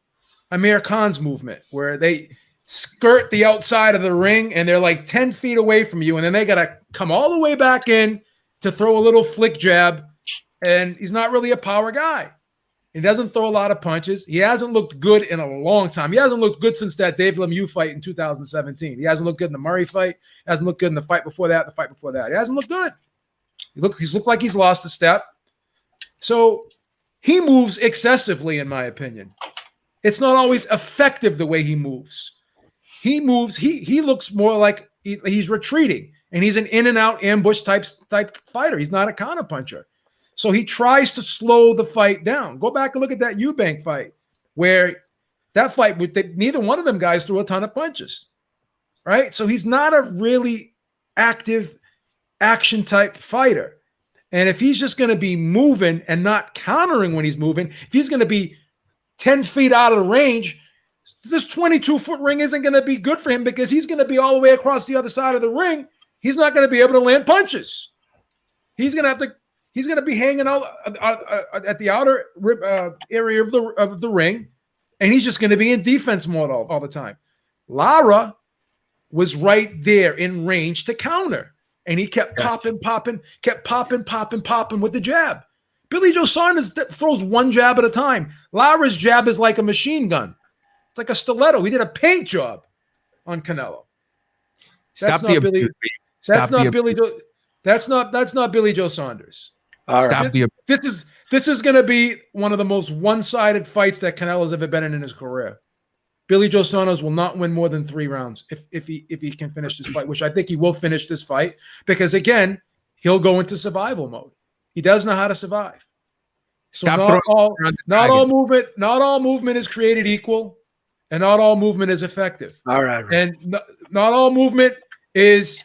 Amir Khan's movement, where they skirt the outside of the ring and they're like 10 feet away from you, and then they got to come all the way back in to throw a little flick jab, and he's not really a power guy. He doesn't throw a lot of punches. He hasn't looked good in a long time. He hasn't looked good since that Dave Lemieux fight in 2017. He hasn't looked good in the Murray fight. He hasn't looked good in the fight before that, He hasn't looked good. He's looked like he's lost a step. So he moves excessively, in my opinion. It's not always effective the way he moves. He looks more like he's retreating, and he's an in and out ambush type fighter. He's not a counterpuncher. So he tries to slow the fight down. Go back and look at that Eubank fight, where that fight, neither one of them guys threw a ton of punches, right? So he's not a really active action type fighter. And if he's just going to be moving and not countering when he's moving, if he's going to be 10 feet out of the range, this 22-foot ring isn't going to be good for him, because he's going to be all the way across the other side of the ring. He's not going to be able to land punches. He's going to be hanging out at the outer area of the ring, and he's just going to be in defense mode all the time. Lara was right there in range to counter, and he kept popping with the jab. Billy Joe Saunders throws one jab at a time. Lara's jab is like a machine gun. It's like a stiletto. He did a paint job on Canelo. That's not Billy Joe Saunders. This is going to be one of the most one-sided fights that Canelo's ever been in his career. Billy Joe Saunders will not win more than 3 rounds if he can finish this fight, which I think he will finish this fight, because again, he'll go into survival mode. He does know how to survive. So not all movement is created equal, and not all movement is effective. All right. And not all movement is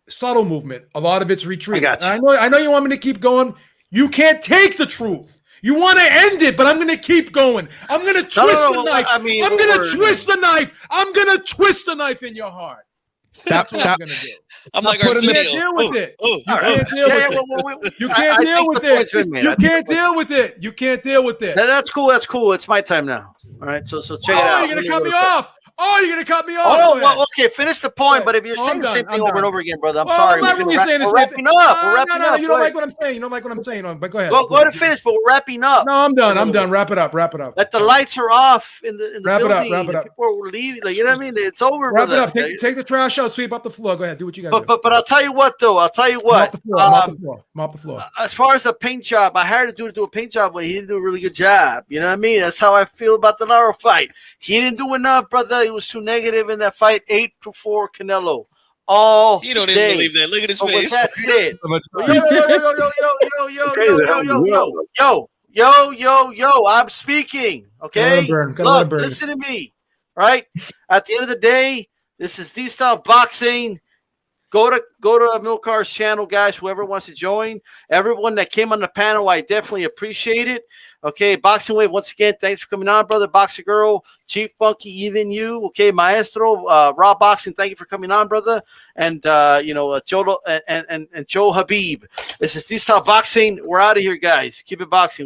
subtle movement. A lot of it's retreat. I know you want me to keep going. You can't take the truth. You want to end it, but I'm going to keep going. I'm going to twist the knife. I'm going to twist the knife. I'm going to twist the knife in your heart. Stop. I'm going to do. I'm like You Arsenio. can't deal with it. You can't deal with it. You can't deal with it. You can't deal with it. That's cool. That's cool. It's my time now. All right. So check it out. You're going to cut me off. You're going to cut me off. Oh, well, okay. Finish the point. But if you're saying the same thing over and over again, brother, I'm sorry. We're wrapping up. We're wrapping up. You don't like what I'm saying. You don't like what I'm saying. But go ahead. Go ahead and finish, but we're wrapping up. No, I'm done. Wrap it up. Like the lights are off in the building. Wrap it up. People are leaving. Like, you know what I mean? It's over. Wrap brother. it up. Take the trash out. Sweep up the floor. Go ahead. Do what you got to do. But I'll tell you what, though. Mop the floor. As far as the paint job, I hired a dude to do a paint job, but he didn't do a really good job. You know what I mean? That's how I feel about the Lara fight. He didn't do enough, brother. He was too negative in that fight. 8-4 Canelo. all You don't day. even believe that. Look at his But with face. that said, I'm speaking. Okay, Gotta let him burn. Listen to me. Right. At the end of the day, this is D-Style Boxing. Go to Milkar's channel, guys. Whoever wants to join, everyone that came on the panel, I definitely appreciate it. Okay, Boxing Wave, once again, thanks for coming on, brother. Boxer Girl, Chief Funky, even you. Okay, Maestro, Raw Boxing, thank you for coming on, brother. And Joe and Joe Habib. This is D-Style Boxing. We're out of here, guys. Keep it boxing.